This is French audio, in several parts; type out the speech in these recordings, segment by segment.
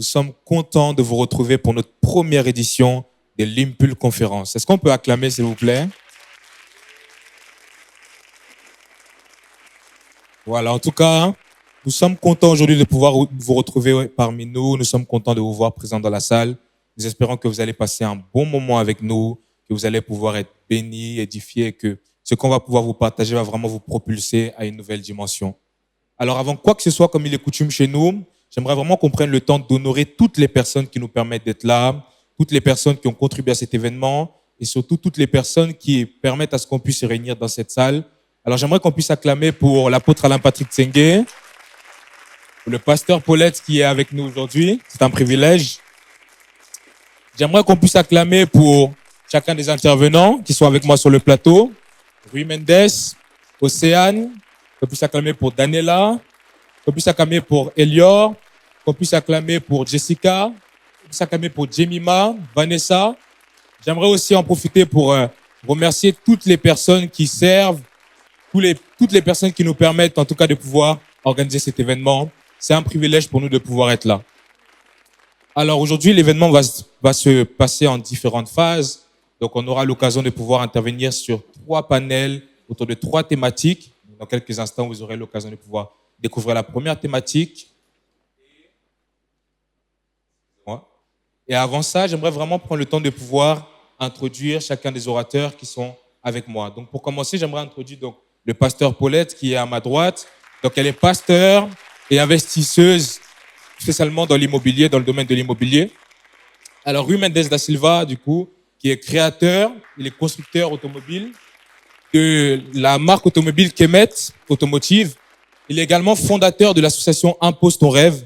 nous sommes contents de vous retrouver pour notre première édition de l'Impul Conférence. Est-ce qu'on peut acclamer, s'il vous plaît? Voilà, en tout cas, nous sommes contents aujourd'hui de pouvoir vous retrouver parmi nous. Nous sommes contents de vous voir présents dans la salle. Nous espérons que vous allez passer un bon moment avec nous, que vous allez pouvoir être bénis, édifiés, et que ce qu'on va pouvoir vous partager va vraiment vous propulser à une nouvelle dimension. Alors, avant quoi que ce soit, comme il est coutume chez nous, j'aimerais vraiment qu'on prenne le temps d'honorer toutes les personnes qui nous permettent d'être là, toutes les personnes qui ont contribué à cet événement et surtout toutes les personnes qui permettent à ce qu'on puisse se réunir dans cette salle. Alors, j'aimerais qu'on puisse acclamer pour l'apôtre Alain Patrick Tsengue, pour le pasteur Paulette qui est avec nous aujourd'hui. C'est un privilège. J'aimerais qu'on puisse acclamer pour chacun des intervenants qui sont avec moi sur le plateau. Rui Mendes, Océane, qu'on puisse acclamer pour Daniela, qu'on puisse acclamer pour Elior, qu'on puisse acclamer pour Jessica, qu'on puisse acclamer pour Jemima, Vanessa. J'aimerais aussi en profiter pour remercier toutes les personnes qui servent, toutes les personnes qui nous permettent en tout cas de pouvoir organiser cet événement. C'est un privilège pour nous de pouvoir être là. Alors aujourd'hui, l'événement va se passer en différentes phases. Donc on aura l'occasion de pouvoir intervenir sur 3 panels autour de 3 thématiques. Dans quelques instants, vous aurez l'occasion de pouvoir découvrir la première thématique. Et avant ça, j'aimerais vraiment prendre le temps de pouvoir introduire chacun des orateurs qui sont avec moi. Donc pour commencer, j'aimerais introduire donc le pasteur Paulette qui est à ma droite. Donc elle est pasteur et investisseuse, spécialement dans l'immobilier, dans le domaine de l'immobilier. Alors Rui Mendes da Silva, du coup, qui est créateur, il est constructeur automobile de la marque automobile Kemet Automotive. Il est également fondateur de l'association Impose ton rêve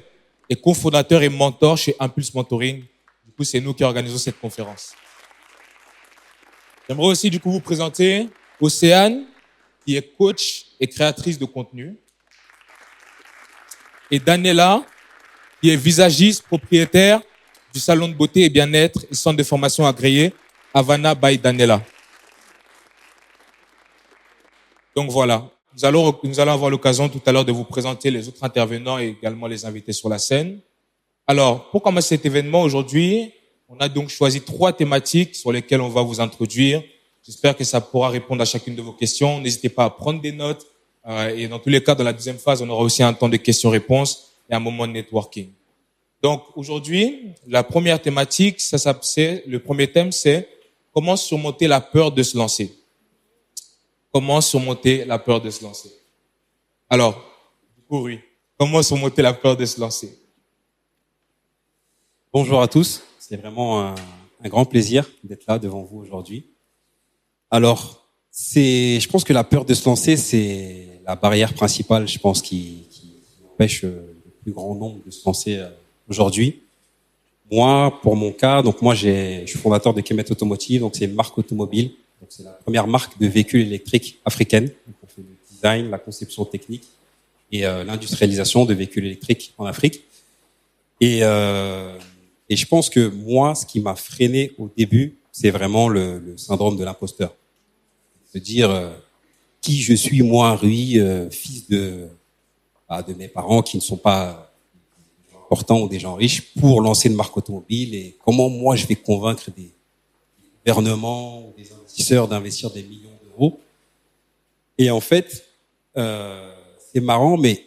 et cofondateur et mentor chez Impulse Mentoring. Du coup, c'est nous qui organisons cette conférence. J'aimerais aussi, du coup, vous présenter Océane, qui est coach et créatrice de contenu. Et Daniela, qui est visagiste, propriétaire du salon de beauté et bien-être et centre de formation agréé Havana by Daniela. Donc voilà, nous allons avoir l'occasion tout à l'heure de vous présenter les autres intervenants et également les invités sur la scène. Alors, pour commencer cet événement aujourd'hui, on a donc choisi 3 thématiques sur lesquelles on va vous introduire. J'espère que ça pourra répondre à chacune de vos questions. N'hésitez pas à prendre des notes. Et dans tous les cas, dans la deuxième phase, on aura aussi un temps de questions-réponses et un moment de networking. Donc aujourd'hui, la première thématique, le premier thème, c'est comment surmonter la peur de se lancer. Comment surmonter la peur de se lancer? Alors, du coup, oui, comment surmonter la peur de se lancer? Bonjour à tous, c'est vraiment un grand plaisir d'être là devant vous aujourd'hui. Alors, je pense que la peur de se lancer, c'est la barrière principale, je pense, qui empêche le plus grand nombre de se lancer aujourd'hui. Moi, pour mon cas, donc moi, je suis fondateur de Kemet Automotive, donc c'est une marque automobile. Donc c'est la première marque de véhicules électriques africaine. Donc on fait le design, la conception technique et l'industrialisation de véhicules électriques en Afrique. Et je pense que moi, ce qui m'a freiné au début, c'est vraiment le syndrome de l'imposteur. Se dire qui je suis, moi, Rui, fils de mes parents qui ne sont pas importants ou des gens riches, pour lancer une marque automobile, et comment moi je vais convaincre des gouvernements ou des investisseurs d'investir des millions d'euros. Et en fait, c'est marrant, mais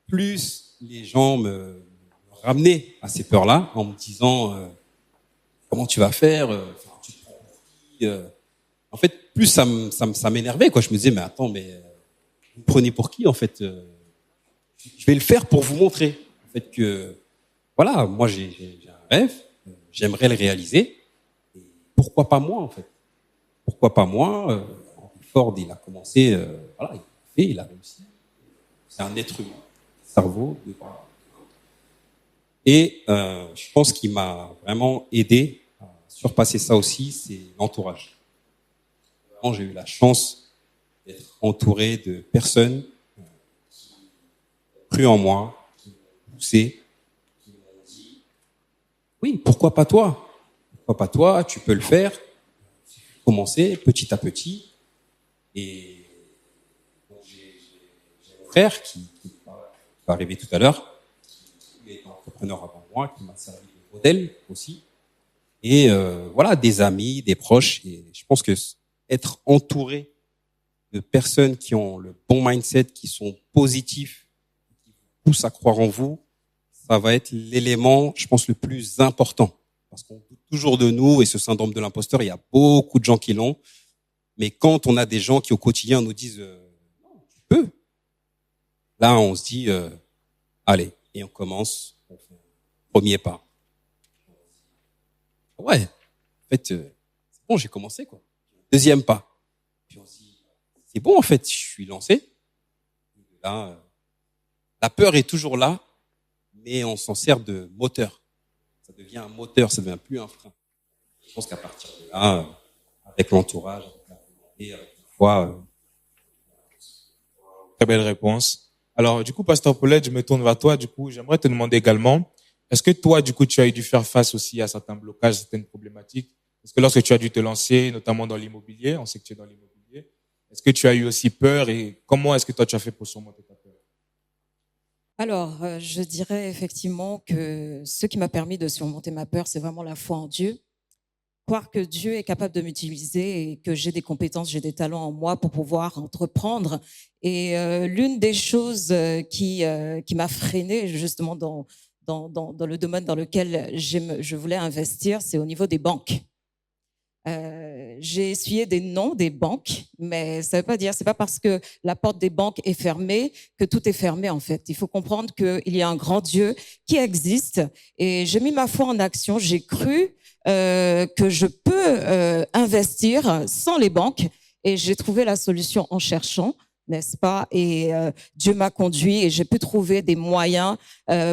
plus les gens me ramenaient à ces peurs-là en me disant comment tu vas faire, tu te prends pour qui, en fait, plus ça m'énervait, quoi. Je me disais, mais attends, mais vous me prenez pour qui, en fait? Je vais le faire pour vous montrer, en fait, que voilà, moi j'ai un rêve, j'aimerais le réaliser. Et pourquoi pas moi, en fait? Pourquoi pas moi? Ford, il a commencé, voilà, il a fait, il a réussi. C'est un être humain, cerveau. Et je pense qu'il m'a vraiment aidé à surpasser ça aussi, c'est l'entourage. Vraiment, j'ai eu la chance d'être entouré de personnes qui ont cru en moi, qui m'ont poussé, qui m'ont dit oui, pourquoi pas toi? Pourquoi pas toi? Tu peux le faire. Commencer petit à petit. Et j'ai un frère qui va arriver tout à l'heure, qui est entrepreneur avant moi, qui m'a servi de modèle aussi. Et voilà, des amis, des proches. Et je pense que être entouré de personnes qui ont le bon mindset, qui sont positifs, qui vous poussent à croire en vous, ça va être l'élément, je pense, le plus important. Parce qu'on doute toujours de nous et ce syndrome de l'imposteur, il y a beaucoup de gens qui l'ont. Mais quand on a des gens qui au quotidien nous disent non, tu peux, là on se dit allez, et on commence, on fait un premier pas. Ouais, en fait, c'est bon, j'ai commencé quoi. Deuxième pas. Puis on se dit c'est bon en fait, je suis lancé. Là, la peur est toujours là, mais on s'en sert de moteur. Ça devient un moteur, ça devient plus un frein. Je pense qu'à partir de là, avec l'entourage, avec la volonté, avec la foi. Très belle réponse. Alors, du coup, Pasteur Paulette, je me tourne vers toi. Du coup, j'aimerais te demander également, est-ce que toi, du coup, tu as dû faire face aussi à certains blocages, certaines problématiques? Est-ce que lorsque tu as dû te lancer, notamment dans l'immobilier, on sait que tu es dans l'immobilier, est-ce que tu as eu aussi peur et comment est-ce que toi, tu as fait pour surmonter ta peur? Alors, je dirais effectivement que ce qui m'a permis de surmonter ma peur, c'est vraiment la foi en Dieu. Croire que Dieu est capable de m'utiliser et que j'ai des compétences, j'ai des talents en moi pour pouvoir entreprendre. Et l'une des choses qui m'a freinée justement dans le domaine dans lequel je voulais investir, c'est au niveau des banques. J'ai essuyé des noms des banques, mais ça veut pas dire, c'est pas parce que la porte des banques est fermée que tout est fermé en fait. Il faut comprendre qu'il y a un grand Dieu qui existe et j'ai mis ma foi en action. J'ai cru que je peux investir sans les banques et j'ai trouvé la solution en cherchant, n'est-ce pas? Et Dieu m'a conduit et j'ai pu trouver des moyens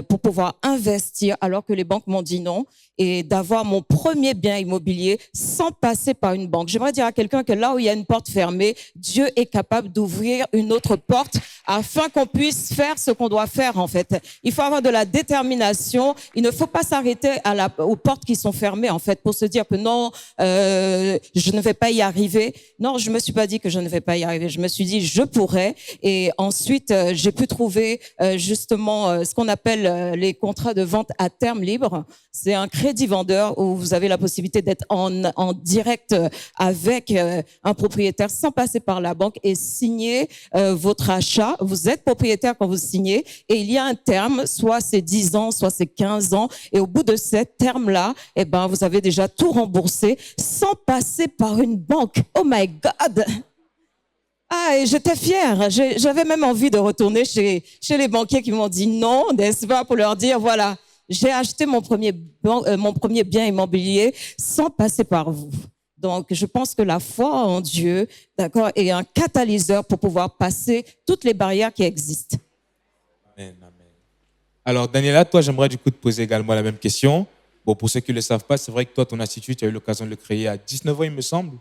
pour pouvoir investir alors que les banques m'ont dit non et d'avoir mon premier bien immobilier sans passer par une banque. J'aimerais dire à quelqu'un que là où il y a une porte fermée, Dieu est capable d'ouvrir une autre porte afin qu'on puisse faire ce qu'on doit faire en fait. Il faut avoir de la détermination. Il ne faut pas s'arrêter aux portes qui sont fermées en fait pour se dire que non, je ne vais pas y arriver. Non, je me suis pas dit que je ne vais pas y arriver. Je me suis dit je pourrais. Et ensuite, j'ai pu trouver justement ce qu'on appelle les contrats de vente à terme libre. C'est un crédit vendeur où vous avez la possibilité d'être en direct avec un propriétaire sans passer par la banque et signer votre achat. Vous êtes propriétaire quand vous signez et il y a un terme, soit c'est 10 ans, soit c'est 15 ans. Et au bout de ces termes-là, eh ben, vous avez déjà tout remboursé sans passer par une banque. Oh my God! Ah, et j'étais fière. J'avais même envie de retourner chez les banquiers qui m'ont dit non, n'est-ce pas, pour leur dire, voilà, j'ai acheté mon premier bien immobilier sans passer par vous. Donc, je pense que la foi en Dieu, d'accord, est un catalyseur pour pouvoir passer toutes les barrières qui existent. Amen, amen. Alors, Daniela, toi, j'aimerais du coup te poser également la même question. Bon, pour ceux qui ne le savent pas, c'est vrai que toi, ton institut, tu as eu l'occasion de le créer à 19 ans, il me semble.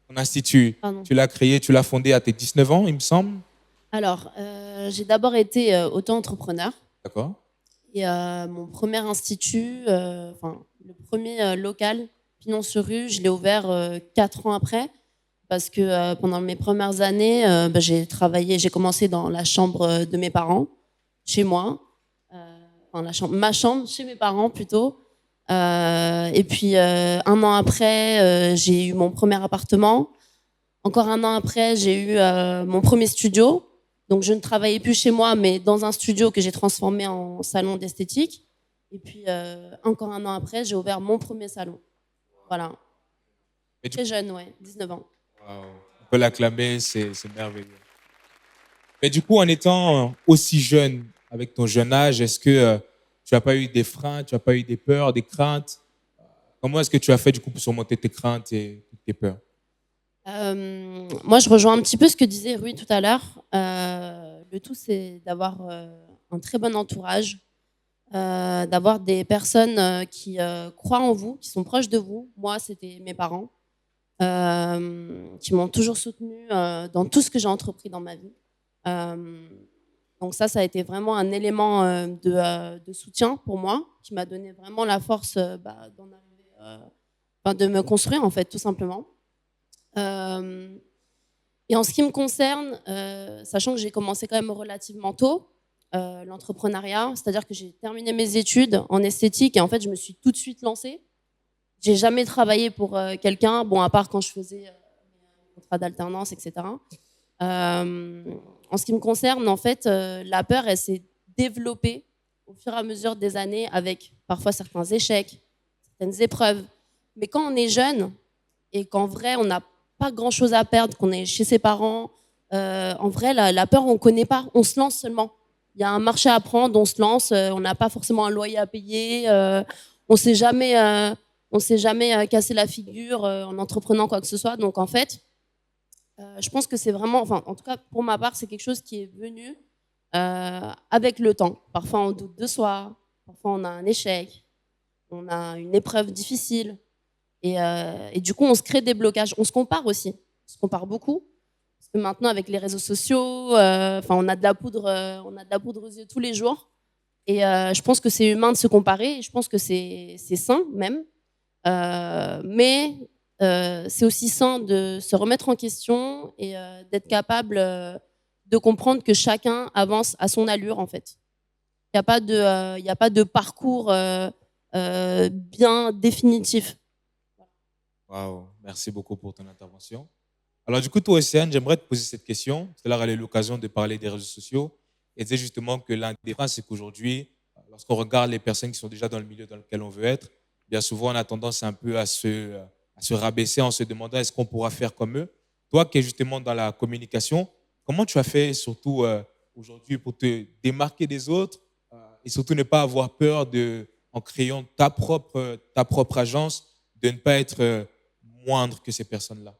Ton institut, Pardon. tu l'as créé, tu l'as fondé à tes 19 ans, il me semble. Alors, j'ai d'abord été auto-entrepreneur. D'accord. Et mon premier institut, le premier local, Pinon-sur-Rue, je l'ai ouvert 4 ans après. Parce que pendant mes premières années, j'ai commencé dans la chambre de mes parents, chez moi. Ma chambre, chez mes parents plutôt. Et puis, un an après, j'ai eu mon premier appartement. Encore un an après, j'ai eu mon premier studio. Donc, je ne travaillais plus chez moi, mais dans un studio que j'ai transformé en salon d'esthétique. Et puis, encore un an après, j'ai ouvert mon premier salon. Voilà. Très jeune, ouais, 19 ans. Wow. On peut l'acclamer, c'est merveilleux. Mais du coup, en étant aussi jeune, avec ton jeune âge, est-ce que tu n'as pas eu des freins, tu n'as pas eu des peurs, des craintes? Comment est-ce que tu as fait du coup pour surmonter tes craintes et tes peurs? Moi, je rejoins un petit peu ce que disait Rui tout à l'heure. Le tout, c'est d'avoir un très bon entourage, d'avoir des personnes qui croient en vous, qui sont proches de vous. Moi, c'était mes parents, qui m'ont toujours soutenue dans tout ce que j'ai entrepris dans ma vie. Donc ça a été vraiment un élément de soutien pour moi, qui m'a donné vraiment la force de me construire, en fait, tout simplement. Et en ce qui me concerne, sachant que j'ai commencé quand même relativement tôt, l'entrepreneuriat. C'est-à-dire que j'ai terminé mes études en esthétique et en fait, je me suis tout de suite lancée. J'ai jamais travaillé pour quelqu'un, bon, à part quand je faisais un contrat d'alternance, etc. En ce qui me concerne, en fait, la peur, elle s'est développée au fur et à mesure des années avec parfois certains échecs, certaines épreuves. Mais quand on est jeune et qu'en vrai, on n'a pas grand-chose à perdre, qu'on est chez ses parents, en vrai, la peur, on ne connaît pas. On se lance seulement. Il y a un marché à prendre, on se lance. On n'a pas forcément un loyer à payer. On ne s'est jamais cassé la figure en entreprenant quoi que ce soit. Donc, en fait, je pense que c'est vraiment, enfin, en tout cas, pour ma part, c'est quelque chose qui est venu avec le temps. Parfois, on doute de soi. Parfois, on a un échec. On a une épreuve difficile. Et du coup, on se crée des blocages. On se compare aussi. On se compare beaucoup. Parce que maintenant, avec les réseaux sociaux, on a de la poudre, aux yeux tous les jours. Et je pense que c'est humain de se comparer. Et je pense que c'est sain même. Mais c'est aussi sain de se remettre en question et d'être capable de comprendre que chacun avance à son allure, en fait. Il n'y a pas de parcours bien définitif. Wow, merci beaucoup pour ton intervention. Alors, du coup, toi, Océane, j'aimerais te poser cette question. Tout à l'heure, elle a eu l'occasion de parler des réseaux sociaux et disait justement que l'un des freins, c'est qu'aujourd'hui, lorsqu'on regarde les personnes qui sont déjà dans le milieu dans lequel on veut être, bien souvent, on a tendance un peu à se rabaisser en se demandant est-ce qu'on pourra faire comme eux. Toi, qui es justement dans la communication, comment tu as fait, surtout aujourd'hui, pour te démarquer des autres et surtout ne pas avoir peur de, en créant ta propre agence, de ne pas être moindre que ces personnes-là?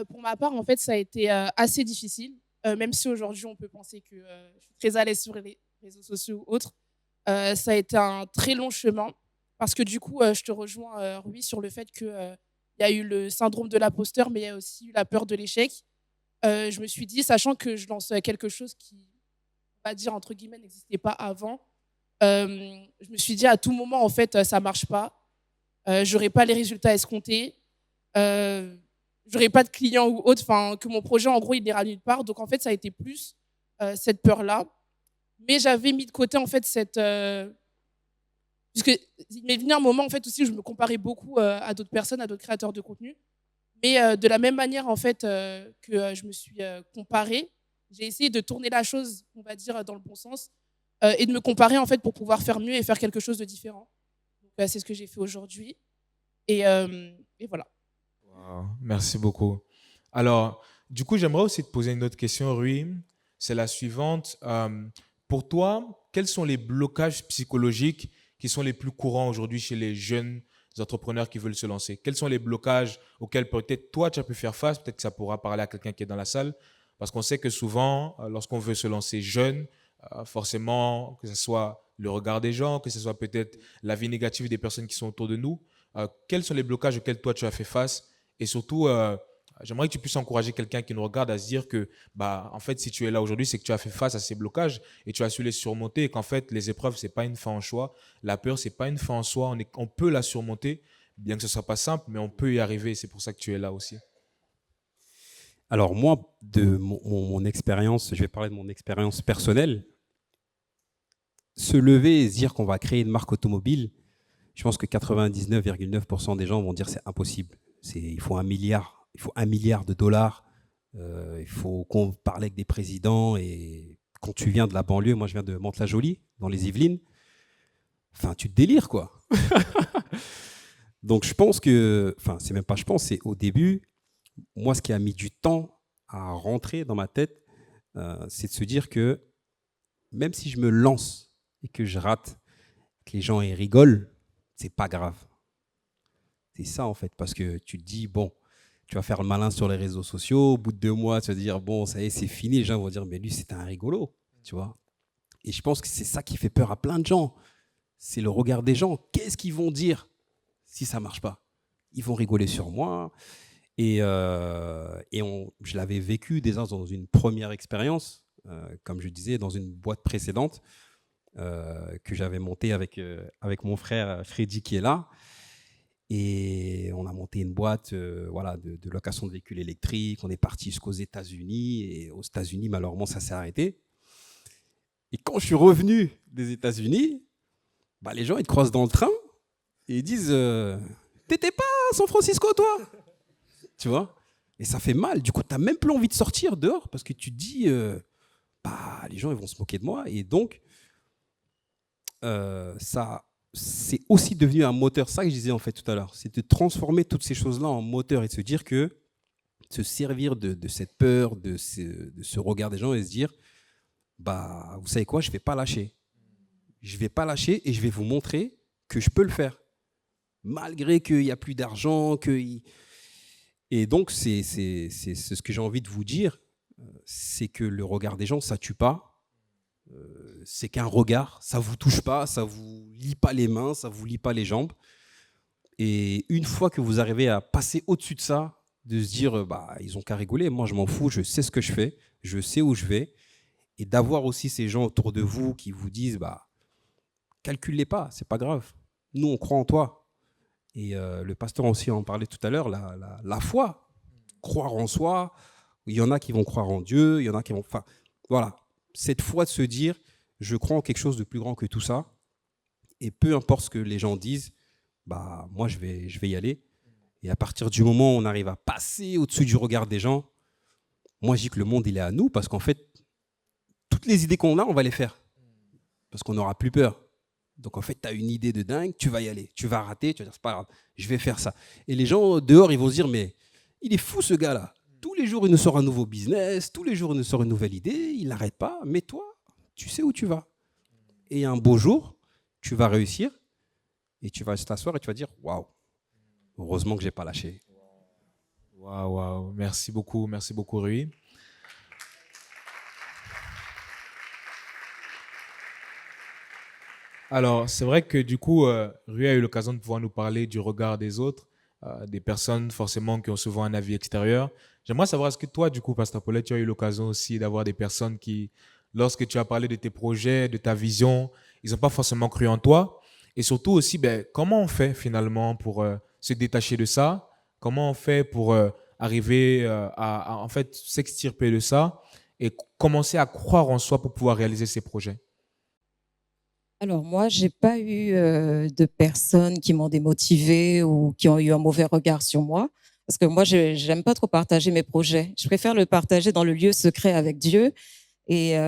Pour ma part, en fait, ça a été assez difficile. Même si aujourd'hui, on peut penser que je suis très à l'aise sur les réseaux sociaux ou autres, ça a été un très long chemin. Parce que du coup, je te rejoins, Rui, sur le fait qu'il y a eu le syndrome de l'imposteur, mais il y a aussi eu la peur de l'échec. Je me suis dit, sachant que je lance quelque chose qui, on va dire, entre guillemets, n'existait pas avant, je me suis dit, à tout moment, en fait, ça ne marche pas. J'aurai pas les résultats escomptés. J'aurais pas de clients ou autre, enfin que mon projet en gros il ira nulle part. Donc en fait ça a été plus cette peur là, mais j'avais mis de côté en fait puisque il m'est venu un moment en fait aussi où je me comparais beaucoup à d'autres personnes, à d'autres créateurs de contenu, mais de la même manière en fait que je me suis comparée, j'ai essayé de tourner la chose, on va dire dans le bon sens, et de me comparer en fait pour pouvoir faire mieux et faire quelque chose de différent. Donc c'est ce que j'ai fait aujourd'hui et voilà. Wow, merci beaucoup. Alors, du coup, j'aimerais aussi te poser une autre question, Rui. C'est la suivante. Pour toi, quels sont les blocages psychologiques qui sont les plus courants aujourd'hui chez les jeunes entrepreneurs qui veulent se lancer? Quels sont les blocages auxquels peut-être toi, tu as pu faire face? Peut-être que ça pourra parler à quelqu'un qui est dans la salle. Parce qu'on sait que souvent, lorsqu'on veut se lancer jeune, forcément, que ce soit le regard des gens, que ce soit peut-être l'avis négatif des personnes qui sont autour de nous, quels sont les blocages auxquels toi, tu as fait face? Et surtout, j'aimerais que tu puisses encourager quelqu'un qui nous regarde à se dire que, bah, en fait, si tu es là aujourd'hui, c'est que tu as fait face à ces blocages et tu as su les surmonter et qu'en fait, les épreuves, ce n'est pas une fin en soi. La peur, ce n'est pas une fin en soi. On peut la surmonter, bien que ce ne soit pas simple, mais on peut y arriver. C'est pour ça que tu es là aussi. Alors moi, de mon expérience, je vais parler de mon expérience personnelle. Se lever et se dire qu'on va créer une marque automobile, je pense que 99,9% des gens vont dire c'est impossible. Il faut 1 milliard, il faut 1 milliard de dollars. Il faut qu'on parle avec des présidents. Et quand tu viens de la banlieue, moi je viens de Mantes-la-Jolie, dans les Yvelines, enfin tu te délires quoi. Donc je pense que, enfin c'est même pas je pense, c'est au début, moi ce qui a mis du temps à rentrer dans ma tête, c'est de se dire que même si je me lance et que je rate, que les gens ils rigolent, c'est pas grave. C'est ça en fait, parce que tu te dis, bon, tu vas faire le malin sur les réseaux sociaux, au bout de 2 mois, tu vas te dire, bon, ça y est, c'est fini, les gens vont dire, mais lui, c'est un rigolo, tu vois. Et je pense que c'est ça qui fait peur à plein de gens. C'est le regard des gens. Qu'est-ce qu'ils vont dire si ça ne marche pas? Ils vont rigoler sur moi. Et je l'avais vécu déjà dans une première expérience, comme je disais, dans une boîte précédente que j'avais montée avec mon frère Freddy qui est là. Et on a monté une boîte voilà, de location de véhicules électriques. On est parti jusqu'aux États-Unis. Et aux États-Unis, malheureusement, ça s'est arrêté. Et quand je suis revenu des États-Unis, bah, les gens, ils te croisent dans le train et ils disent t'étais pas à San Francisco, toi? Tu vois? Et ça fait mal. Du coup, tu n'as même plus envie de sortir dehors parce que tu te dis bah, les gens, ils vont se moquer de moi. Et donc, ça, c'est aussi devenu un moteur. Ça que je disais en fait tout à l'heure, c'est de transformer toutes ces choses-là en moteur et de se dire que se servir de cette peur, de ce regard des gens et se dire bah, vous savez quoi, je ne vais pas lâcher. Je ne vais pas lâcher et je vais vous montrer que je peux le faire. Malgré qu'il n'y a plus d'argent. Et donc, c'est ce que j'ai envie de vous dire, c'est que le regard des gens, ça ne tue pas. C'est qu'un regard, ça ne vous touche pas, ça ne vous lie pas les mains, ça ne vous lie pas les jambes. Et une fois que vous arrivez à passer au-dessus de ça, de se dire, bah, ils ont qu'à rigoler, moi je m'en fous, je sais ce que je fais, je sais où je vais. Et d'avoir aussi ces gens autour de vous qui vous disent, bah, calcule-les pas, c'est pas grave. Nous, on croit en toi. Et le pasteur aussi en parlait tout à l'heure, la foi, croire en soi. Il y en a qui vont croire en Dieu, il y en a qui vont... Enfin, voilà, cette foi de se dire, je crois en quelque chose de plus grand que tout ça, et peu importe ce que les gens disent, bah, moi, je vais y aller. Et à partir du moment où on arrive à passer au-dessus du regard des gens, moi, je dis que le monde, il est à nous, parce qu'en fait, toutes les idées qu'on a, on va les faire, parce qu'on n'aura plus peur. Donc, en fait, tu as une idée de dingue, tu vas y aller. Tu vas rater, tu vas dire, c'est pas grave, je vais faire ça. Et les gens dehors, ils vont se dire, mais il est fou ce gars-là. Tous les jours, il nous sort un nouveau business, tous les jours, il nous sort une nouvelle idée, il n'arrête pas. Mais toi, tu sais où tu vas. Et un beau jour, tu vas réussir et tu vas t'asseoir et tu vas dire, waouh, heureusement que je n'ai pas lâché. Waouh, waouh. Merci beaucoup, Rui. Alors, c'est vrai que du coup, Rui a eu l'occasion de pouvoir nous parler du regard des autres, des personnes forcément qui ont souvent un avis extérieur. J'aimerais savoir, est-ce que toi, du coup, Pasteur Paulette, tu as eu l'occasion aussi d'avoir des personnes qui, lorsque tu as parlé de tes projets, de ta vision, ils n'ont pas forcément cru en toi. Et surtout aussi, ben, comment on fait finalement pour se détacher de ça? Comment on fait pour arriver en fait s'extirper de ça et commencer à croire en soi pour pouvoir réaliser ses projets? Alors moi, j'ai pas eu de personnes qui m'ont démotivée ou qui ont eu un mauvais regard sur moi, parce que moi, j'aime pas trop partager mes projets. Je préfère le partager dans le lieu secret avec Dieu. Et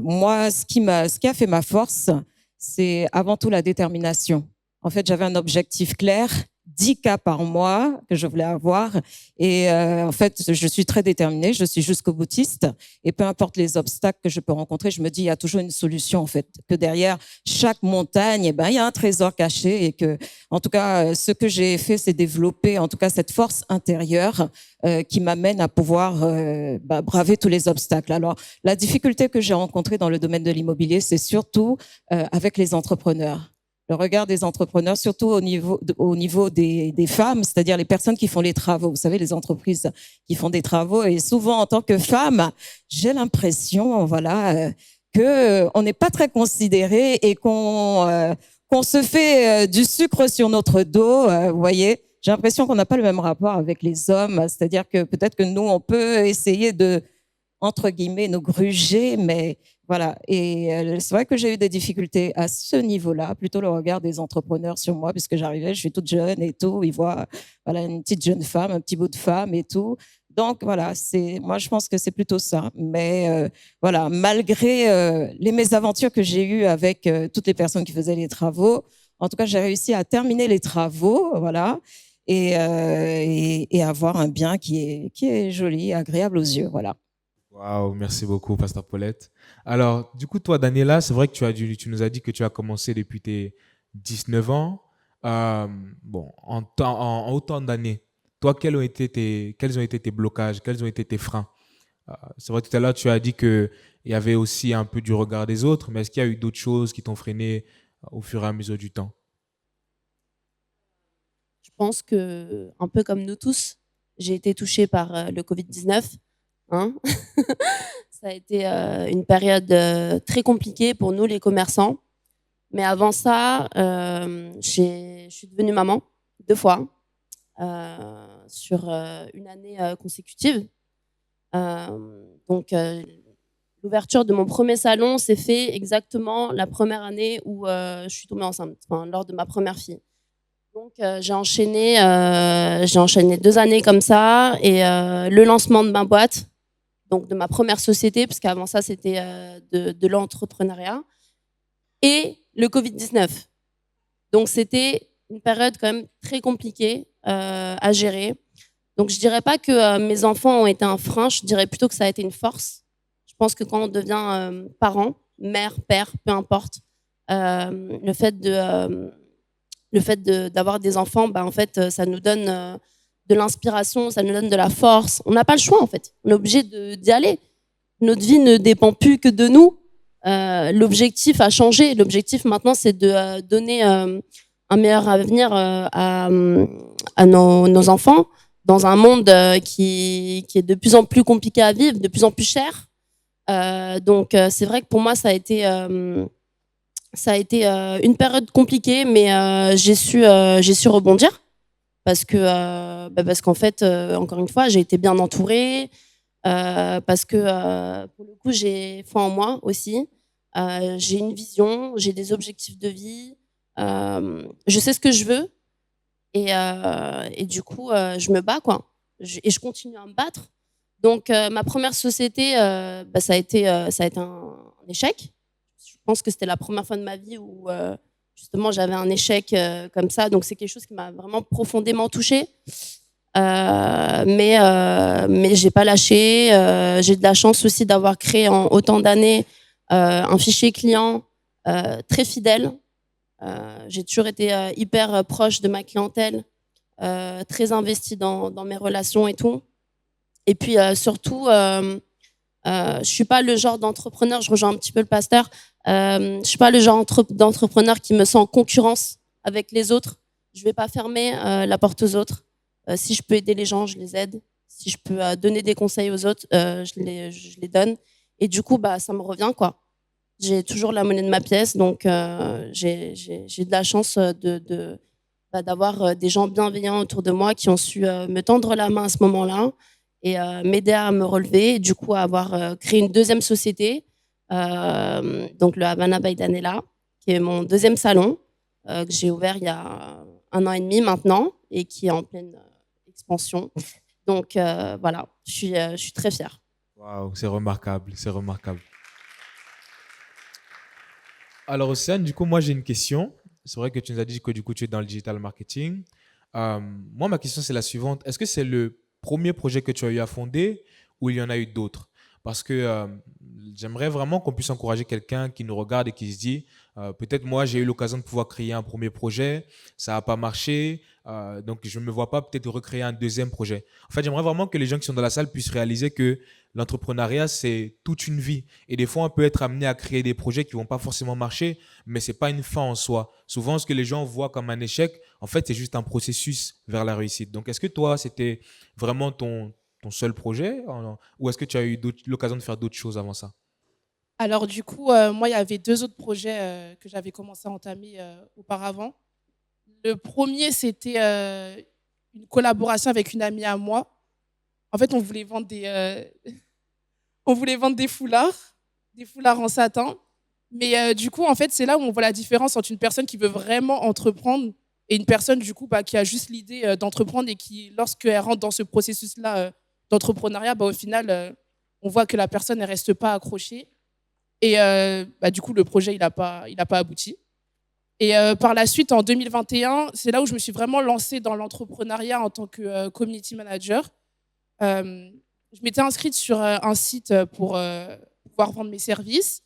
moi, ce qui a fait ma force, c'est avant tout la détermination. En fait, j'avais un objectif clair, 10 cas par mois que je voulais avoir. Et en fait, je suis très déterminée, je suis jusqu'au boutiste. Et peu importe les obstacles que je peux rencontrer, je me dis, il y a toujours une solution, en fait. Que derrière chaque montagne, eh ben, il y a un trésor caché. Et que, en tout cas, ce que j'ai fait, c'est développer, en tout cas, cette force intérieure qui m'amène à pouvoir braver tous les obstacles. Alors, la difficulté que j'ai rencontrée dans le domaine de l'immobilier, c'est surtout avec les entrepreneurs. Le regard des entrepreneurs, surtout au niveau des femmes, c'est-à-dire les personnes qui font les travaux. Vous savez, les entreprises qui font des travaux. Et souvent, en tant que femme, j'ai l'impression, voilà, que on n'est pas très considéré et qu'on se fait du sucre sur notre dos. Vous voyez, j'ai l'impression qu'on n'a pas le même rapport avec les hommes. C'est-à-dire que peut-être que nous, on peut essayer de, entre guillemets, nous gruger, mais voilà. Et c'est vrai que j'ai eu des difficultés à ce niveau-là, plutôt le regard des entrepreneurs sur moi, puisque j'arrivais, je suis toute jeune et tout. Ils voient voilà, une petite jeune femme, un petit bout de femme et tout. Donc voilà, moi je pense que c'est plutôt ça. Mais voilà, malgré les mésaventures que j'ai eues avec toutes les personnes qui faisaient les travaux, en tout cas j'ai réussi à terminer les travaux, voilà, et avoir un bien qui est joli, agréable aux yeux, voilà. Waouh, merci beaucoup, Pasteur Paulette. Alors, du coup, toi, Daniela, c'est vrai que tu nous as dit que tu as commencé depuis tes 19 ans. Bon, en autant d'années, toi, quels ont été tes blocages, quels ont été tes freins? C'est vrai, tout à l'heure, tu as dit qu'il y avait aussi un peu du regard des autres, mais est-ce qu'il y a eu d'autres choses qui t'ont freiné au fur et à mesure du temps? Je pense que, un peu comme nous tous, j'ai été touchée par le Covid-19. Hein. Ça a été une période très compliquée pour nous, les commerçants. Mais avant ça, je suis devenue maman 2 fois sur une année consécutive. Donc, l'ouverture de mon premier salon s'est fait exactement la première année où je suis tombée enceinte, enfin, lors de ma première fille. Donc j'ai enchaîné 2 années comme ça et le lancement de ma boîte, donc de ma première société, parce qu'avant ça c'était de l'entrepreneuriat, et le Covid-19. Donc c'était une période quand même très compliquée à gérer. Donc je dirais pas que mes enfants ont été un frein, je dirais plutôt que ça a été une force. Je pense que quand on devient parent, mère, père, peu importe, le fait d'avoir des enfants, bah, en fait, ça nous donne de l'inspiration, ça nous donne de la force. On n'a pas le choix, en fait. On est obligé d'y aller. Notre vie ne dépend plus que de nous. L'objectif a changé. L'objectif maintenant, c'est de donner un meilleur avenir à nos enfants dans un monde qui est de plus en plus compliqué à vivre, de plus en plus cher. Donc, c'est vrai que pour moi, ça a été une période compliquée, mais j'ai su rebondir parce qu'en fait, encore une fois, j'ai été bien entourée, parce que pour le coup, j'ai foi en moi aussi. J'ai une vision, j'ai des objectifs de vie, je sais ce que je veux et du coup, je me bats quoi. Et je continue à me battre. Donc, ma première société, ça a été un échec. Je pense que c'était la première fois de ma vie où justement j'avais un échec comme ça. Donc c'est quelque chose qui m'a vraiment profondément touchée. Mais j'ai pas lâché. J'ai de la chance aussi d'avoir créé en autant d'années un fichier client très fidèle. J'ai toujours été hyper proche de ma clientèle, très investie dans mes relations et tout. Et puis surtout, je suis pas le genre d'entrepreneur, je rejoins un petit peu le pasteur, je suis pas le genre d'entrepreneur qui me sent en concurrence avec les autres. Je vais pas fermer la porte aux autres. Si je peux aider les gens, je les aide. Si je peux donner des conseils aux autres, je les donne. Et du coup, bah, ça me revient, quoi. J'ai toujours la monnaie de ma pièce, donc j'ai de la chance d'avoir des gens bienveillants autour de moi qui ont su me tendre la main à ce moment-là et m'aider à me relever. Et du coup, à avoir créé une deuxième société, donc le Havana by Daniela, qui est mon deuxième salon, que j'ai ouvert il y a 1 an et demi maintenant et qui est en pleine expansion. Donc voilà, je suis très fière. Waouh, c'est remarquable, c'est remarquable. Alors, Océane, du coup, moi, j'ai une question. C'est vrai que tu nous as dit que du coup, tu es dans le digital marketing. Moi, ma question, c'est la suivante. Est-ce que c'est le premier projet que tu as eu à fonder ou il y en a eu d'autres? Parce que j'aimerais vraiment qu'on puisse encourager quelqu'un qui nous regarde et qui se dit, peut-être moi, j'ai eu l'occasion de pouvoir créer un premier projet, ça n'a pas marché, donc je ne me vois pas peut-être recréer un deuxième projet. En fait, j'aimerais vraiment que les gens qui sont dans la salle puissent réaliser que l'entrepreneuriat, c'est toute une vie. Et des fois, on peut être amené à créer des projets qui ne vont pas forcément marcher, mais ce n'est pas une fin en soi. Souvent, ce que les gens voient comme un échec, en fait, c'est juste un processus vers la réussite. Donc, est-ce que toi, c'était vraiment ton seul projet ou est-ce que tu as eu l'occasion de faire d'autres choses avant ça? Alors du coup, moi, il y avait 2 autres projets que j'avais commencé à entamer auparavant. Le premier, c'était une collaboration avec une amie à moi. En fait, on voulait vendre des foulards en satin. Mais du coup, en fait, c'est là où on voit la différence entre une personne qui veut vraiment entreprendre et une personne, du coup, bah, qui a juste l'idée d'entreprendre et qui, lorsqu'elle rentre dans ce processus-là d'entrepreneuriat, bah, au final, on voit que la personne ne reste pas accrochée. Et bah, du coup, le projet, il n'a pas abouti. Et par la suite, en 2021, c'est là où je me suis vraiment lancée dans l'entrepreneuriat en tant que community manager. Je m'étais inscrite sur un site pour pouvoir vendre mes services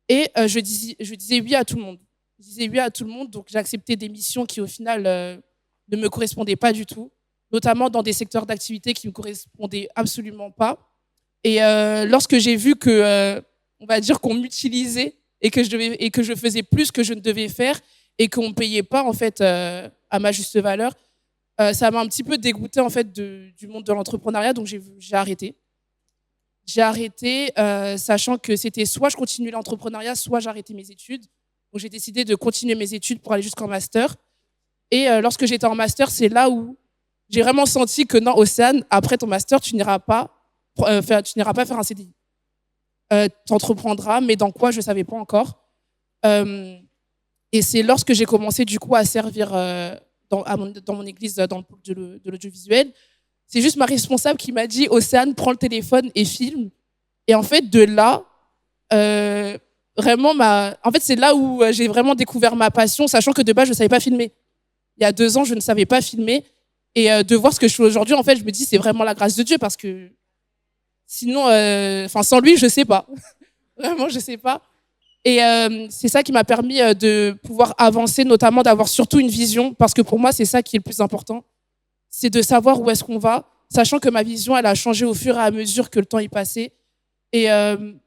et je disais oui à tout le monde. Je disais oui à tout le monde, donc j'ai accepté des missions qui au final ne me correspondaient pas du tout, notamment dans des secteurs d'activité qui ne me correspondaient absolument pas. Et lorsque j'ai vu que, on va dire qu'on m'utilisait et que je faisais plus que je ne devais faire et qu'on ne me payait pas en fait à ma juste valeur, ça m'a un petit peu dégoûtée en fait du monde de l'entrepreneuriat, donc j'ai arrêté. J'ai arrêté, sachant que c'était soit je continuais l'entrepreneuriat, soit j'arrêtais mes études. Donc j'ai décidé de continuer mes études pour aller jusqu'en master. Et lorsque j'étais en master, c'est là où j'ai vraiment senti que non, Océane, après ton master, tu n'iras pas faire un CDI. t'entreprendras, mais dans quoi, je ne savais pas encore. Et c'est lorsque j'ai commencé du coup à servir dans mon église dans le pôle de l'audiovisuel, c'est juste ma responsable qui m'a dit Océane, prends le téléphone et filme. Et en fait, de là, vraiment, en fait, c'est là où j'ai vraiment découvert ma passion, sachant que de base, je ne savais pas filmer. Il y a 2 ans, je ne savais pas filmer. Et de voir ce que je fais aujourd'hui, en fait, je me dis c'est vraiment la grâce de Dieu parce que sinon, sans lui, je ne sais pas. Vraiment, je ne sais pas. Et c'est ça qui m'a permis de pouvoir avancer, notamment d'avoir surtout une vision, parce que pour moi, c'est ça qui est le plus important. C'est de savoir où est-ce qu'on va, sachant que ma vision, elle a changé au fur et à mesure que le temps y passait. Et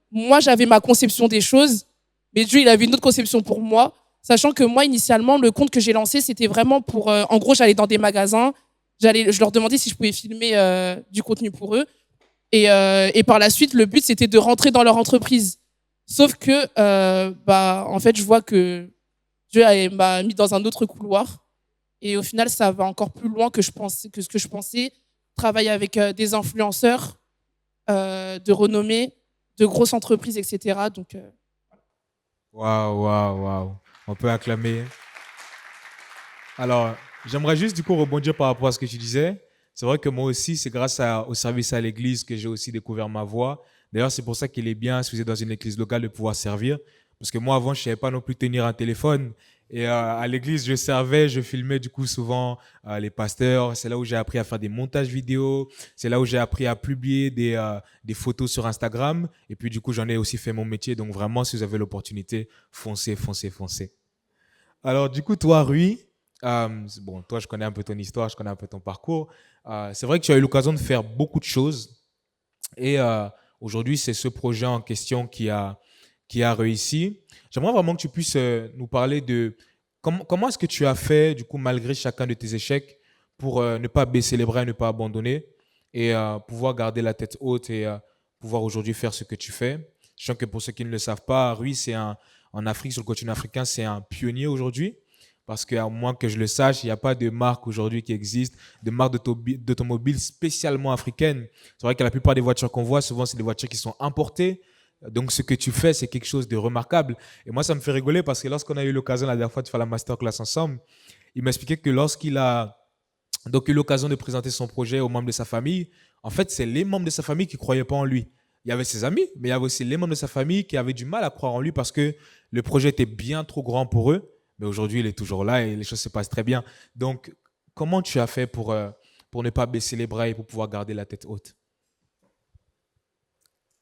moi, j'avais ma conception des choses, mais Dieu, il avait une autre conception pour moi, sachant que moi, initialement, le compte que j'ai lancé, c'était vraiment pour... en gros, j'allais dans des magasins, je leur demandais si je pouvais filmer du contenu pour eux. Et par la suite, le but, c'était de rentrer dans leur entreprise. Sauf que, en fait, je vois que Dieu m'a mis dans un autre couloir. Et au final, ça va encore plus loin que ce que je pensais. Travailler avec des influenceurs de renommée, de grosses entreprises, etc. Donc, Waouh, waouh, waouh. On peut acclamer. Alors, j'aimerais juste du coup rebondir par rapport à ce que tu disais. C'est vrai que moi aussi, c'est grâce au service à l'église que j'ai aussi découvert ma voix. D'ailleurs, c'est pour ça qu'il est bien, si vous êtes dans une église locale, de pouvoir servir. Parce que moi, avant, je ne savais pas non plus tenir un téléphone. Et à l'église, je servais, je filmais du coup souvent les pasteurs. C'est là où j'ai appris à faire des montages vidéo. C'est là où j'ai appris à publier des photos sur Instagram. Et puis du coup, j'en ai aussi fait mon métier. Donc vraiment, si vous avez l'opportunité, foncez, foncez, foncez. Alors du coup, toi, Rui, bon, toi, je connais un peu ton histoire, je connais un peu ton parcours. C'est vrai que tu as eu l'occasion de faire beaucoup de choses. Et aujourd'hui, c'est ce projet en question qui a réussi. J'aimerais vraiment que tu puisses nous parler de comment est-ce que tu as fait, du coup, malgré chacun de tes échecs, pour ne pas baisser les bras et ne pas abandonner et pouvoir garder la tête haute et pouvoir aujourd'hui faire ce que tu fais. Je sens que pour ceux qui ne le savent pas, Rui, en Afrique, sur le continent africain, c'est un pionnier aujourd'hui. Parce qu'à moins que je le sache, il n'y a pas de marque aujourd'hui qui existe, de marque d'automobile spécialement africaine. C'est vrai que la plupart des voitures qu'on voit, souvent, c'est des voitures qui sont importées. Donc, ce que tu fais, c'est quelque chose de remarquable. Et moi, ça me fait rigoler parce que lorsqu'on a eu l'occasion la dernière fois de faire la masterclass ensemble, il m'expliquait que lorsqu'il a donc eu l'occasion de présenter son projet aux membres de sa famille, en fait, c'est les membres de sa famille qui ne croyaient pas en lui. Il y avait ses amis, mais il y avait aussi les membres de sa famille qui avaient du mal à croire en lui parce que le projet était bien trop grand pour eux. Mais aujourd'hui, il est toujours là et les choses se passent très bien. Donc, comment tu as fait pour ne pas baisser les bras et pour pouvoir garder la tête haute?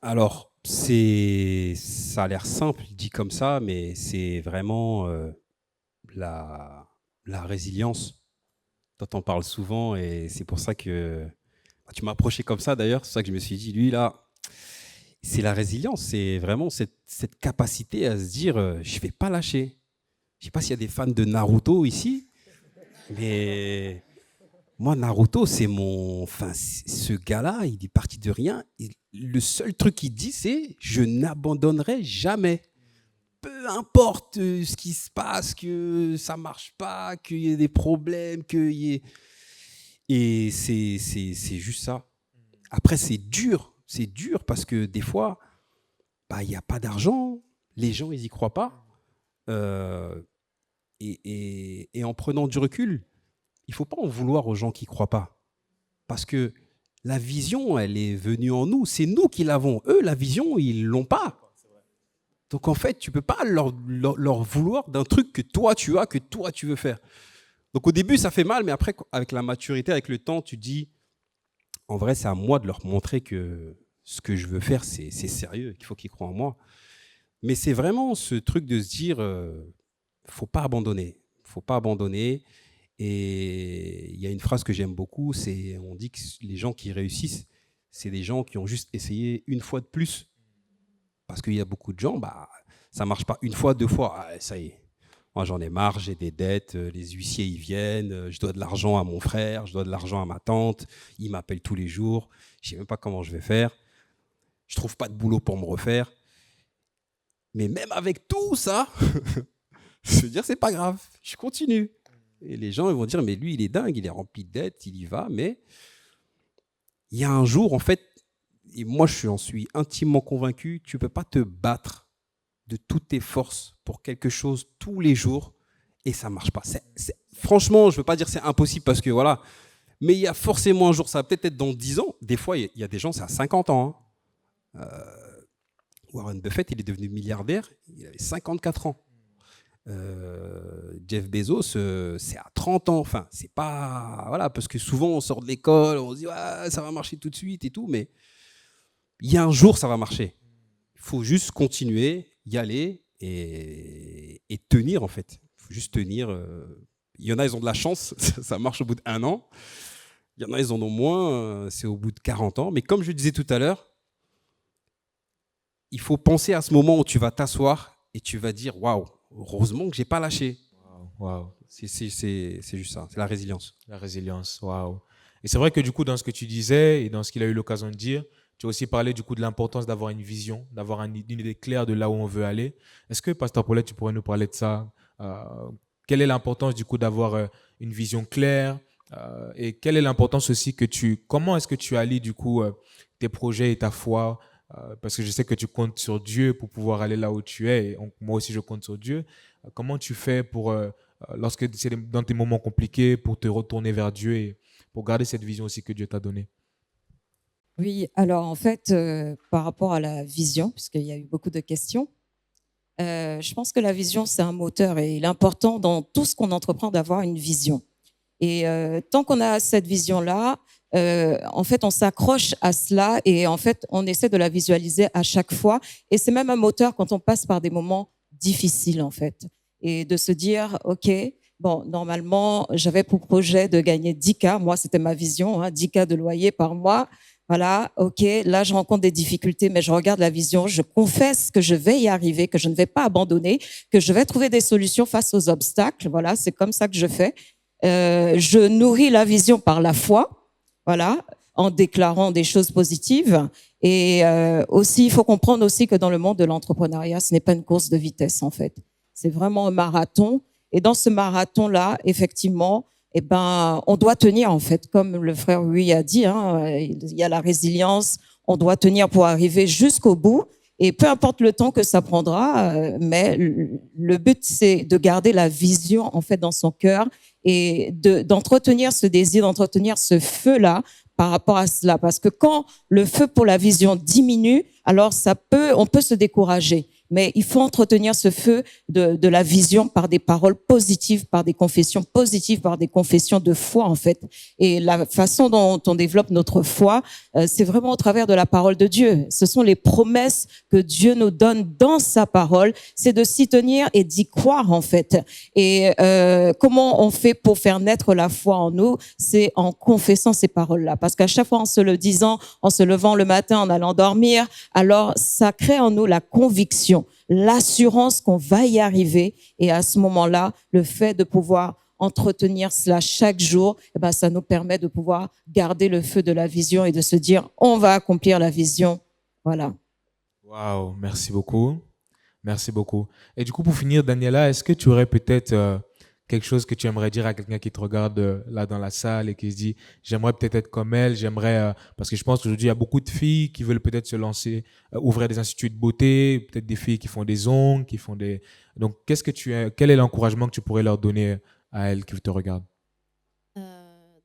Alors, ça a l'air simple dit comme ça, mais c'est vraiment la résilience dont on parle souvent et c'est pour ça que tu m'as approché comme ça d'ailleurs, c'est pour ça que je me suis dit, lui là, c'est la résilience, c'est vraiment cette capacité à se dire, je ne vais pas lâcher. Je ne sais pas s'il y a des fans de Naruto ici, mais moi, Naruto, c'est mon... Enfin, ce gars-là, il est parti de rien. Le seul truc qu'il dit, c'est « je n'abandonnerai jamais ». Peu importe ce qui se passe, que ça ne marche pas, qu'il y ait des problèmes, qu'il y ait... Et c'est juste ça. Après, c'est dur parce que des fois, il n'y a pas d'argent, les gens, ils n'y croient pas. Et en prenant du recul, il ne faut pas en vouloir aux gens qui ne croient pas. Parce que la vision, elle est venue en nous. C'est nous qui l'avons. Eux, la vision, ils ne l'ont pas. Donc, en fait, tu ne peux pas leur vouloir d'un truc que toi, tu as, que toi, tu veux faire. Donc, au début, ça fait mal, mais après, avec la maturité, avec le temps, tu dis, en vrai, c'est à moi de leur montrer que ce que je veux faire, c'est sérieux, qu'il faut qu'ils croient en moi. Mais c'est vraiment ce truc de se dire, faut pas abandonner. Faut pas abandonner. Et il y a une phrase que j'aime beaucoup, on dit que les gens qui réussissent, c'est des gens qui ont juste essayé une fois de plus. Parce qu'il y a beaucoup de gens, ça marche pas une fois, 2 fois. Ah, ça y est, moi j'en ai marre, j'ai des dettes, les huissiers ils viennent, je dois de l'argent à mon frère, je dois de l'argent à ma tante, ils m'appellent tous les jours, je sais même pas comment je vais faire, je trouve pas de boulot pour me refaire. Mais même avec tout ça, je veux dire, c'est pas grave, je continue. Et les gens ils vont dire, mais lui, il est dingue, il est rempli de dettes, il y va. Mais il y a un jour, en fait, et moi j'en suis intimement convaincu, tu ne peux pas te battre de toutes tes forces pour quelque chose tous les jours et ça ne marche pas. Franchement, je ne veux pas dire que c'est impossible parce que voilà, mais il y a forcément un jour, ça va peut-être être dans 10 ans. Des fois, il y a des gens, c'est à 50 ans. Hein. Warren Buffett, il est devenu milliardaire, il avait 54 ans. Jeff Bezos, c'est à 30 ans. Enfin, c'est pas... Voilà, parce que souvent, on sort de l'école, on se dit ouais, ça va marcher tout de suite et tout, mais il y a un jour, ça va marcher. Il faut juste continuer, y aller et tenir, en fait. Il faut juste tenir. Il y en a, ils ont de la chance, ça marche au bout d'1 an. Il y en a, ils en ont moins, c'est au bout de 40 ans. Mais comme je disais tout à l'heure, il faut penser à ce moment où tu vas t'asseoir et tu vas dire waouh, heureusement que j'ai pas lâché. Wow. C'est juste ça, c'est la résilience. La résilience, waouh. Et c'est vrai que du coup, dans ce que tu disais et dans ce qu'il a eu l'occasion de dire, tu as aussi parlé du coup de l'importance d'avoir une vision, d'avoir une idée claire de là où on veut aller. Est-ce que, Pasteur Paulette, tu pourrais nous parler de ça? Quelle est l'importance du coup d'avoir une vision claire et quelle est l'importance aussi comment est-ce que tu allies du coup tes projets et ta foi? Parce que je sais que tu comptes sur Dieu pour pouvoir aller là où tu es. Et moi aussi, je compte sur Dieu. Comment tu fais pour, lorsque c'est dans tes moments compliqués, pour te retourner vers Dieu et pour garder cette vision aussi que Dieu t'a donnée? Oui, alors en fait, par rapport à la vision, puisqu'il y a eu beaucoup de questions, je pense que la vision, c'est un moteur et il est important dans tout ce qu'on entreprend d'avoir une vision. Et tant qu'on a cette vision-là, en fait, on s'accroche à cela et en fait, on essaie de la visualiser à chaque fois. Et c'est même un moteur quand on passe par des moments difficiles, en fait. Et de se dire, OK, bon, normalement, j'avais pour projet de gagner 10K. Moi, c'était ma vision, hein, 10K de loyer par mois. Voilà, OK, là, je rencontre des difficultés, mais je regarde la vision, je confesse que je vais y arriver, que je ne vais pas abandonner, que je vais trouver des solutions face aux obstacles. Voilà, c'est comme ça que je fais. Je nourris la vision par la foi, voilà, en déclarant des choses positives. Et aussi, il faut comprendre aussi que dans le monde de l'entrepreneuriat, ce n'est pas une course de vitesse, en fait. C'est vraiment un marathon. Et dans ce marathon-là, effectivement, eh ben, on doit tenir, en fait, comme le frère Rui a dit, hein, il y a la résilience, on doit tenir pour arriver jusqu'au bout. Et peu importe le temps que ça prendra, mais le but, c'est de garder la vision, en fait, dans son cœur et d'entretenir ce désir, d'entretenir ce feu-là par rapport à cela. Parce que quand le feu pour la vision diminue, alors on peut se décourager. Mais il faut entretenir ce feu de la vision par des paroles positives, par des confessions positives, par des confessions de foi, en fait. Et la façon dont on développe notre foi, c'est vraiment au travers de la parole de Dieu. Ce sont les promesses que Dieu nous donne dans sa parole. C'est de s'y tenir et d'y croire, en fait. Et comment on fait pour faire naître la foi en nous? C'est en confessant ces paroles-là. Parce qu'à chaque fois, en se le disant, en se levant le matin, en allant dormir, alors ça crée en nous la conviction, l'assurance qu'on va y arriver. Et à ce moment-là, le fait de pouvoir entretenir cela chaque jour, eh ben, ça nous permet de pouvoir garder le feu de la vision et de se dire, on va accomplir la vision. Voilà. Waouh, merci beaucoup. Merci beaucoup. Et du coup, pour finir, Daniela, est-ce que tu aurais peut-être quelque chose que tu aimerais dire à quelqu'un qui te regarde là dans la salle et qui se dit j'aimerais peut-être être comme elle, parce que je pense qu'aujourd'hui il y a beaucoup de filles qui veulent peut-être se lancer, ouvrir des instituts de beauté, peut-être des filles qui font des ongles, donc quel est l'encouragement que tu pourrais leur donner à elles qui te regardent?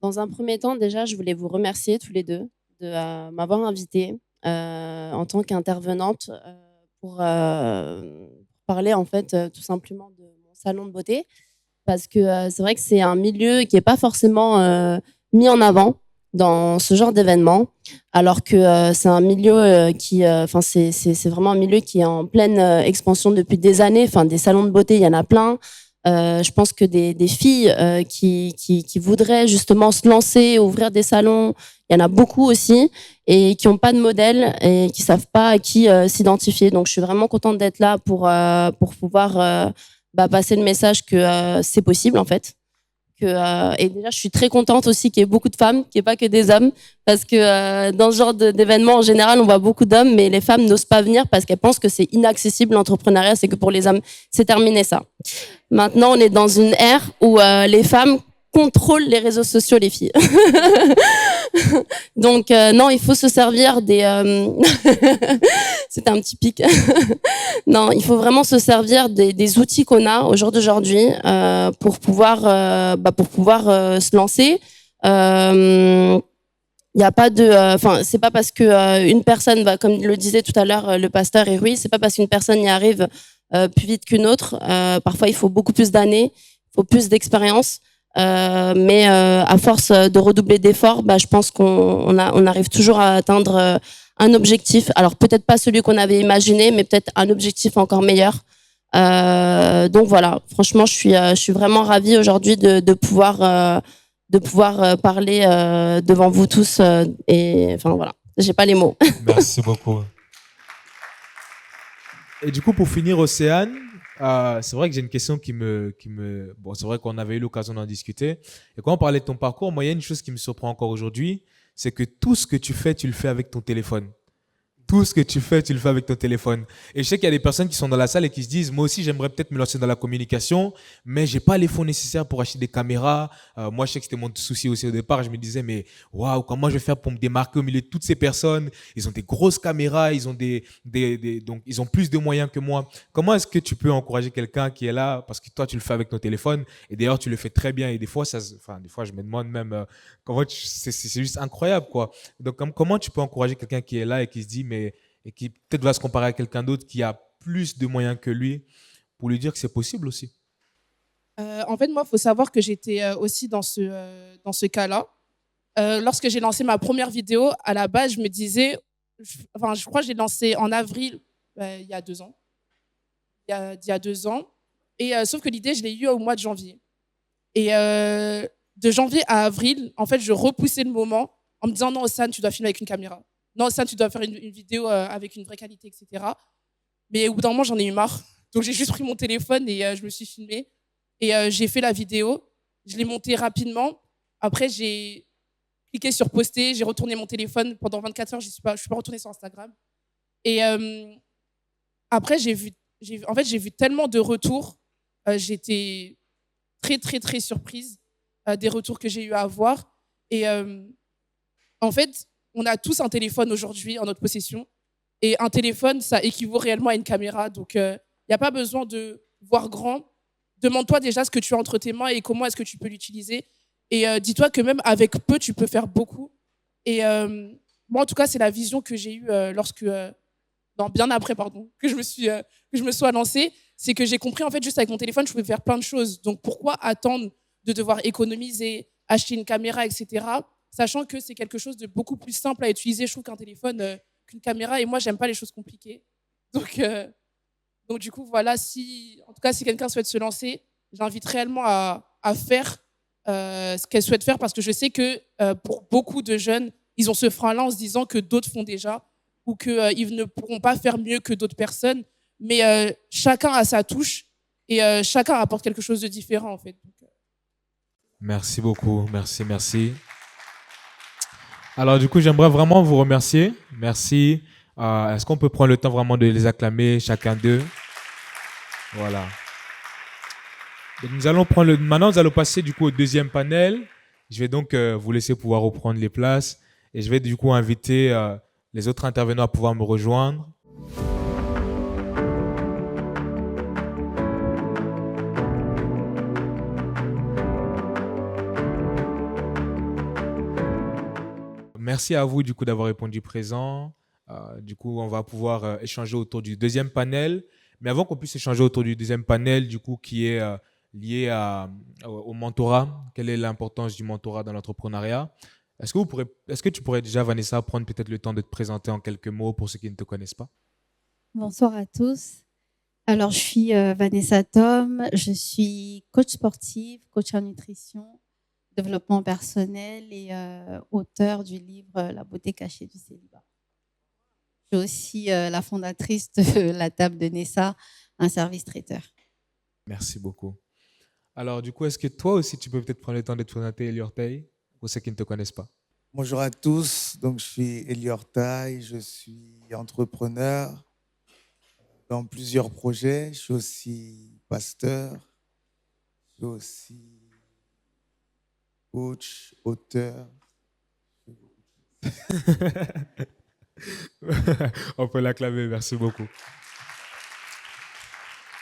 Dans un premier temps, déjà, je voulais vous remercier tous les deux de m'avoir invitée en tant qu'intervenante pour parler en fait tout simplement de mon salon de beauté. Parce que c'est vrai que c'est un milieu qui n'est pas forcément mis en avant dans ce genre d'événement, alors que c'est un milieu c'est vraiment un milieu qui est en pleine expansion depuis des années. Enfin, des salons de beauté, il y en a plein. Je pense que des filles qui voudraient justement se lancer, ouvrir des salons, il y en a beaucoup aussi, et qui n'ont pas de modèle et qui savent pas à qui s'identifier. Donc, je suis vraiment contente d'être là pour pouvoir passer le message que c'est possible en fait. Et déjà, je suis très contente aussi qu'il y ait beaucoup de femmes, qu'il n'y ait pas que des hommes, parce que dans ce genre d'événement, en général, on voit beaucoup d'hommes, mais les femmes n'osent pas venir parce qu'elles pensent que c'est inaccessible l'entrepreneuriat, c'est que pour les hommes, c'est terminé ça. Maintenant, on est dans une ère où les femmes contrôlent les réseaux sociaux, les filles. Donc non, il faut se servir des. C'était un petit pic. Non, il faut vraiment se servir des outils qu'on a au jour d'aujourd'hui pour pouvoir se lancer. Il y a pas de, enfin, c'est pas parce que une personne, comme le disait tout à l'heure le pasteur Erui, c'est pas parce qu'une personne y arrive plus vite qu'une autre. Parfois, il faut beaucoup plus d'années, il faut plus d'expérience. Mais à force de redoubler d'efforts, je pense on arrive toujours à atteindre un objectif. Alors peut-être pas celui qu'on avait imaginé, mais peut-être un objectif encore meilleur. Donc voilà, franchement, je suis vraiment ravie aujourd'hui de pouvoir parler devant vous tous. Et enfin voilà, j'ai pas les mots. Merci beaucoup. Et du coup, pour finir, Océane, c'est vrai que j'ai une question Bon, c'est vrai qu'on avait eu l'occasion d'en discuter. Et quand on parlait de ton parcours, moi, il y a une chose qui me surprend encore aujourd'hui, c'est que tout ce que tu fais, tu le fais avec ton téléphone. Tout ce que tu fais, tu le fais avec ton téléphone. Et je sais qu'il y a des personnes qui sont dans la salle et qui se disent, moi aussi, j'aimerais peut-être me lancer dans la communication, mais j'ai pas les fonds nécessaires pour acheter des caméras. Moi, je sais que c'était mon souci aussi au départ. Je me disais, mais waouh, comment je vais faire pour me démarquer au milieu de toutes ces personnes? Ils ont des grosses caméras, ils ont donc ils ont plus de moyens que moi. Comment est-ce que tu peux encourager quelqu'un qui est là, parce que toi, tu le fais avec ton téléphone, et d'ailleurs, tu le fais très bien. Et des fois, des fois, je me demande même c'est juste incroyable, quoi. Donc, comment tu peux encourager quelqu'un qui est là et qui se dit, mais et qui peut-être va se comparer à quelqu'un d'autre qui a plus de moyens que lui pour lui dire que c'est possible aussi. En fait, moi, il faut savoir que j'étais aussi dans ce cas-là. Lorsque j'ai lancé ma première vidéo, à la base, je me disais, je crois que j'ai lancé en avril, il y a 2 ans. Il y a 2 ans. Et sauf que l'idée, je l'ai eue au mois de janvier. Et de janvier à avril, en fait, je repoussais le moment en me disant non, Océane, tu dois filmer avec une caméra. Non, Océane, tu dois faire une vidéo avec une vraie qualité, etc. Mais au bout d'un moment, j'en ai eu marre. Donc, j'ai juste pris mon téléphone et je me suis filmée. Et j'ai fait la vidéo. Je l'ai montée rapidement. Après, j'ai cliqué sur poster. J'ai retourné mon téléphone. Pendant 24 heures, je ne suis pas retournée sur Instagram. Et après, j'ai vu tellement de retours. J'étais très, très, très surprise des retours que j'ai eu à avoir. Et en fait, on a tous un téléphone aujourd'hui en notre possession. Et un téléphone, ça équivaut réellement à une caméra. Donc, il n'y a pas besoin de voir grand. Demande-toi déjà ce que tu as entre tes mains et comment est-ce que tu peux l'utiliser. Et dis-toi que même avec peu, tu peux faire beaucoup. Et moi, en tout cas, c'est la vision que j'ai eue bien après, pardon, que je me sois lancée. C'est que j'ai compris, en fait, juste avec mon téléphone, je pouvais faire plein de choses. Donc, pourquoi attendre de devoir économiser, acheter une caméra, etc., sachant que c'est quelque chose de beaucoup plus simple à utiliser, je trouve, qu'un téléphone, qu'une caméra. Et moi, j'aime pas les choses compliquées. Donc du coup, voilà, en tout cas, si quelqu'un souhaite se lancer, j'invite réellement à faire ce qu'elle souhaite faire, parce que je sais que pour beaucoup de jeunes, ils ont ce frein-là en se disant que d'autres font déjà ou qu'ils ne pourront pas faire mieux que d'autres personnes. Mais chacun a sa touche et chacun apporte quelque chose de différent, en fait. Merci beaucoup, merci, merci. Alors du coup, j'aimerais vraiment vous remercier. Merci. Est-ce qu'on peut prendre le temps vraiment de les acclamer, chacun d'eux? Voilà. Donc, maintenant, nous allons passer du coup au deuxième panel. Je vais donc vous laisser pouvoir reprendre les places et je vais du coup inviter les autres intervenants à pouvoir me rejoindre. Merci à vous du coup d'avoir répondu présent. Du coup, on va pouvoir échanger autour du deuxième panel. Mais avant qu'on puisse échanger autour du deuxième panel, du coup, qui est lié au mentorat, quelle est l'importance du mentorat dans l'entrepreneuriat? Est-ce que tu pourrais déjà, Vanessa, prendre peut-être le temps de te présenter en quelques mots pour ceux qui ne te connaissent pas? Bonsoir à tous. Alors, je suis Vanessa Tom, je suis coach sportive, coach en nutrition, développement personnel et auteur du livre La beauté cachée du célibat. Je suis aussi la fondatrice de la table de Nessa, un service traiteur. Merci beaucoup. Alors, du coup, est-ce que toi aussi, tu peux peut-être prendre le temps de te présenter, Eli Orteil, pour ceux qui ne te connaissent pas? Bonjour à tous, donc je suis Eli Orteil, je suis entrepreneur dans plusieurs projets, je suis aussi pasteur, je suis aussi coach, auteur. On peut l'acclamer, merci beaucoup.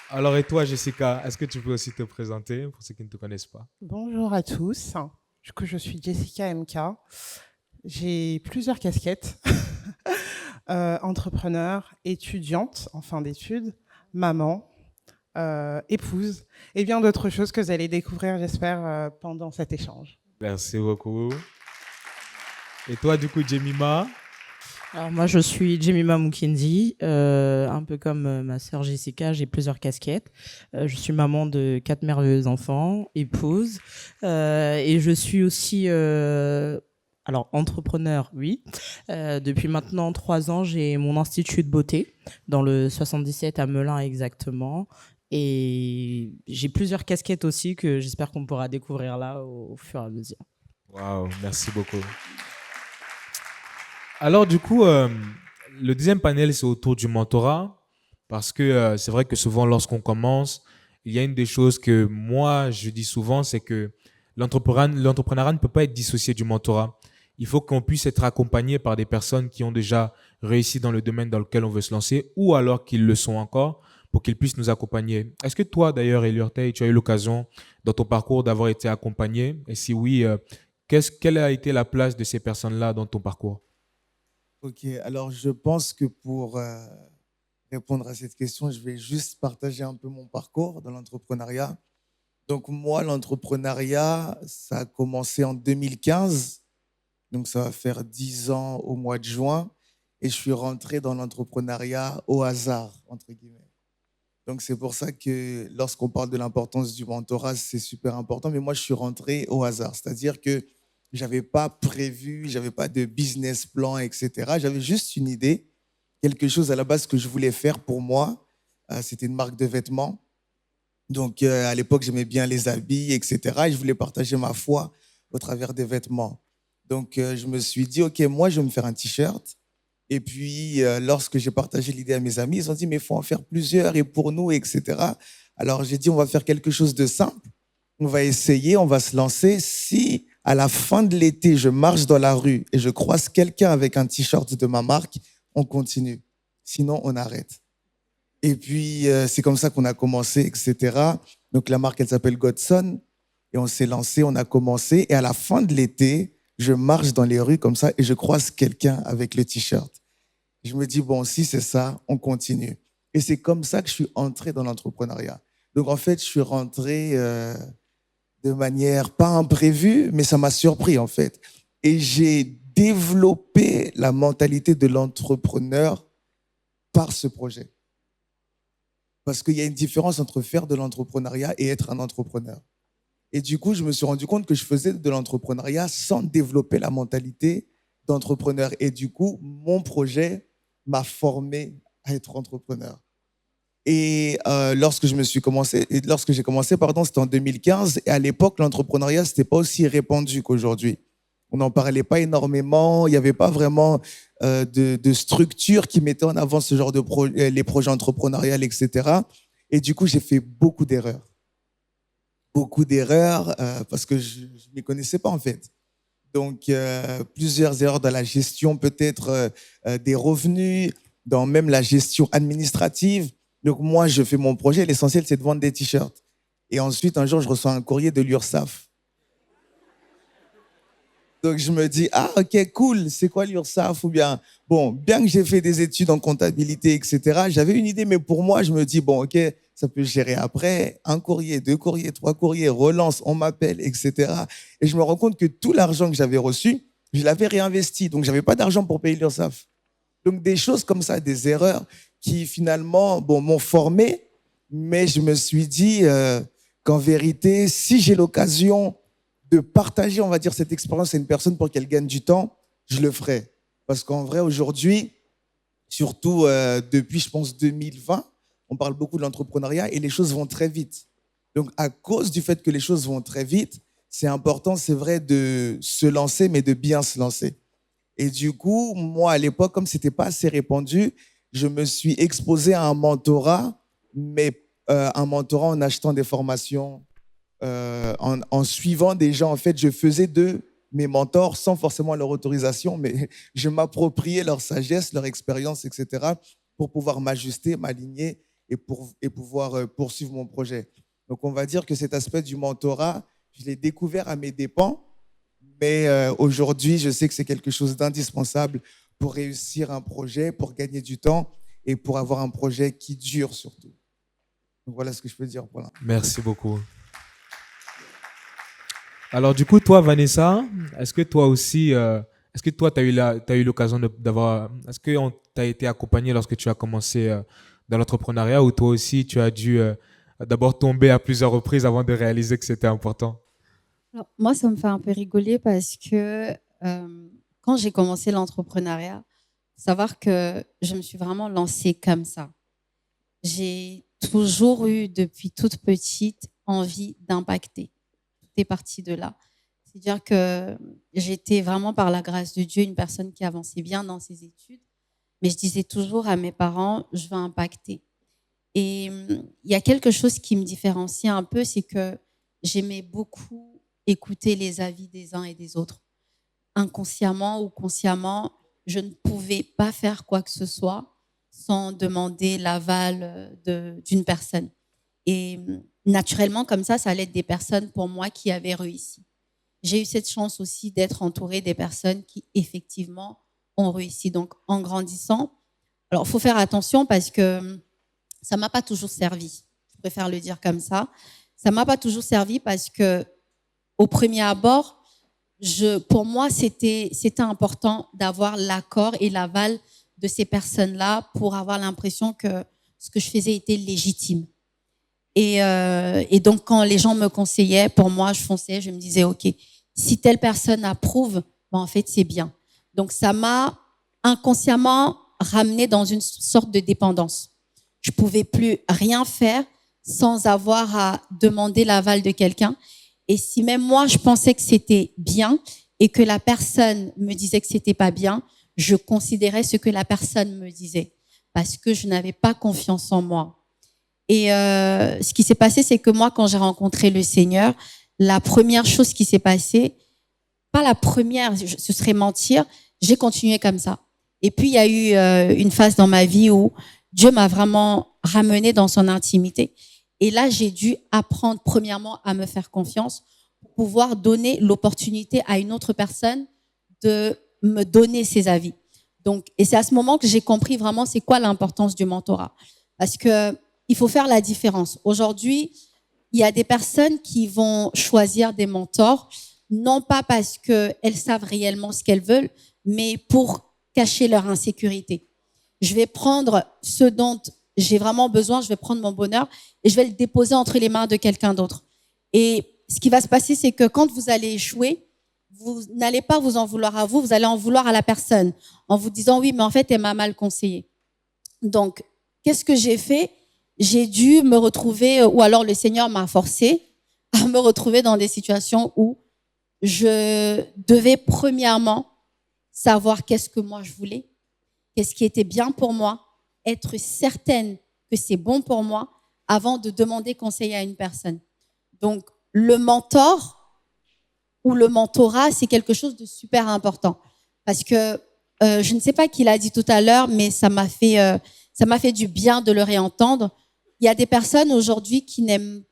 Alors, et toi, Jessica, est-ce que tu peux aussi te présenter pour ceux qui ne te connaissent pas? Bonjour à tous. Du coup, je suis Jessica MK. J'ai plusieurs casquettes. Entrepreneur, étudiante en fin d'études, maman, épouse et bien d'autres choses que vous allez découvrir, j'espère, pendant cet échange. Merci beaucoup. Et toi, du coup, Jemima? Alors moi, je suis Jemima Mukendi, un peu comme ma sœur Jessica, j'ai plusieurs casquettes. Je suis maman de 4 merveilleux enfants, épouse, et je suis aussi alors entrepreneur, oui. Depuis maintenant 3 ans, j'ai mon institut de beauté dans le 77 à Melun exactement. Et j'ai plusieurs casquettes aussi que j'espère qu'on pourra découvrir là au fur et à mesure. Waouh, merci beaucoup. Alors, du coup, le deuxième panel, c'est autour du mentorat. Parce que c'est vrai que souvent, lorsqu'on commence, il y a une des choses que moi, je dis souvent, c'est que l'entrepreneuriat ne peut pas être dissocié du mentorat. Il faut qu'on puisse être accompagné par des personnes qui ont déjà réussi dans le domaine dans lequel on veut se lancer ou alors qu'ils le sont encore pour qu'ils puissent nous accompagner. Est-ce que toi, d'ailleurs, Eliortay, tu as eu l'occasion dans ton parcours d'avoir été accompagné? Et si oui, quelle a été la place de ces personnes-là dans ton parcours? Ok, alors je pense que pour répondre à cette question, je vais juste partager un peu mon parcours dans l'entrepreneuriat. Donc moi, l'entrepreneuriat, ça a commencé en 2015, donc ça va faire 10 ans au mois de juin, et je suis rentré dans l'entrepreneuriat au hasard, entre guillemets. Donc c'est pour ça que lorsqu'on parle de l'importance du mentorat, c'est super important, mais moi je suis rentré au hasard, c'est-à-dire que j'avais pas prévu, j'avais pas de business plan, etc. J'avais juste une idée, quelque chose à la base que je voulais faire pour moi. C'était une marque de vêtements. Donc à l'époque, j'aimais bien les habits, etc. Et je voulais partager ma foi au travers des vêtements. Donc je me suis dit, OK, moi, je vais me faire un t-shirt. Et puis, lorsque j'ai partagé l'idée à mes amis, ils ont dit, mais il faut en faire plusieurs et pour nous, etc. Alors j'ai dit, on va faire quelque chose de simple. On va essayer, on va se lancer. Si à la fin de l'été, je marche dans la rue et je croise quelqu'un avec un t-shirt de ma marque, on continue. Sinon, on arrête. Et puis, c'est comme ça qu'on a commencé, etc. Donc, la marque, elle s'appelle Godson. Et on s'est lancé, on a commencé. Et à la fin de l'été, je marche dans les rues comme ça et je croise quelqu'un avec le t-shirt. Je me dis, bon, si c'est ça, on continue. Et c'est comme ça que je suis entré dans l'entrepreneuriat. Donc, en fait, je suis rentré de manière pas imprévue, mais ça m'a surpris, en fait. Et j'ai développé la mentalité de l'entrepreneur par ce projet. Parce qu'il y a une différence entre faire de l'entrepreneuriat et être un entrepreneur. Et du coup, je me suis rendu compte que je faisais de l'entrepreneuriat sans développer la mentalité d'entrepreneur. Et du coup, mon projet m'a formé à être entrepreneur. Et lorsque j'ai commencé, c'était en 2015. Et à l'époque, l'entrepreneuriat, c'était pas aussi répandu qu'aujourd'hui. On n'en parlait pas énormément. Il n'y avait pas vraiment de structure qui mettait en avant ce genre de les projets entrepreneuriaux, etc. Et du coup, j'ai fait beaucoup d'erreurs. Beaucoup d'erreurs parce que je ne m'y connaissais pas, en fait. Donc, plusieurs erreurs dans la gestion, peut-être des revenus, dans même la gestion administrative. Donc, moi, je fais mon projet. L'essentiel, c'est de vendre des t-shirts. Et ensuite, un jour, je reçois un courrier de l'URSSAF. Donc, je me dis, ah, OK, cool, c'est quoi l'URSSAF? Ou bien, bon, bien que j'ai fait des études en comptabilité, etc., j'avais une idée, mais pour moi, je me dis, bon, OK, ça peut se gérer après. Un courrier, 2 courriers, 3 courriers, relance, on m'appelle, etc. Et je me rends compte que tout l'argent que j'avais reçu, je l'avais réinvesti. Donc, je n'avais pas d'argent pour payer l'URSSAF. Donc, des choses comme ça, des erreurs qui, finalement, bon, m'ont formé, mais je me suis dit qu'en vérité, si j'ai l'occasion de partager, on va dire, cette expérience à une personne pour qu'elle gagne du temps, je le ferai. Parce qu'en vrai, aujourd'hui, surtout depuis, je pense, 2020, on parle beaucoup de l'entrepreneuriat et les choses vont très vite. Donc, à cause du fait que les choses vont très vite, c'est important, c'est vrai, de se lancer, mais de bien se lancer. Et du coup, moi, à l'époque, comme ce n'était pas assez répandu, je me suis exposé à un mentorat, mais un mentorat en achetant des formations, en suivant des gens. En fait, je faisais de mes mentors sans forcément leur autorisation, mais je m'appropriais leur sagesse, leur expérience, etc., pour pouvoir m'ajuster, m'aligner et pouvoir poursuivre mon projet. Donc, on va dire que cet aspect du mentorat, je l'ai découvert à mes dépens, mais aujourd'hui, je sais que c'est quelque chose d'indispensable pour réussir un projet, pour gagner du temps et pour avoir un projet qui dure surtout. Donc, voilà ce que je peux dire pour l'instant. Merci beaucoup. Alors, du coup, toi, Vanessa, est-ce que toi aussi, est-ce que toi, tu as eu l'occasion d'avoir, est-ce que tu as été accompagné lorsque tu as commencé dans l'entrepreneuriat ou toi aussi, tu as dû d'abord tomber à plusieurs reprises avant de réaliser que c'était important? Alors, moi, ça me fait un peu rigoler parce que quand j'ai commencé l'entrepreneuriat, faut savoir que je me suis vraiment lancée comme ça. J'ai toujours eu, depuis toute petite, envie d'impacter. Tout est parti de là. C'est-à-dire que j'étais vraiment, par la grâce de Dieu, une personne qui avançait bien dans ses études. Mais je disais toujours à mes parents, je veux impacter. Et il y a quelque chose qui me différenciait un peu, c'est que j'aimais beaucoup écouter les avis des uns et des autres. Inconsciemment ou consciemment, je ne pouvais pas faire quoi que ce soit sans demander l'aval d'une personne. Et naturellement, comme ça allait être des personnes pour moi qui avaient réussi. J'ai eu cette chance aussi d'être entourée des personnes qui, effectivement, ont réussi. Donc, en grandissant, alors, il faut faire attention parce que ça ne m'a pas toujours servi. Je préfère le dire comme ça. Ça ne m'a pas toujours servi parce que, au premier abord, pour moi, c'était important d'avoir l'accord et l'aval de ces personnes-là pour avoir l'impression que ce que je faisais était légitime. Et donc, quand les gens me conseillaient, pour moi, je fonçais, je me disais, OK, si telle personne approuve, ben, en fait, c'est bien. Donc, ça m'a inconsciemment ramené dans une sorte de dépendance. Je pouvais plus rien faire sans avoir à demander l'aval de quelqu'un. Et si même moi, je pensais que c'était bien et que la personne me disait que c'était pas bien, je considérais ce que la personne me disait parce que je n'avais pas confiance en moi. Et ce qui s'est passé, c'est que moi, quand j'ai rencontré le Seigneur, la première chose qui s'est passée, pas la première, ce serait mentir, j'ai continué comme ça. Et puis, il y a eu une phase dans ma vie où Dieu m'a vraiment ramenée dans son intimité. Et là, j'ai dû apprendre premièrement à me faire confiance pour pouvoir donner l'opportunité à une autre personne de me donner ses avis. Donc, et c'est à ce moment que j'ai compris vraiment c'est quoi l'importance du mentorat. Parce que il faut faire la différence. Aujourd'hui, il y a des personnes qui vont choisir des mentors, non pas parce qu'elles savent réellement ce qu'elles veulent, mais pour cacher leur insécurité. Je vais prendre ce dont j'ai vraiment besoin, je vais prendre mon bonheur et je vais le déposer entre les mains de quelqu'un d'autre. Et ce qui va se passer, c'est que quand vous allez échouer, vous n'allez pas vous en vouloir à vous, vous allez en vouloir à la personne en vous disant oui, mais en fait, elle m'a mal conseillé. Donc, qu'est-ce que j'ai fait? J'ai dû me retrouver, ou alors le Seigneur m'a forcé à me retrouver dans des situations où je devais premièrement savoir qu'est-ce que moi je voulais, qu'est-ce qui était bien pour moi, être certaine que c'est bon pour moi avant de demander conseil à une personne. Donc, le mentor ou le mentorat, c'est quelque chose de super important. Parce que je ne sais pas qui l'a dit tout à l'heure, mais ça m'a fait du bien de le réentendre. Il y a des personnes aujourd'hui qui n'aiment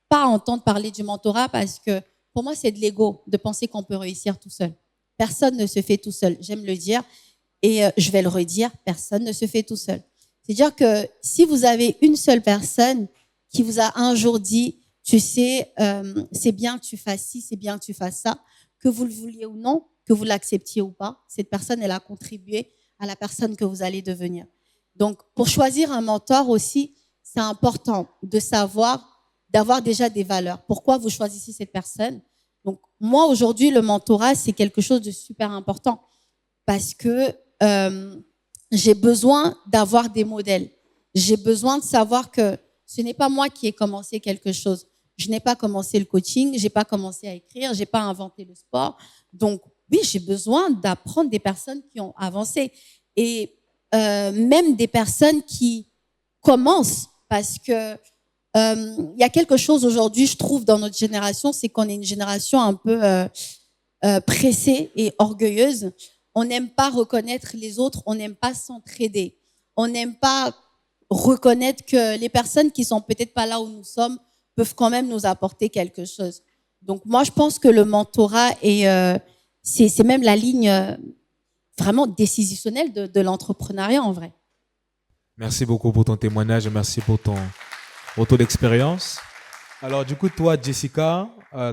pas entendre parler du mentorat parce que pour moi, c'est de l'ego de penser qu'on peut réussir tout seul. Personne ne se fait tout seul, j'aime le dire. Et je vais le redire, personne ne se fait tout seul. C'est-à-dire que si vous avez une seule personne qui vous a un jour dit, tu sais, c'est bien que tu fasses ci, c'est bien que tu fasses ça, que vous le vouliez ou non, que vous l'acceptiez ou pas, cette personne, elle a contribué à la personne que vous allez devenir. Donc, pour choisir un mentor aussi, c'est important de savoir, d'avoir déjà des valeurs. Pourquoi vous choisissez cette personne? Donc, moi, aujourd'hui, le mentorat, c'est quelque chose de super important parce que j'ai besoin d'avoir des modèles. J'ai besoin de savoir que ce n'est pas moi qui ai commencé quelque chose. Je n'ai pas commencé le coaching, j'ai pas commencé à écrire, j'ai pas inventé le sport. Donc, oui, j'ai besoin d'apprendre des personnes qui ont avancé et même des personnes qui commencent parce que il y a quelque chose aujourd'hui, je trouve, dans notre génération, c'est qu'on est une génération un peu pressée et orgueilleuse. On n'aime pas reconnaître les autres, on n'aime pas s'entraider. On n'aime pas reconnaître que les personnes qui sont peut-être pas là où nous sommes peuvent quand même nous apporter quelque chose. Donc moi, je pense que le mentorat c'est même la ligne vraiment décisionnelle de l'entrepreneuriat en vrai. Merci beaucoup pour ton témoignage et merci pour ton retour d'expérience. Alors, du coup, toi, Jessica,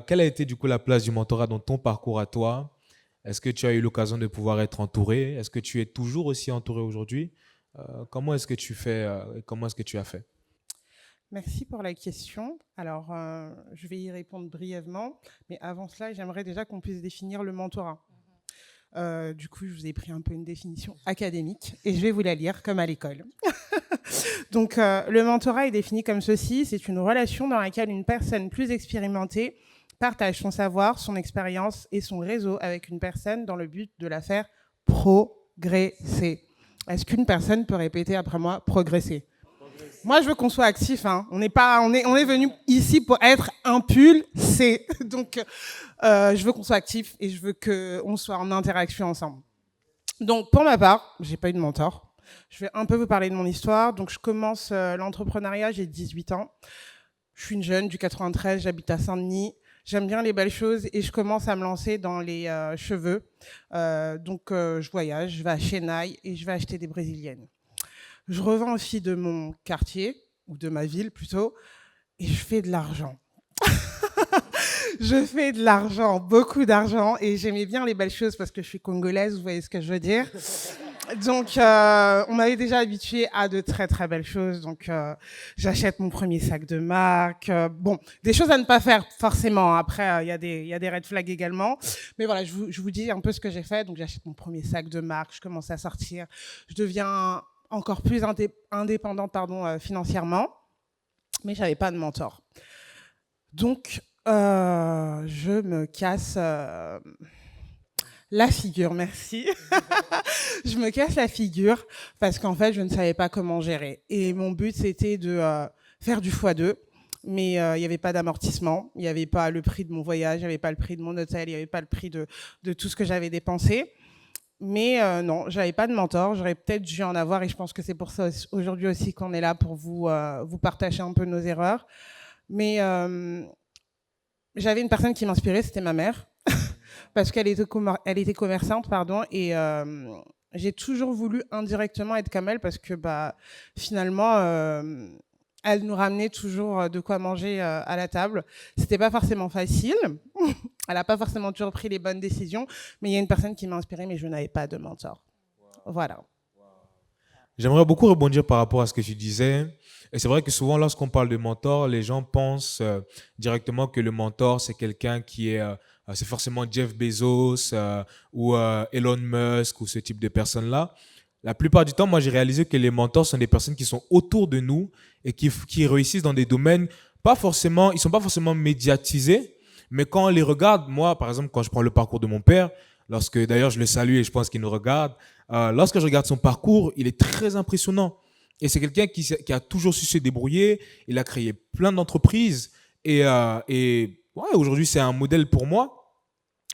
quelle a été du coup la place du mentorat dans ton parcours à toi? Est-ce que tu as eu l'occasion de pouvoir être entourée? Est-ce que tu es toujours aussi entourée aujourd'hui? Comment est-ce que tu fais? Comment est-ce que tu as fait? Merci pour la question. Alors, je vais y répondre brièvement, mais avant cela, j'aimerais déjà qu'on puisse définir le mentorat. Du coup, je vous ai pris un peu une définition académique et je vais vous la lire comme à l'école. Donc, le mentorat est défini comme ceci. C'est une relation dans laquelle une personne plus expérimentée partage son savoir, son expérience et son réseau avec une personne dans le but de la faire progresser. Est-ce qu'une personne peut répéter après moi « progresser » ? Moi, je veux qu'on soit actif. Hein. On est venu ici pour être impulsé. Donc, je veux qu'on soit actif et je veux qu'on soit en interaction ensemble. Donc, pour ma part, j'ai pas eu de mentor. Je vais un peu vous parler de mon histoire. Donc, je commence l'entrepreneuriat, j'ai 18 ans. Je suis une jeune du 93, j'habite à Saint-Denis. J'aime bien les belles choses et je commence à me lancer dans les cheveux. Donc, je voyage, je vais à Chennai et je vais acheter des brésiliennes. Je revends aux filles de mon quartier, ou de ma ville plutôt, et je fais de l'argent. Je fais de l'argent, beaucoup d'argent, et j'aimais bien les belles choses parce que je suis congolaise, vous voyez ce que je veux dire. Donc, on m'avait déjà habituée à de très très belles choses. Donc, j'achète mon premier sac de marque. Bon, des choses à ne pas faire forcément. Après, il y a des red flags également. Mais voilà, je vous dis un peu ce que j'ai fait. Donc, j'achète mon premier sac de marque. Je commence à sortir. Je deviens encore plus indépendante financièrement. Mais j'avais pas de mentor. Donc, je me casse la figure, merci. Je me casse la figure parce qu'en fait, je ne savais pas comment gérer. Et mon but, c'était de faire du x2. Mais il n'y avait pas d'amortissement, il n'y avait pas le prix de mon voyage, il n'y avait pas le prix de mon hôtel, il n'y avait pas le prix de tout ce que j'avais dépensé. Mais non, j'avais pas de mentor. J'aurais peut-être dû en avoir et je pense que c'est pour ça aujourd'hui aussi qu'on est là pour vous partager un peu nos erreurs. Mais j'avais une personne qui m'inspirait, c'était ma mère, parce qu'elle était commerçante, et j'ai toujours voulu indirectement être comme elle parce que finalement, elle nous ramenait toujours de quoi manger à la table. C'était pas forcément facile. Elle n'a pas forcément toujours pris les bonnes décisions, mais il y a une personne qui m'a inspirée, mais je n'avais pas de mentor. Voilà. J'aimerais beaucoup rebondir par rapport à ce que tu disais. Et c'est vrai que souvent, lorsqu'on parle de mentor, les gens pensent directement que le mentor, c'est quelqu'un qui est... c'est forcément Jeff Bezos ou Elon Musk ou ce type de personnes-là. La plupart du temps, moi, j'ai réalisé que les mentors sont des personnes qui sont autour de nous et qui réussissent dans des domaines ils ne sont pas forcément médiatisés, mais quand on les regarde, moi, par exemple, quand je prends le parcours de mon père, d'ailleurs je le salue et je pense qu'il nous regarde, lorsque je regarde son parcours, il est très impressionnant. Et c'est quelqu'un qui a toujours su se débrouiller, il a créé plein d'entreprises et ouais, aujourd'hui, c'est un modèle pour moi.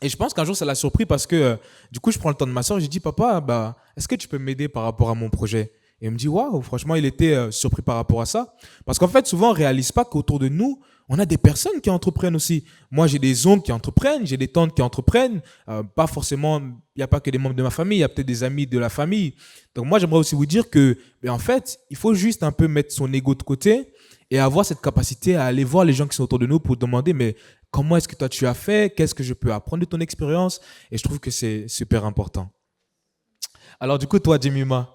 Et je pense qu'un jour, ça l'a surpris parce que du coup, je prends le temps de ma soeur et je dis, papa, est-ce que tu peux m'aider par rapport à mon projet? Et il me dit, waouh, franchement, il était surpris par rapport à ça. Parce qu'en fait, souvent, on ne réalise pas qu'autour de nous, on a des personnes qui entreprennent aussi. Moi, j'ai des oncles qui entreprennent, j'ai des tantes qui entreprennent. Pas forcément, il n'y a pas que des membres de ma famille, il y a peut-être des amis de la famille. Donc moi, j'aimerais aussi vous dire que, en fait, il faut juste un peu mettre son ego de côté et avoir cette capacité à aller voir les gens qui sont autour de nous pour demander, mais comment est-ce que toi tu as fait? Qu'est-ce que je peux apprendre de ton expérience? Et je trouve que c'est super important. Alors du coup, toi, Jemima,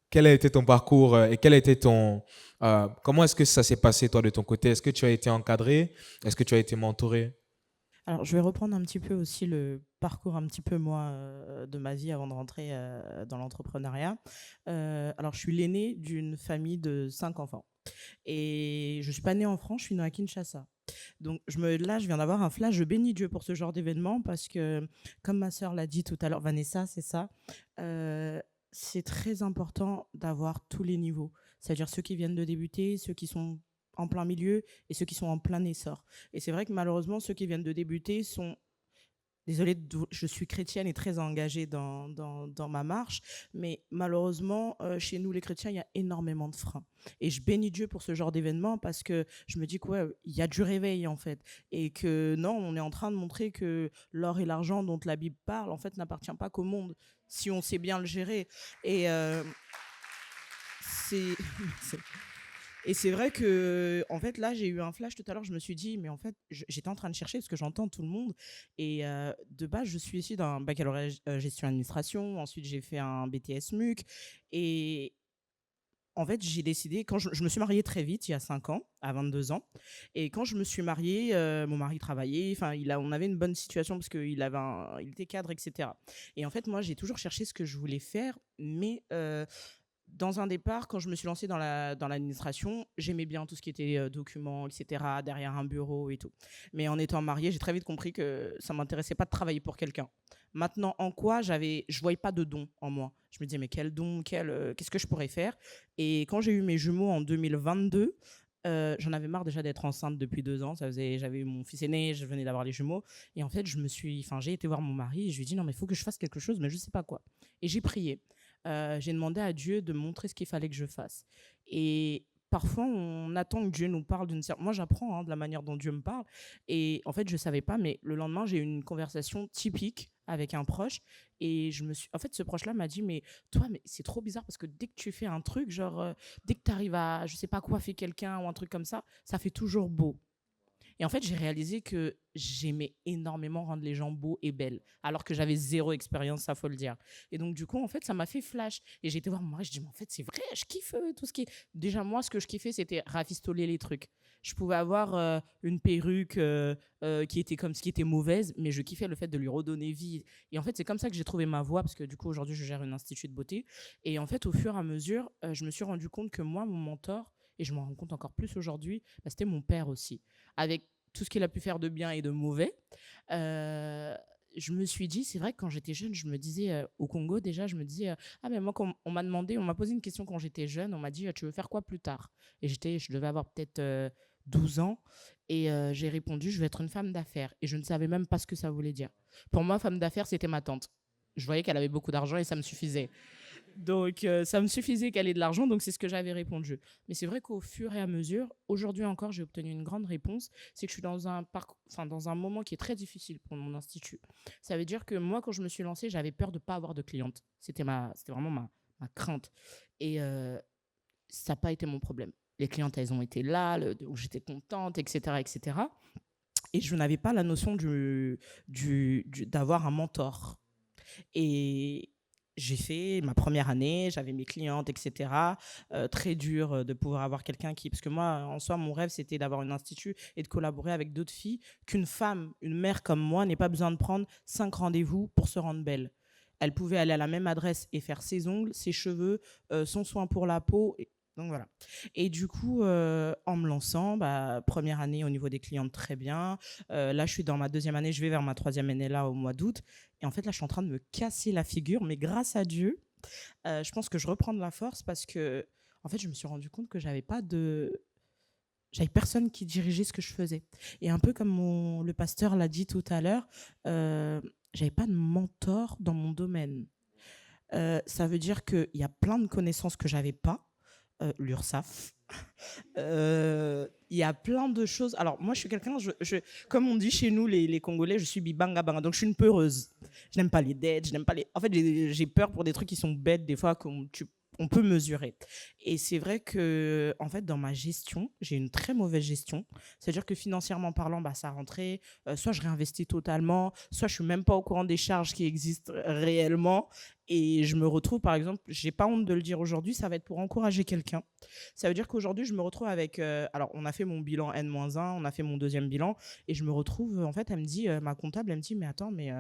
quel a été ton parcours et quel a été comment est-ce que ça s'est passé toi de ton côté? Est-ce que tu as été encadré? Est-ce que tu as été mentoré? Alors, je vais reprendre un petit peu aussi le parcours un petit peu moi de ma vie avant de rentrer dans l'entrepreneuriat. Alors, je suis l'aînée d'une famille de 5 enfants. Et je ne suis pas née en France, je suis née à Kinshasa. Donc là, je viens d'avoir un flash, je bénis Dieu pour ce genre d'événement parce que, comme ma sœur l'a dit tout à l'heure, Vanessa, c'est ça, c'est très important d'avoir tous les niveaux. C'est-à-dire ceux qui viennent de débuter, ceux qui sont en plein milieu et ceux qui sont en plein essor. Et c'est vrai que malheureusement, ceux qui viennent de débuter sont Désolée, je suis chrétienne et très engagée dans ma marche, mais malheureusement, chez nous, les chrétiens, il y a énormément de freins. Et je bénis Dieu pour ce genre d'événement parce que je me dis que ouais, il y a du réveil en fait. Et que non, on est en train de montrer que l'or et l'argent dont la Bible parle, en fait, n'appartient pas qu'au monde, si on sait bien le gérer. Et c'est... Et c'est vrai que, en fait, là, j'ai eu un flash tout à l'heure. Je me suis dit, mais en fait, j'étais en train de chercher parce que j'entends tout le monde. Et de base, je suis issue d'un baccalauréat gestion administration. Ensuite, j'ai fait un BTS MUC. Et en fait, j'ai décidé, quand je me suis mariée très vite, il y a 5 ans, à 22 ans. Et quand je me suis mariée, mon mari travaillait. Enfin, on avait une bonne situation parce qu'il il était cadre, etc. Et en fait, moi, j'ai toujours cherché ce que je voulais faire, mais dans un départ, quand je me suis lancée dans l'administration, j'aimais bien tout ce qui était documents, etc., derrière un bureau et tout. Mais en étant mariée, j'ai très vite compris que ça m'intéressait pas de travailler pour quelqu'un. Maintenant, en quoi je voyais pas de don en moi. Je me disais, mais quel don, qu'est-ce que je pourrais faire? Et quand j'ai eu mes jumeaux en 2022, j'en avais marre déjà d'être enceinte depuis 2 ans. J'avais eu mon fils aîné, je venais d'avoir les jumeaux. Et en fait, j'ai été voir mon mari et je lui ai dit, non, mais il faut que je fasse quelque chose, mais je sais pas quoi. Et j'ai prié. J'ai demandé à Dieu de me montrer ce qu'il fallait que je fasse. Et parfois, on attend que Dieu nous parle d'une certaine... Moi, j'apprends de la manière dont Dieu me parle. Et en fait, je ne savais pas, mais le lendemain, j'ai eu une conversation typique avec un proche. Et en fait, ce proche-là m'a dit, mais toi, mais c'est trop bizarre parce que dès que tu fais un truc, genre, dès que tu arrives à, je sais pas quoi, faire quelqu'un ou un truc comme ça fait toujours beau. Et en fait, j'ai réalisé que j'aimais énormément rendre les gens beaux et belles, alors que j'avais 0 expérience, ça faut le dire. Et donc, du coup, en fait, ça m'a fait flash. Et j'ai été voir mon mari, je dis, mais en fait, c'est vrai, je kiffe tout ce qui est... Déjà, moi, ce que je kiffais, c'était rafistoler les trucs. Je pouvais avoir une perruque qui était mauvaise, mais je kiffais le fait de lui redonner vie. Et en fait, c'est comme ça que j'ai trouvé ma voie, parce que du coup, aujourd'hui, je gère un institut de beauté. Et en fait, au fur et à mesure, je me suis rendu compte que moi, mon mentor, et je m'en rends compte encore plus aujourd'hui, c'était mon père aussi. Avec tout ce qu'il a pu faire de bien et de mauvais, je me suis dit, c'est vrai que quand j'étais jeune, je me disais, au Congo déjà, je me disais, ah mais moi, quand on m'a posé une question quand j'étais jeune, on m'a dit, tu veux faire quoi plus tard? Et je devais avoir peut-être 12 ans, et j'ai répondu, je veux être une femme d'affaires. Et je ne savais même pas ce que ça voulait dire. Pour moi, femme d'affaires, c'était ma tante. Je voyais qu'elle avait beaucoup d'argent et ça me suffisait. Donc, ça me suffisait qu'elle ait de l'argent, donc c'est ce que j'avais répondu. Mais c'est vrai qu'au fur et à mesure, aujourd'hui encore, j'ai obtenu une grande réponse. C'est que je suis dans un moment qui est très difficile pour mon institut. Ça veut dire que moi, quand je me suis lancée, j'avais peur de ne pas avoir de clientes. C'était vraiment ma crainte. Et ça n'a pas été mon problème. Les clientes, elles ont été là, j'étais contente, etc., etc. Et je n'avais pas la notion d'avoir un mentor. Et j'ai fait ma première année, j'avais mes clientes, etc. Très dur de pouvoir avoir quelqu'un parce que moi, en soi, mon rêve, c'était d'avoir un institut et de collaborer avec d'autres filles, qu'une femme, une mère comme moi, n'ait pas besoin de prendre 5 rendez-vous pour se rendre belle. Elle pouvait aller à la même adresse et faire ses ongles, ses cheveux, son soin pour la peau. Donc voilà. Et du coup, en me lançant, première année au niveau des clientes, très bien. Là, je suis dans ma 2e année, je vais vers ma 3e année là au mois d'août. Et en fait, là, je suis en train de me casser la figure, mais grâce à Dieu, je pense que je reprends de la force parce que, en fait, je me suis rendu compte que j'avais personne qui dirigeait ce que je faisais. Et un peu comme le pasteur l'a dit tout à l'heure, j'avais pas de mentor dans mon domaine. Ça veut dire qu'il y a plein de connaissances que j'avais pas. L'URSSAF. Il y a plein de choses. Alors, moi, je suis quelqu'un, comme on dit chez nous, les Congolais, je suis bibanga banga. Donc, je suis une peureuse. Je n'aime pas les dettes, je n'aime pas les... En fait, j'ai peur pour des trucs qui sont bêtes, des fois, on peut mesurer. Et c'est vrai que, en fait, dans ma gestion, j'ai une très mauvaise gestion. C'est-à-dire que financièrement parlant, ça rentrait. Soit je réinvestis totalement, soit je suis même pas au courant des charges qui existent réellement. Et je me retrouve, par exemple, j'ai pas honte de le dire aujourd'hui, ça va être pour encourager quelqu'un. Ça veut dire qu'aujourd'hui, je me retrouve avec... alors, on a fait mon bilan N-1, on a fait mon 2e bilan. Et je me retrouve, en fait, elle me dit, ma comptable, elle me dit, mais attends, mais...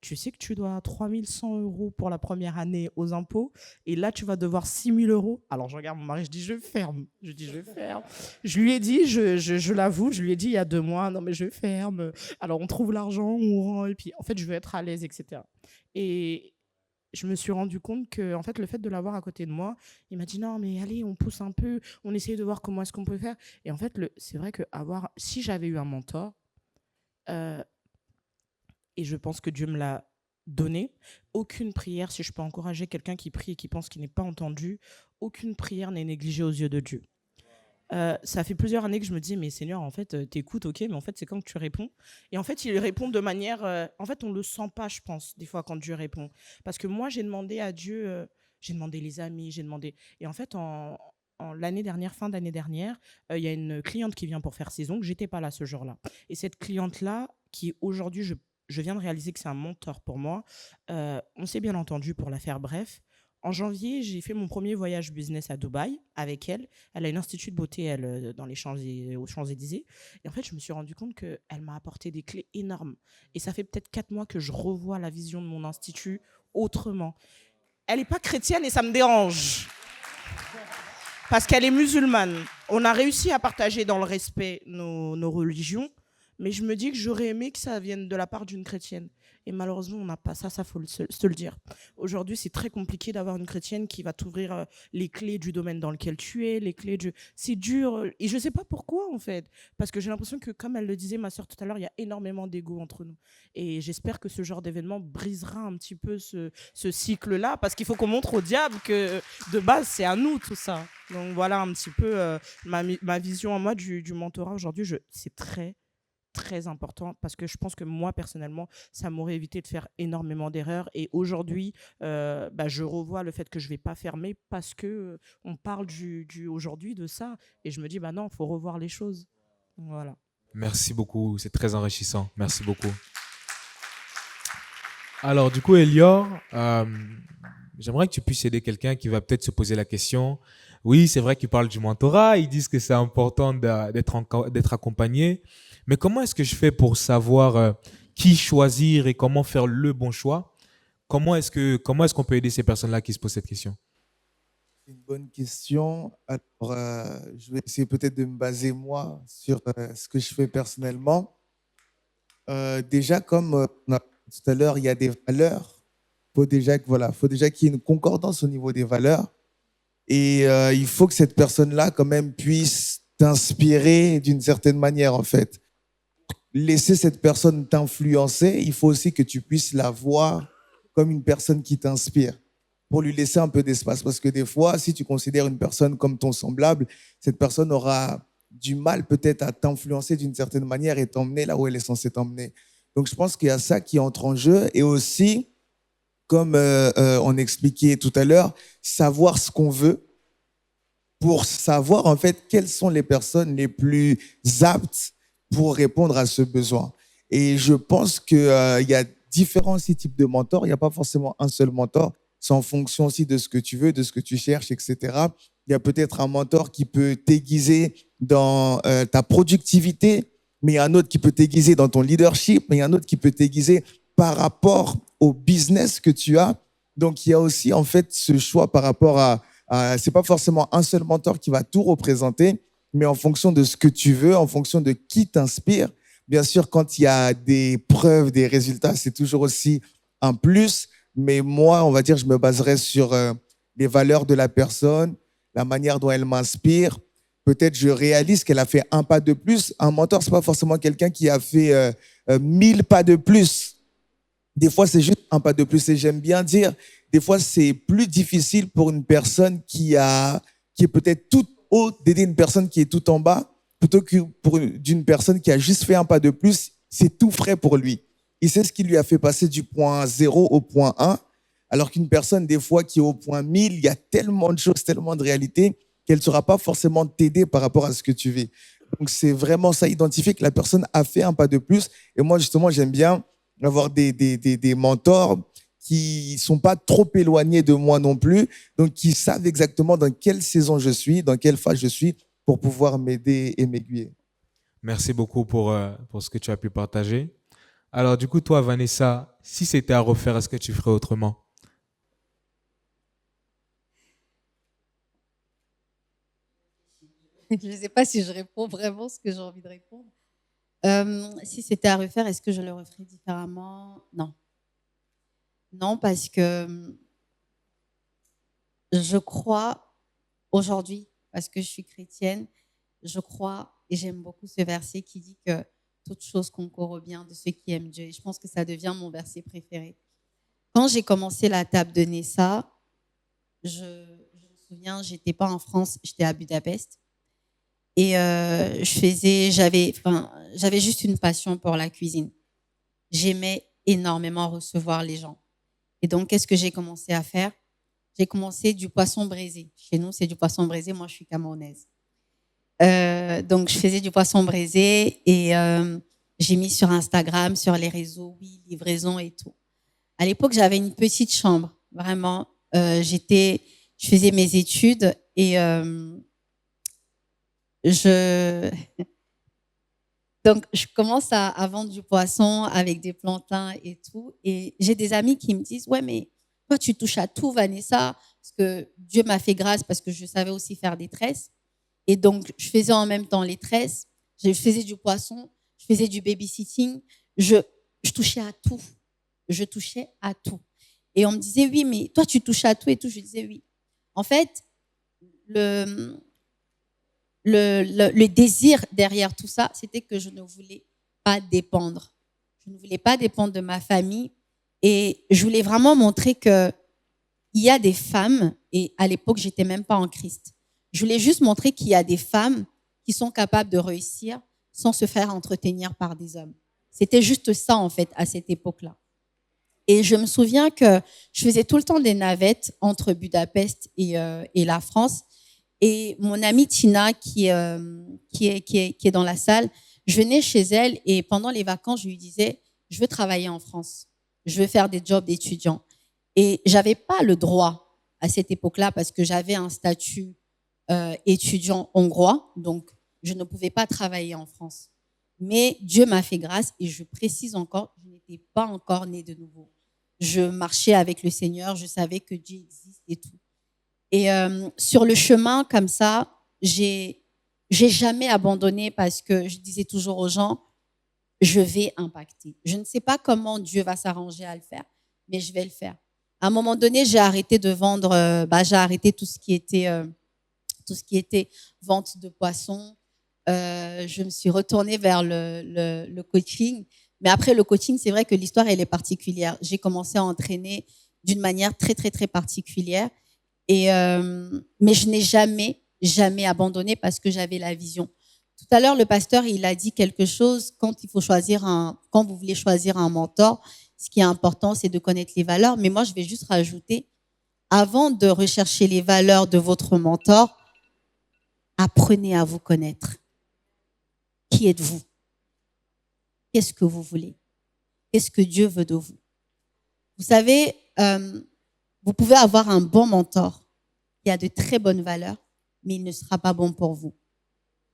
tu sais que tu dois 3 100 € pour la première année aux impôts et là, tu vas devoir 6 000 €. Alors, je regarde mon mari, je dis, je ferme. Je lui ai dit, je l'avoue, je lui ai dit il y a 2 mois, non, mais je ferme. Alors, on trouve l'argent, on rend, et puis, en fait, je veux être à l'aise, etc. Et je me suis rendu compte que, en fait, le fait de l'avoir à côté de moi, il m'a dit, non, mais allez, on pousse un peu, on essaye de voir comment est-ce qu'on peut faire. Et en fait, c'est vrai que si j'avais eu un mentor, et je pense que Dieu me l'a donné. Aucune prière, si je peux encourager quelqu'un qui prie et qui pense qu'il n'est pas entendu, aucune prière n'est négligée aux yeux de Dieu. Ça fait plusieurs années que je me dis, mais Seigneur, en fait, t'écoutes, ok, mais en fait, c'est quand que tu réponds. Et en fait, il répond de manière. En fait, on le sent pas, je pense, des fois, quand Dieu répond. Parce que moi, j'ai demandé à Dieu, j'ai demandé les amis, j'ai demandé. Et en fait, l'année dernière, fin d'année dernière, il y a une cliente qui vient pour faire ses ongles. J'étais pas là ce jour-là. Et cette cliente-là, qui aujourd'hui, je viens de réaliser que c'est un mentor pour moi, on s'est bien entendu pour la faire bref. En janvier, j'ai fait mon premier voyage business à Dubaï avec elle. Elle a une institut de beauté, elle, aux Champs-Élysées. Et en fait, je me suis rendu compte qu'elle m'a apporté des clés énormes. Et ça fait peut-être 4 mois que je revois la vision de mon institut autrement. Elle n'est pas chrétienne et ça me dérange. Parce qu'elle est musulmane. On a réussi à partager dans le respect nos religions. Mais je me dis que j'aurais aimé que ça vienne de la part d'une chrétienne. Et malheureusement, on n'a pas ça, faut se le dire. Aujourd'hui, c'est très compliqué d'avoir une chrétienne qui va t'ouvrir les clés du domaine dans lequel tu es, les clés du... C'est dur. Et je ne sais pas pourquoi, en fait. Parce que j'ai l'impression que, comme elle le disait, ma sœur, tout à l'heure, il y a énormément d'ego entre nous. Et j'espère que ce genre d'événement brisera un petit peu ce cycle-là. Parce qu'il faut qu'on montre au diable que, de base, c'est à nous, tout ça. Donc voilà un petit peu ma vision à moi du mentorat aujourd'hui. C'est très important parce que je pense que moi personnellement ça m'aurait évité de faire énormément d'erreurs et aujourd'hui je revois le fait que je vais pas fermer parce que on parle du aujourd'hui de ça et je me dis non, faut revoir les choses. Voilà. Merci beaucoup, c'est très enrichissant. Merci beaucoup. Alors, du coup, Elior, j'aimerais que tu puisses aider quelqu'un qui va peut-être se poser la question. Oui, c'est vrai qu'ils parlent du mentorat, ils disent que c'est important d'être accompagné. Mais comment est-ce que je fais pour savoir qui choisir et comment faire le bon choix? Comment est-ce qu'on peut aider ces personnes-là qui se posent cette question? C'est une bonne question. Alors, je vais essayer peut-être de me baser, moi, sur ce que je fais personnellement. Déjà, comme on a dit tout à l'heure, il y a des valeurs. Faut déjà qu'il y ait une concordance au niveau des valeurs. Et il faut que cette personne-là, quand même, puisse t'inspirer d'une certaine manière, en fait. Laisser cette personne t'influencer, il faut aussi que tu puisses la voir comme une personne qui t'inspire, pour lui laisser un peu d'espace. Parce que des fois, si tu considères une personne comme ton semblable, cette personne aura du mal peut-être à t'influencer d'une certaine manière et t'emmener là où elle est censée t'emmener. Donc je pense qu'il y a ça qui entre en jeu. Et aussi, comme on expliquait tout à l'heure, savoir ce qu'on veut pour savoir en fait quelles sont les personnes les plus aptes pour répondre à ce besoin. Et je pense qu'il y a différents types de mentors. Il n'y a pas forcément un seul mentor. C'est en fonction aussi de ce que tu veux, de ce que tu cherches, etc. Il y a peut-être un mentor qui peut t'aiguiser dans ta productivité, mais il y a un autre qui peut t'aiguiser dans ton leadership, mais il y a un autre qui peut t'aiguiser par rapport au business que tu as. Donc, il y a aussi en fait ce choix par rapport c'est pas forcément un seul mentor qui va tout représenter, mais en fonction de ce que tu veux, en fonction de qui t'inspire. Bien sûr, quand il y a des preuves, des résultats, c'est toujours aussi un plus. Mais moi, on va dire, je me baserai sur les valeurs de la personne, la manière dont elle m'inspire. Peut-être je réalise qu'elle a fait un pas de plus. Un mentor, c'est pas forcément quelqu'un qui a fait 1000 pas de plus. Des fois, c'est juste un pas de plus. Et j'aime bien dire, des fois, c'est plus difficile pour une personne qui est peut-être tout haut d'aider une personne qui est tout en bas, plutôt que d'une personne qui a juste fait un pas de plus. C'est tout frais pour lui. Il sait ce qui lui a fait passer du point 0 au point 1, alors qu'une personne, des fois, qui est au point 1000, il y a tellement de choses, tellement de réalités, qu'elle ne saura pas forcément t'aider par rapport à ce que tu veux. Donc, c'est vraiment ça, identifier que la personne a fait un pas de plus. Et moi, justement, j'aime bien avoir des mentors qui ne sont pas trop éloignés de moi non plus, donc qui savent exactement dans quelle saison je suis, dans quelle phase je suis, pour pouvoir m'aider et m'aiguiller. Merci beaucoup pour ce que tu as pu partager. Alors, du coup, toi, Vanessa, si c'était à refaire, est-ce que tu ferais autrement? Je ne sais pas si je réponds vraiment ce que j'ai envie de répondre. Si c'était à refaire, est-ce que je le referais différemment? Non. Non, parce que je crois aujourd'hui, parce que je suis chrétienne, je crois et j'aime beaucoup ce verset qui dit que toute chose concourt au bien de ceux qui aiment Dieu. Et je pense que ça devient mon verset préféré. Quand j'ai commencé la table de Nessa, je me souviens, j'étais pas en France, j'étais à Budapest. Et j'avais juste une passion pour la cuisine. J'aimais énormément recevoir les gens. Et donc, qu'est-ce que j'ai commencé à faire? J'ai commencé du poisson braisé. Chez nous, c'est du poisson braisé. Moi, je suis camerounaise. Donc, je faisais du poisson braisé et j'ai mis sur Instagram, sur les réseaux, oui, livraison et tout. À l'époque, j'avais une petite chambre. Vraiment, je faisais mes études et donc, je commence à vendre du poisson avec des plantains et tout. Et j'ai des amis qui me disent, ouais, mais toi, tu touches à tout, Vanessa, parce que Dieu m'a fait grâce parce que je savais aussi faire des tresses. Et donc, je faisais en même temps les tresses, je faisais du poisson, je faisais du babysitting, je touchais à tout. Je touchais à tout. Et on me disait, oui, mais toi, tu touches à tout et tout. Je disais, oui. En fait, le désir derrière tout ça, c'était que je ne voulais pas dépendre. Je ne voulais pas dépendre de ma famille. Et je voulais vraiment montrer qu'il y a des femmes, et à l'époque, j'étais même pas en Christ. Je voulais juste montrer qu'il y a des femmes qui sont capables de réussir sans se faire entretenir par des hommes. C'était juste ça, en fait, à cette époque-là. Et je me souviens que je faisais tout le temps des navettes entre Budapest et la France. Et mon amie Tina, qui est dans la salle, je venais chez elle et pendant les vacances, je lui disais, je veux travailler en France. Je veux faire des jobs d'étudiant. Et j'avais pas le droit à cette époque-là parce que j'avais un statut étudiant hongrois, donc je ne pouvais pas travailler en France. Mais Dieu m'a fait grâce et je précise encore, je n'étais pas encore née de nouveau. Je marchais avec le Seigneur, je savais que Dieu existe et tout. Et sur le chemin comme ça, j'ai jamais abandonné parce que je disais toujours aux gens, je vais impacter. Je ne sais pas comment Dieu va s'arranger à le faire, mais je vais le faire. À un moment donné, j'ai arrêté de vendre, j'ai arrêté tout ce qui était vente de poissons. Je me suis retournée vers le coaching. Mais après le coaching, c'est vrai que l'histoire, elle est particulière. J'ai commencé à entraîner d'une manière très, très, très particulière. Mais je n'ai jamais abandonné parce que j'avais la vision. Tout à l'heure, le pasteur, il a dit quelque chose. Quand vous voulez choisir un mentor, ce qui est important, c'est de connaître les valeurs. Mais moi, je vais juste rajouter, avant de rechercher les valeurs de votre mentor, apprenez à vous connaître. Qui êtes-vous? Qu'est-ce que vous voulez? Qu'est-ce que Dieu veut de vous? Vous savez, vous pouvez avoir un bon mentor qui a de très bonnes valeurs, mais il ne sera pas bon pour vous.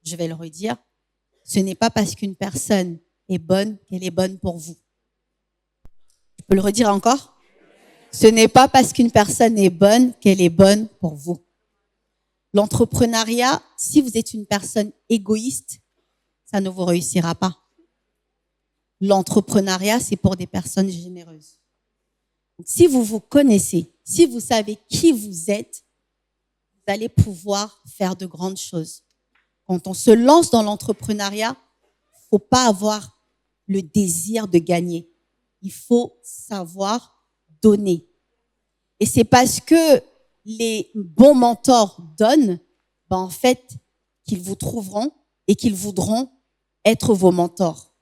Je vais le redire. Ce n'est pas parce qu'une personne est bonne qu'elle est bonne pour vous. Je peux le redire encore? Ce n'est pas parce qu'une personne est bonne qu'elle est bonne pour vous. L'entrepreneuriat, si vous êtes une personne égoïste, ça ne vous réussira pas. L'entrepreneuriat, c'est pour des personnes généreuses. Donc, si vous vous connaissez, si vous savez qui vous êtes, vous allez pouvoir faire de grandes choses. Quand on se lance dans l'entrepreneuriat, il ne faut pas avoir le désir de gagner. Il faut savoir donner. Et c'est parce que les bons mentors donnent, en fait, qu'ils vous trouveront et qu'ils voudront être vos mentors.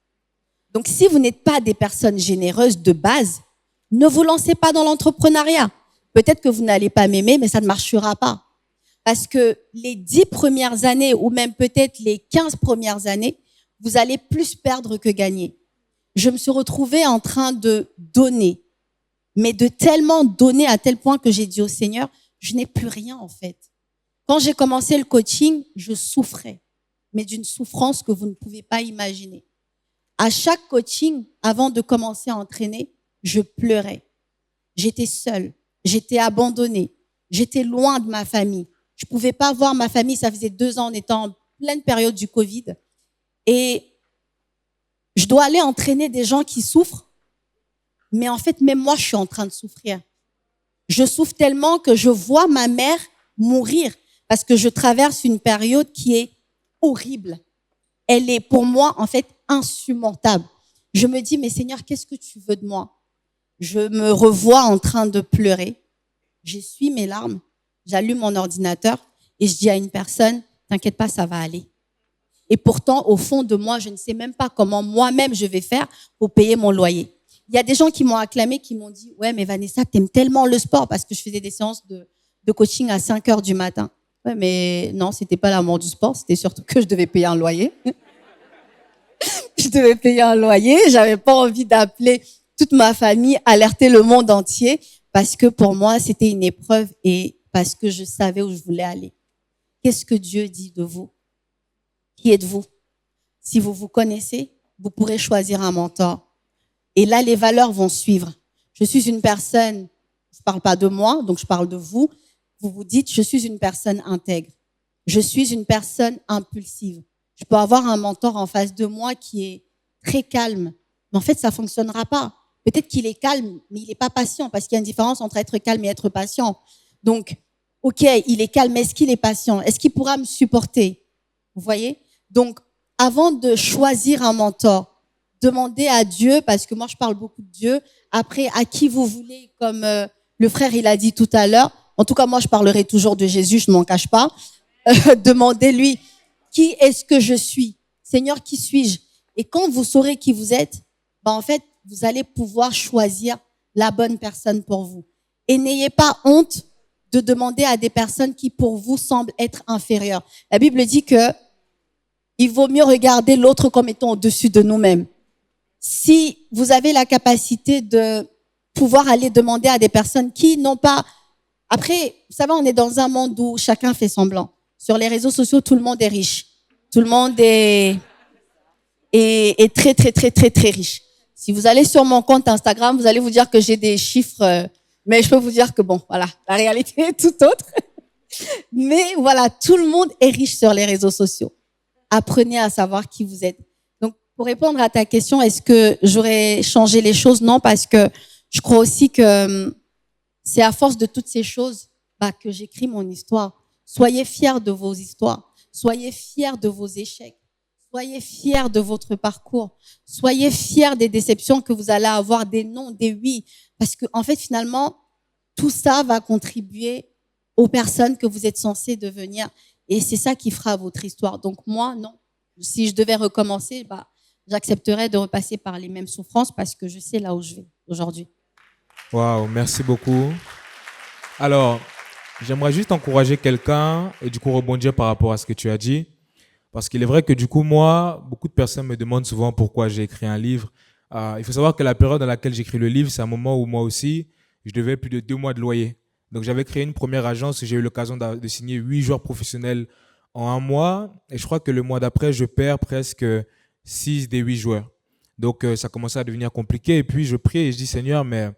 Donc, si vous n'êtes pas des personnes généreuses de base, ne vous lancez pas dans l'entrepreneuriat. Peut-être que vous n'allez pas m'aimer, mais ça ne marchera pas. Parce que les 10 premières années, ou même peut-être les 15 premières années, vous allez plus perdre que gagner. Je me suis retrouvée en train de donner, mais de tellement donner à tel point que j'ai dit au Seigneur, je n'ai plus rien en fait. Quand j'ai commencé le coaching, je souffrais, mais d'une souffrance que vous ne pouvez pas imaginer. À chaque coaching, avant de commencer à entraîner, je pleurais. J'étais seule, j'étais abandonnée, j'étais loin de ma famille. Je pouvais pas voir ma famille, ça faisait 2 ans, on était en pleine période du Covid. Et je dois aller entraîner des gens qui souffrent, mais en fait, même moi, je suis en train de souffrir. Je souffre tellement que je vois ma mère mourir parce que je traverse une période qui est horrible. Elle est pour moi, en fait, insurmontable. Je me dis, mais Seigneur, qu'est-ce que tu veux de moi? Je me revois en train de pleurer. J'essuie mes larmes. J'allume mon ordinateur et je dis à une personne, t'inquiète pas, ça va aller. Et pourtant, au fond de moi, je ne sais même pas comment moi-même je vais faire pour payer mon loyer. Il y a des gens qui m'ont acclamé, qui m'ont dit, ouais, mais Vanessa, t'aimes tellement le sport, parce que je faisais des séances de coaching à 5 heures du matin. Ouais, mais non, c'était pas l'amour du sport, c'était surtout que je devais payer un loyer. Je devais payer un loyer, j'avais pas envie d'appeler toute ma famille, alerter le monde entier, parce que pour moi, c'était une épreuve et parce que je savais où je voulais aller. Qu'est-ce que Dieu dit de vous? Qui êtes-vous? Si vous vous connaissez, vous pourrez choisir un mentor. Et là, les valeurs vont suivre. Je suis une personne, je parle pas de moi, donc je parle de vous. Vous vous dites, je suis une personne intègre. Je suis une personne impulsive. Je peux avoir un mentor en face de moi qui est très calme. Mais en fait, ça fonctionnera pas. Peut-être qu'il est calme, mais il n'est pas patient, parce qu'il y a une différence entre être calme et être patient. Donc, ok, il est calme, mais est-ce qu'il est patient? Est-ce qu'il pourra me supporter? Vous voyez? Donc, avant de choisir un mentor, demandez à Dieu, parce que moi, je parle beaucoup de Dieu. Après, à qui vous voulez, comme le frère, il a dit tout à l'heure. En tout cas, moi, je parlerai toujours de Jésus, je ne m'en cache pas. Demandez-lui, qui est-ce que je suis? Seigneur, qui suis-je? Et quand vous saurez qui vous êtes, ben, en fait, vous allez pouvoir choisir la bonne personne pour vous. Et n'ayez pas honte de demander à des personnes qui, pour vous, semblent être inférieures. La Bible dit que il vaut mieux regarder l'autre comme étant au-dessus de nous-mêmes. Si vous avez la capacité de pouvoir aller demander à des personnes qui n'ont pas... Après, vous savez, on est dans un monde où chacun fait semblant. Sur les réseaux sociaux, tout le monde est riche. Tout le monde est très, très, très, très, très riche. Si vous allez sur mon compte Instagram, vous allez vous dire que j'ai des chiffres, mais je peux vous dire que bon, voilà, la réalité est tout autre. Mais voilà, tout le monde est riche sur les réseaux sociaux. Apprenez à savoir qui vous êtes. Donc, pour répondre à ta question, est-ce que j'aurais changé les choses? Non, parce que je crois aussi que c'est à force de toutes ces choses que j'écris mon histoire. Soyez fiers de vos histoires. Soyez fiers de vos échecs. Soyez fiers de votre parcours. Soyez fiers des déceptions que vous allez avoir, des non, des oui. Parce que, en fait, finalement, tout ça va contribuer aux personnes que vous êtes censés devenir. Et c'est ça qui fera votre histoire. Donc, moi, non. Si je devais recommencer, j'accepterais de repasser par les mêmes souffrances parce que je sais là où je vais aujourd'hui. Waouh, merci beaucoup. Alors, j'aimerais juste encourager quelqu'un et du coup rebondir par rapport à ce que tu as dit. Parce qu'il est vrai que du coup, moi, beaucoup de personnes me demandent souvent pourquoi j'ai écrit un livre. Il faut savoir que la période dans laquelle j'écris le livre, c'est un moment où moi aussi, je devais plus de 2 mois de loyer. Donc, j'avais créé une première agence où j'ai eu l'occasion de signer 8 joueurs professionnels en 1 mois. Et je crois que le mois d'après, je perds presque 6 des 8 joueurs. Donc, ça commençait à devenir compliqué. Et puis, je prie et je dis, Seigneur, mais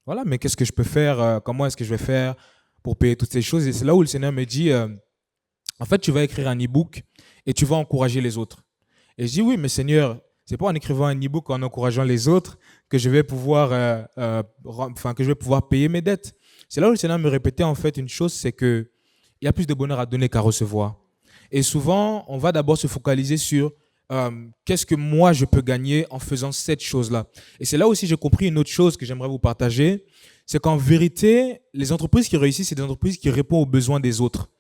voilà, mais qu'est-ce que je peux faire? Comment est-ce que je vais faire pour payer toutes ces choses? Et c'est là où le Seigneur me dit, en fait, tu vas écrire un e-book et tu vas encourager les autres. Et je dis, oui, mais Seigneur, c'est pas en écrivant un e-book, en encourageant les autres que je vais pouvoir, payer mes dettes. C'est là où le Seigneur me répétait en fait une chose, c'est qu'il y a plus de bonheur à donner qu'à recevoir. Et souvent, on va d'abord se focaliser sur qu'est-ce que moi je peux gagner en faisant cette chose-là. Et c'est là aussi j'ai compris une autre chose que j'aimerais vous partager, c'est qu'en vérité, les entreprises qui réussissent, c'est des entreprises qui répondent aux besoins des autres.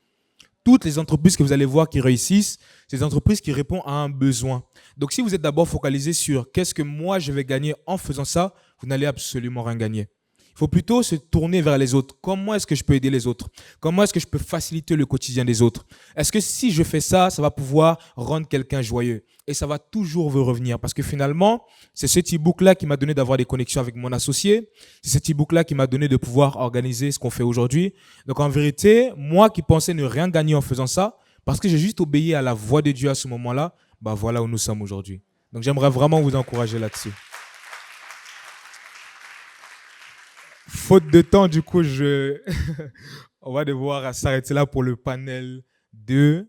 Toutes les entreprises que vous allez voir qui réussissent, c'est des entreprises qui répondent à un besoin. Donc, si vous êtes d'abord focalisé sur qu'est-ce que moi je vais gagner en faisant ça, vous n'allez absolument rien gagner. Il faut plutôt se tourner vers les autres. Comment est-ce que je peux aider les autres? Comment est-ce que je peux faciliter le quotidien des autres? Est-ce que si je fais ça, ça va pouvoir rendre quelqu'un joyeux? Et ça va toujours vous revenir. Parce que finalement, c'est ce e-book-là qui m'a donné d'avoir des connexions avec mon associé. C'est cet e-book-là qui m'a donné de pouvoir organiser ce qu'on fait aujourd'hui. Donc en vérité, moi qui pensais ne rien gagner en faisant ça, parce que j'ai juste obéi à la voix de Dieu à ce moment-là, voilà où nous sommes aujourd'hui. Donc j'aimerais vraiment vous encourager là-dessus. Faute de temps, du coup, on va devoir s'arrêter là pour le panel 2.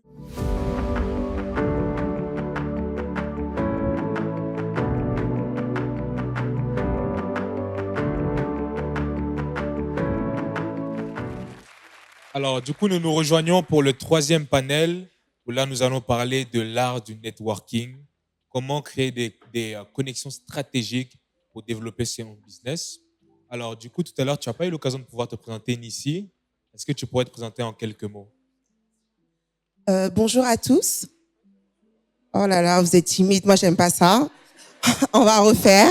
Alors, du coup, nous nous rejoignons pour le 3e panel, où là, nous allons parler de l'art du networking. comment créer des connexions stratégiques pour développer son business. Alors, du coup, tout à l'heure, tu n'as pas eu l'occasion de pouvoir te présenter ici. Est-ce que tu pourrais te présenter en quelques mots? Bonjour à tous. Oh là là, vous êtes timide, moi j'aime pas ça. On va refaire.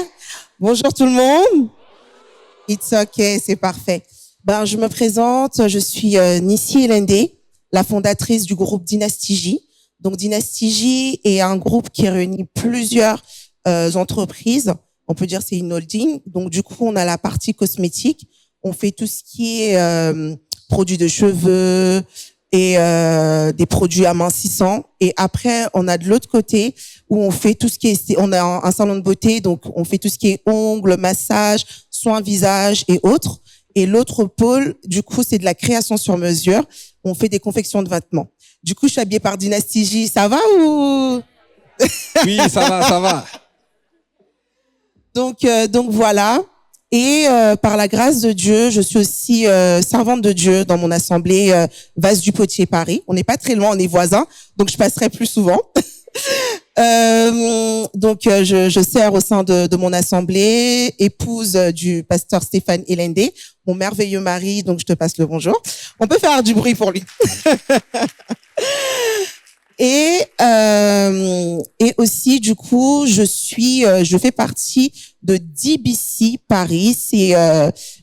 Bonjour tout le monde. It's okay, c'est parfait. Ben, je me présente, je suis Nissi Elende, la fondatrice du groupe Dynasty J. Donc Dynasty J est un groupe qui réunit plusieurs entreprises. On peut dire c'est une holding. Donc du coup, on a la partie cosmétique. On fait tout ce qui est produits de cheveux et des produits amincissants. Et après, on a de l'autre côté où on fait tout ce qui est, on a un salon de beauté, donc on fait tout ce qui est ongles, massage, soins visage et autres. Et l'autre pôle, du coup, c'est de la création sur mesure. On fait des confections de vêtements. Du coup, je suis habillée par Dynasty J. Ça va ou? Oui, ça va, ça va. Donc voilà. Et par la grâce de Dieu, je suis aussi servante de Dieu dans mon assemblée Vase du Potier Paris. On n'est pas très loin, on est voisins, donc je passerai plus souvent. Je sers au sein de mon assemblée, épouse du pasteur Stéphane Elende, mon merveilleux mari, donc je te passe le bonjour. On peut faire du bruit pour lui. Et aussi, du coup, je fais partie de DBC Paris. C'est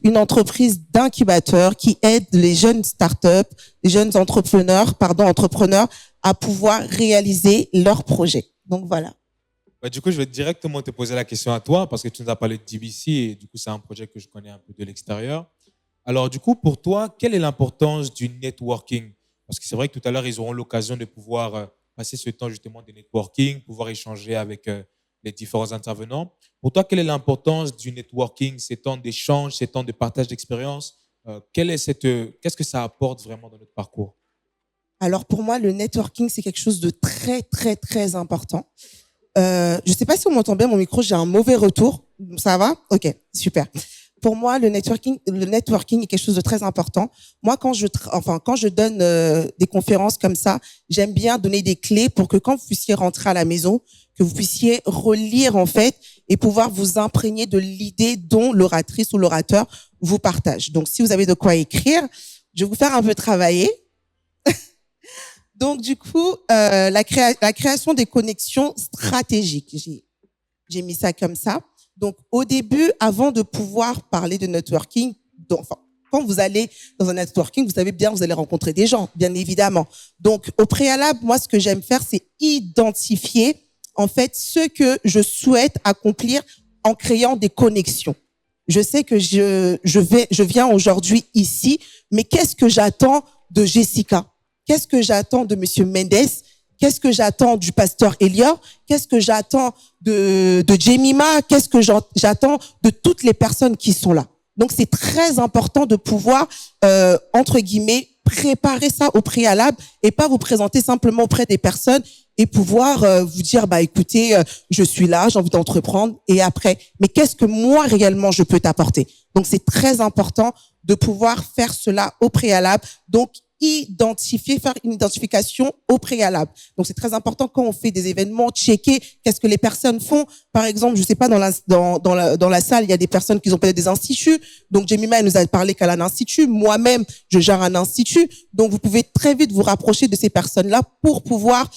une entreprise d'incubateur qui aide les jeunes startups, les jeunes entrepreneurs à pouvoir réaliser leurs projets. Donc voilà. Bah, du coup, je vais directement te poser la question à toi parce que tu nous as parlé de DBC et du coup, c'est un projet que je connais un peu de l'extérieur. Alors, du coup, pour toi, quelle est l'importance du networking? Parce que c'est vrai que tout à l'heure, ils auront l'occasion de pouvoir passer ce temps justement de networking, pouvoir échanger avec les différents intervenants. Pour toi, quelle est l'importance du networking, ces temps d'échange, ces temps de partage d'expérience? Qu'est-ce que ça apporte vraiment dans notre parcours? Alors pour moi, le networking, c'est quelque chose de très, très, très important. Je ne sais pas si on m'entend bien, mon micro, j'ai un mauvais retour. Ça va? Ok, super. Pour moi, le networking est quelque chose de très important. Moi, quand je donne des conférences comme ça, j'aime bien donner des clés pour que quand vous puissiez rentrer à la maison, que vous puissiez relire en fait et pouvoir vous imprégner de l'idée dont l'oratrice ou l'orateur vous partage. Donc, si vous avez de quoi écrire, je vais vous faire un peu travailler. Donc, du coup, la création des connexions stratégiques. J'ai mis ça comme ça. Donc, au début, avant de pouvoir parler de networking, quand vous allez dans un networking, vous savez bien, vous allez rencontrer des gens, bien évidemment. Donc, au préalable, moi, ce que j'aime faire, c'est identifier, en fait, ce que je souhaite accomplir en créant des connexions. Je sais que je viens aujourd'hui ici, mais qu'est-ce que j'attends de Jessica? Qu'est-ce que j'attends de Monsieur Mendes? Qu'est-ce que j'attends du pasteur Elior? Qu'est-ce que j'attends de Jemima? Qu'est-ce que j'attends de toutes les personnes qui sont là? Donc, c'est très important de pouvoir, entre guillemets, préparer ça au préalable et pas vous présenter simplement auprès des personnes et pouvoir vous dire, bah écoutez, je suis là, j'ai envie d'entreprendre et après, mais qu'est-ce que moi réellement je peux t'apporter? Donc, c'est très important de pouvoir faire cela au préalable. Donc, faire une identification au préalable. Donc, c'est très important quand on fait des événements, checker qu'est-ce que les personnes font. Par exemple, je sais pas, dans la salle, il y a des personnes qui ont peut-être des instituts. Donc, Jemima, elle nous a parlé qu'elle a un institut. Moi-même, je gère un institut. Donc, vous pouvez très vite vous rapprocher de ces personnes-là pour pouvoir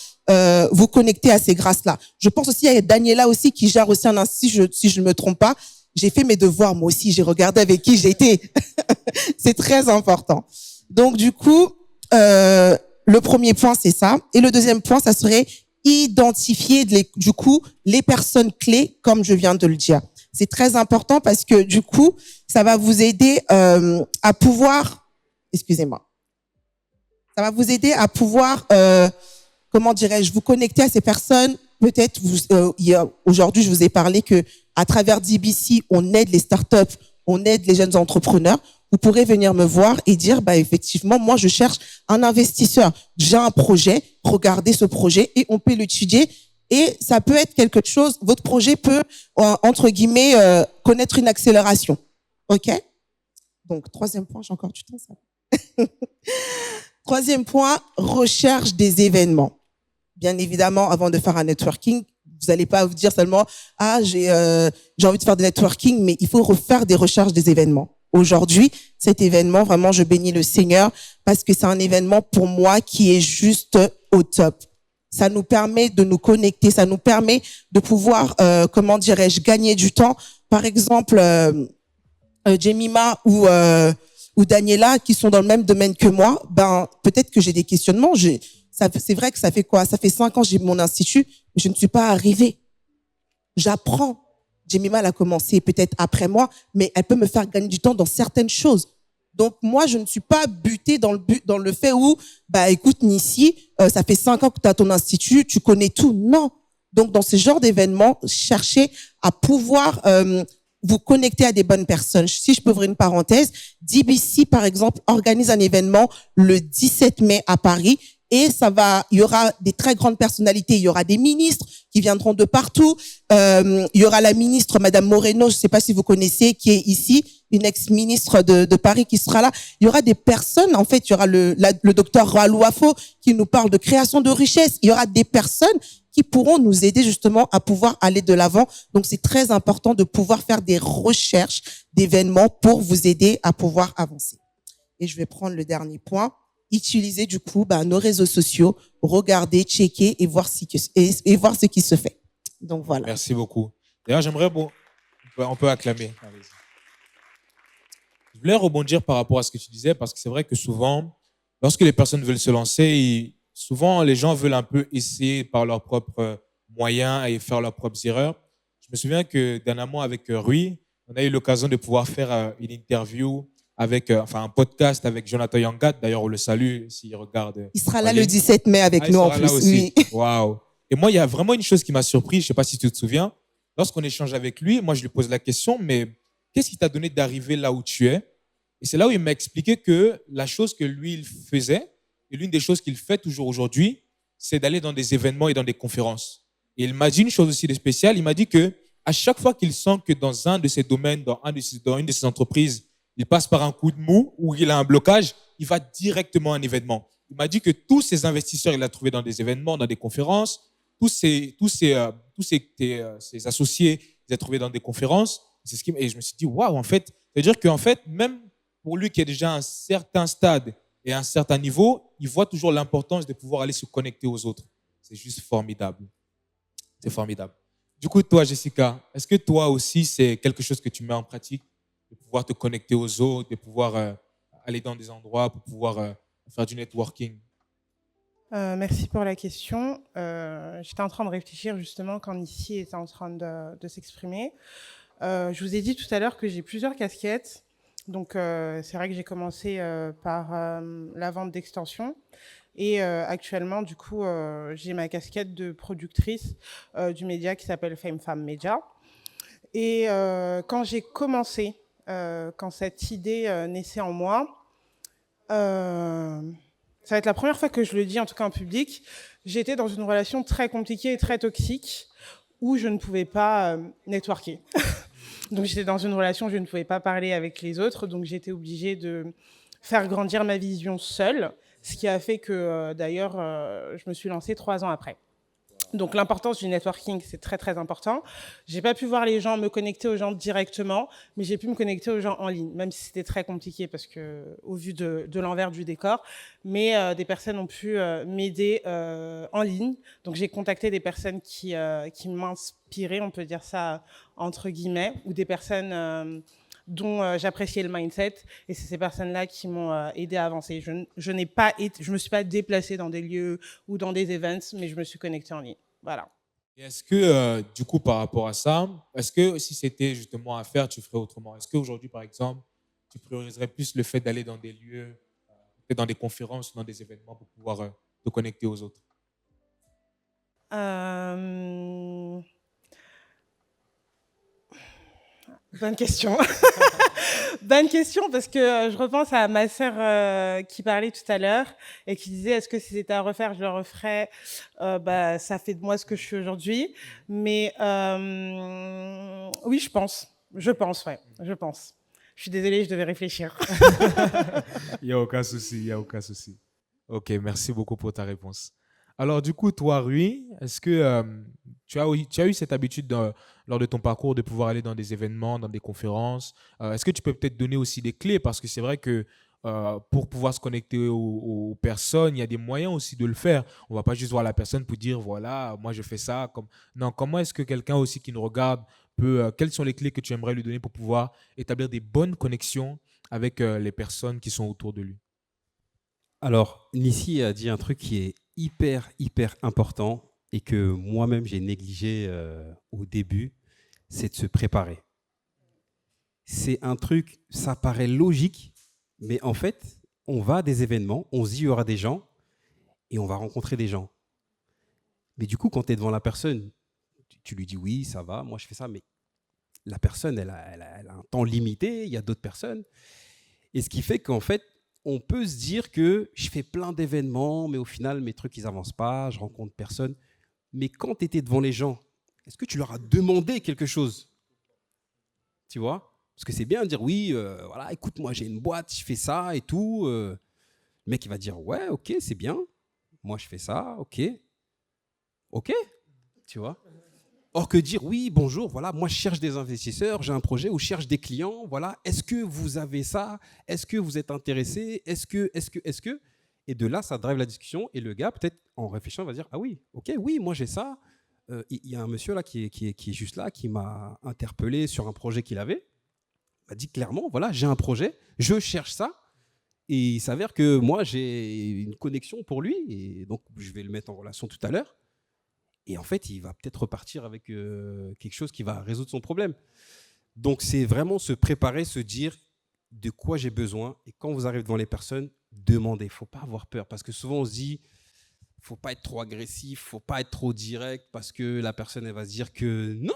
vous connecter à ces grâces-là. Je pense aussi à Daniela aussi qui gère aussi un institut, si je ne me trompe pas. J'ai fait mes devoirs, moi aussi. J'ai regardé avec qui j'étais. C'est très important. Donc, du coup, le premier point, c'est ça. Et le deuxième point, ça serait identifier, du coup, les personnes clés, comme je viens de le dire. C'est très important parce que, du coup, ça va vous aider à pouvoir... Excusez-moi. Ça va vous aider à pouvoir, comment dirais-je, vous connecter à ces personnes. Peut-être, aujourd'hui, je vous ai parlé que à travers DBC, on aide les startups, on aide les jeunes entrepreneurs. Vous pourrez venir me voir et dire, bah, effectivement, moi, je cherche un investisseur. J'ai un projet, regardez ce projet et on peut l'étudier. Et ça peut être quelque chose, votre projet peut, entre guillemets, connaître une accélération. OK? Donc, troisième point, j'ai encore du temps, ça. Troisième point, recherche des événements. Bien évidemment, avant de faire un networking, vous n'allez pas vous dire seulement j'ai envie de faire du networking, mais il faut refaire des recherches des événements. Aujourd'hui, cet événement, vraiment, je bénis le Seigneur parce que c'est un événement pour moi qui est juste au top. Ça nous permet de nous connecter, ça nous permet de pouvoir, gagner du temps. Par exemple, Jemima ou Daniela, qui sont dans le même domaine que moi, peut-être que j'ai des questionnements. C'est vrai que ça fait quoi? Ça fait 5 ans que j'ai mon institut, mais je ne suis pas arrivée. J'apprends. Jemima, elle a commencé peut-être après moi, mais elle peut me faire gagner du temps dans certaines choses. Donc, moi, je ne suis pas butée dans le fait où, écoute, Nissi, ça fait 5 ans que tu as ton institut, tu connais tout. Non. Donc, dans ce genre d'événements, cherchez à pouvoir vous connecter à des bonnes personnes. Si je peux ouvrir une parenthèse, DBC, par exemple, organise un événement le 17 mai à Paris. Et il y aura des très grandes personnalités. Il y aura des ministres qui viendront de partout. Il y aura la ministre, Madame Moreno, je ne sais pas si vous connaissez, qui est ici, une ex-ministre de Paris qui sera là. Il y aura des personnes, en fait, il y aura le docteur Ralouafo qui nous parle de création de richesse. Il y aura des personnes qui pourront nous aider justement à pouvoir aller de l'avant. Donc, c'est très important de pouvoir faire des recherches d'événements pour vous aider à pouvoir avancer. Et je vais prendre le dernier point. Utiliser du coup nos réseaux sociaux, regarder, checker et voir ce qui se fait. Donc voilà. Merci beaucoup. D'ailleurs, j'aimerais, on peut acclamer. Allez-y. Je voulais rebondir par rapport à ce que tu disais, parce que c'est vrai que souvent, lorsque les personnes veulent se lancer, souvent les gens veulent un peu essayer par leurs propres moyens et faire leurs propres erreurs. Je me souviens que dernièrement avec Rui, on a eu l'occasion de pouvoir faire une interview avec un podcast avec Jonathan Yangat. D'ailleurs, on le salue s'il regarde. Il sera là le 17 mai avec nous en plus. Oui. Waouh. Et moi, il y a vraiment une chose qui m'a surpris. Je ne sais pas si tu te souviens. Lorsqu'on échange avec lui, moi, je lui pose la question, mais qu'est-ce qui t'a donné d'arriver là où tu es? Et c'est là où il m'a expliqué que la chose que lui, il faisait, et l'une des choses qu'il fait toujours aujourd'hui, c'est d'aller dans des événements et dans des conférences. Et il m'a dit une chose aussi de spéciale. Il m'a dit que à chaque fois qu'il sent que dans un de ses domaines, dans une de ses entreprises, il passe par un coup de mou ou il a un blocage, il va directement à un événement. Il m'a dit que tous ces investisseurs, il a trouvé dans des événements, dans des conférences. Tous ses associés, il a trouvé dans des conférences. Et je me suis dit, waouh, en fait, c'est-à-dire qu'en fait, même pour lui qui est déjà à un certain stade et à un certain niveau, il voit toujours l'importance de pouvoir aller se connecter aux autres. C'est juste formidable. C'est formidable. Du coup, toi, Jessica, est-ce que toi aussi, c'est quelque chose que tu mets en pratique? De pouvoir te connecter aux autres, de pouvoir aller dans des endroits pour pouvoir faire du networking? Merci pour la question. J'étais en train de réfléchir justement quand Nissi était en train de s'exprimer. Je vous ai dit tout à l'heure que j'ai plusieurs casquettes. Donc, c'est vrai que j'ai commencé par la vente d'extensions. Et actuellement, du coup, j'ai ma casquette de productrice du média qui s'appelle Fame Femme Media. Et quand j'ai commencé, quand cette idée naissait en moi, ça va être la première fois que je le dis, en tout cas en public, j'étais dans une relation très compliquée et très toxique où je ne pouvais pas networker. Donc j'étais dans une relation où je ne pouvais pas parler avec les autres, donc j'étais obligée de faire grandir ma vision seule, ce qui a fait que d'ailleurs je me suis lancée 3 ans après. Donc l'importance du networking, c'est très très important. J'ai pas pu voir les gens, me connecter aux gens directement, mais j'ai pu me connecter aux gens en ligne, même si c'était très compliqué parce que au vu de l'envers du décor. Mais des personnes ont pu m'aider en ligne. Donc j'ai contacté des personnes qui m'inspiraient, on peut dire ça entre guillemets, ou des personnes dont j'appréciais le mindset, et c'est ces personnes-là qui m'ont aidé à avancer. Je me suis pas déplacée dans des lieux ou dans des events, mais je me suis connectée en ligne. Voilà. Et est-ce que, du coup, par rapport à ça, est-ce que si c'était justement à faire, tu ferais autrement? Est-ce qu'aujourd'hui, par exemple, tu prioriserais plus le fait d'aller dans des lieux, dans des conférences, dans des événements pour pouvoir te connecter aux autres? Bonne question. Bonne question, parce que je repense à ma sœur qui parlait tout à l'heure et qui disait est-ce que si c'était à refaire, je le referais. Ça fait de moi ce que je suis aujourd'hui. Mais oui, je pense, ouais, je pense. Je suis désolée, je devais réfléchir. Il n'y a aucun souci, il n'y a aucun souci. Ok, merci beaucoup pour ta réponse. Alors, du coup, toi, Rui, est-ce que tu as eu cette habitude lors de ton parcours de pouvoir aller dans des événements, dans des conférences? Est-ce que tu peux peut-être donner aussi des clés? Parce que c'est vrai que pour pouvoir se connecter aux personnes, il y a des moyens aussi de le faire. On ne va pas juste voir la personne pour dire, voilà, moi je fais ça. Non, comment est-ce que quelqu'un aussi qui nous regarde peut, quelles sont les clés que tu aimerais lui donner pour pouvoir établir des bonnes connexions avec les personnes qui sont autour de lui? Alors, Nissi a dit un truc qui est hyper, hyper important et que moi-même j'ai négligé au début, c'est de se préparer. C'est un truc, ça paraît logique, mais en fait, on va à des événements, on se dit il y aura des gens et on va rencontrer des gens. Mais du coup, quand tu es devant la personne, tu lui dis oui, ça va, moi je fais ça, mais la personne, elle a un temps limité, il y a d'autres personnes. Et ce qui fait qu'en fait, on peut se dire que je fais plein d'événements, mais au final, mes trucs, ils n'avancent pas, je rencontre personne. Mais quand tu étais devant les gens, est-ce que tu leur as demandé quelque chose? Tu vois? Parce que c'est bien de dire oui, voilà, écoute, moi j'ai une boîte, je fais ça et tout. Le mec, il va dire ouais, ok, c'est bien. Moi, je fais ça, ok. Ok, tu vois? Or que dire oui, bonjour, voilà, moi je cherche des investisseurs, j'ai un projet ou je cherche des clients, voilà, est-ce que vous avez ça? Est-ce que vous êtes intéressé? Est-ce que? Et de là, ça drive la discussion et le gars, peut-être en réfléchissant, va dire ah oui, ok, oui, moi j'ai ça. Il y a un monsieur là qui est juste là, qui m'a interpellé sur un projet qu'il avait. Il m'a dit clairement, voilà, j'ai un projet, je cherche ça. Et il s'avère que moi, j'ai une connexion pour lui, et donc je vais le mettre en relation tout à l'heure. Et en fait, il va peut-être repartir avec quelque chose qui va résoudre son problème. Donc, c'est vraiment se préparer, se dire de quoi j'ai besoin. Et quand vous arrivez devant les personnes, demandez. Il ne faut pas avoir peur. Parce que souvent, on se dit, il ne faut pas être trop agressif, il ne faut pas être trop direct, parce que la personne, elle va se dire que non,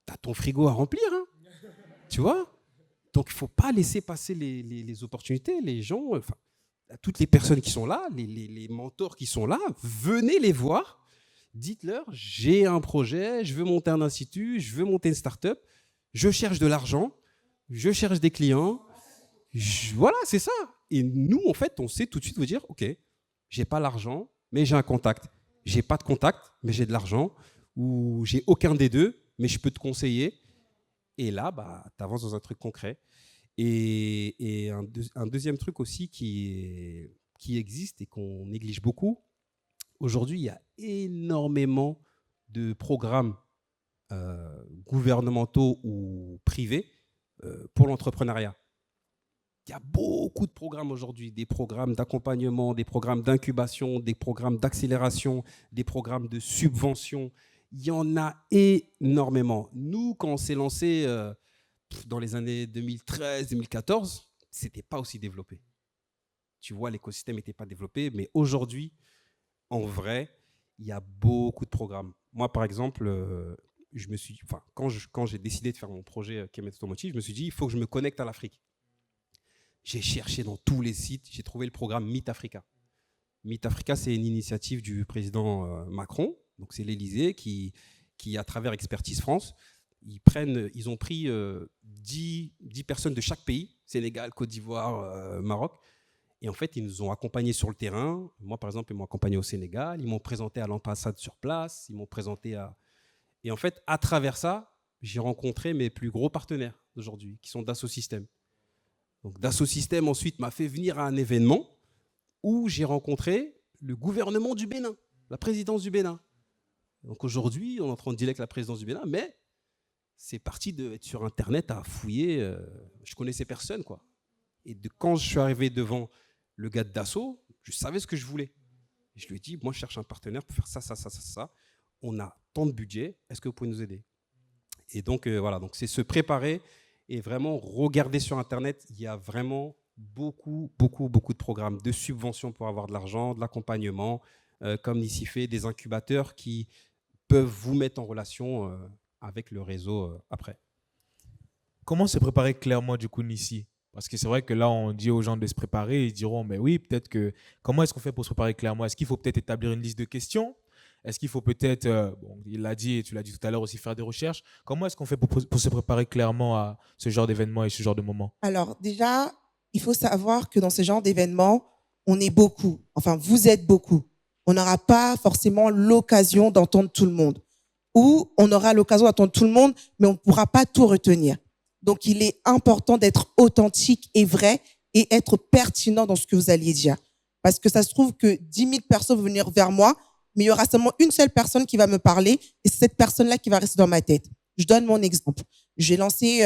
tu as ton frigo à remplir. Hein. Tu vois? Donc, il ne faut pas laisser passer les opportunités. Les gens, enfin, toutes les personnes qui sont là, les mentors qui sont là, venez les voir. Dites-leur, j'ai un projet, je veux monter un institut, je veux monter une start-up, je cherche de l'argent, je cherche des clients. Voilà, c'est ça. Et nous, en fait, on sait tout de suite vous dire, OK, j'ai pas l'argent, mais j'ai un contact. J'ai pas de contact, mais j'ai de l'argent. Ou j'ai aucun des deux, mais je peux te conseiller. Et là, bah, tu avances dans un truc concret. Et un deuxième truc aussi qui existe et qu'on néglige beaucoup, aujourd'hui, il y a énormément de programmes gouvernementaux ou privés pour l'entrepreneuriat. Il y a beaucoup de programmes aujourd'hui, des programmes d'accompagnement, des programmes d'incubation, des programmes d'accélération, des programmes de subvention. Il y en a énormément. Nous, quand on s'est lancé dans les années 2013-2014, ce n'était pas aussi développé. Tu vois, l'écosystème n'était pas développé, mais aujourd'hui, en vrai, il y a beaucoup de programmes. Moi, par exemple, quand j'ai décidé de faire mon projet Kemet Automotive, je me suis dit, il faut que je me connecte à l'Afrique. J'ai cherché dans tous les sites, j'ai trouvé le programme Meet Africa. Meet Africa, c'est une initiative du président Macron, donc c'est l'Élysée qui, à travers Expertise France, ils ont pris 10 personnes de chaque pays, Sénégal, Côte d'Ivoire, Maroc. Et en fait, ils nous ont accompagnés sur le terrain. Moi, par exemple, ils m'ont accompagné au Sénégal. Ils m'ont présenté à l'ambassade sur place. Ils m'ont présenté à... Et en fait, à travers ça, j'ai rencontré mes plus gros partenaires d'aujourd'hui, qui sont Dassault Systèmes. Donc, Dassault Systèmes, ensuite, m'a fait venir à un événement où j'ai rencontré le gouvernement du Bénin, la présidence du Bénin. Donc, aujourd'hui, on est en train de dealer avec la présidence du Bénin, mais c'est parti d'être sur Internet à fouiller. Je connaissais personne, quoi. Et quand je suis arrivé devant le gars de Dassault, je savais ce que je voulais. Et je lui ai dit, moi, je cherche un partenaire pour faire ça, ça, ça, ça, ça. On a tant de budget, est-ce que vous pouvez nous aider? Et donc, voilà, donc c'est se préparer et vraiment regarder sur Internet. Il y a vraiment beaucoup, beaucoup, beaucoup de programmes de subventions pour avoir de l'argent, de l'accompagnement, comme Nissi fait, des incubateurs qui peuvent vous mettre en relation avec le réseau après. Comment se préparer clairement, du coup, Nissi? Parce que c'est vrai que là, on dit aux gens de se préparer, ils diront, mais oui, peut-être que... Comment est-ce qu'on fait pour se préparer clairement? Est-ce qu'il faut peut-être établir une liste de questions? Est-ce qu'il faut peut-être, bon, il l'a dit et tu l'as dit tout à l'heure aussi, faire des recherches? Comment est-ce qu'on fait pour se préparer clairement à ce genre d'événement et ce genre de moment? Alors déjà, il faut savoir que dans ce genre d'événement, on est beaucoup. Enfin, vous êtes beaucoup. on n'aura pas forcément l'occasion d'entendre tout le monde. Ou on aura l'occasion d'entendre tout le monde, mais on ne pourra pas tout retenir. Donc, il est important d'être authentique et vrai et être pertinent dans ce que vous alliez dire. Parce que ça se trouve que 10 000 personnes vont venir vers moi, mais il y aura seulement une seule personne qui va me parler et c'est cette personne-là qui va rester dans ma tête. Je donne mon exemple. J'ai lancé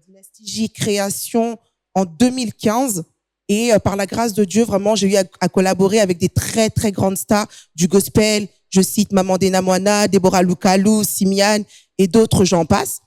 Dynasty J Création en 2015 et par la grâce de Dieu, vraiment, j'ai eu à collaborer avec des très, très grandes stars du gospel. Je cite Maman Dena Moana, Deborah Lukalou, Simian et d'autres, j'en passe.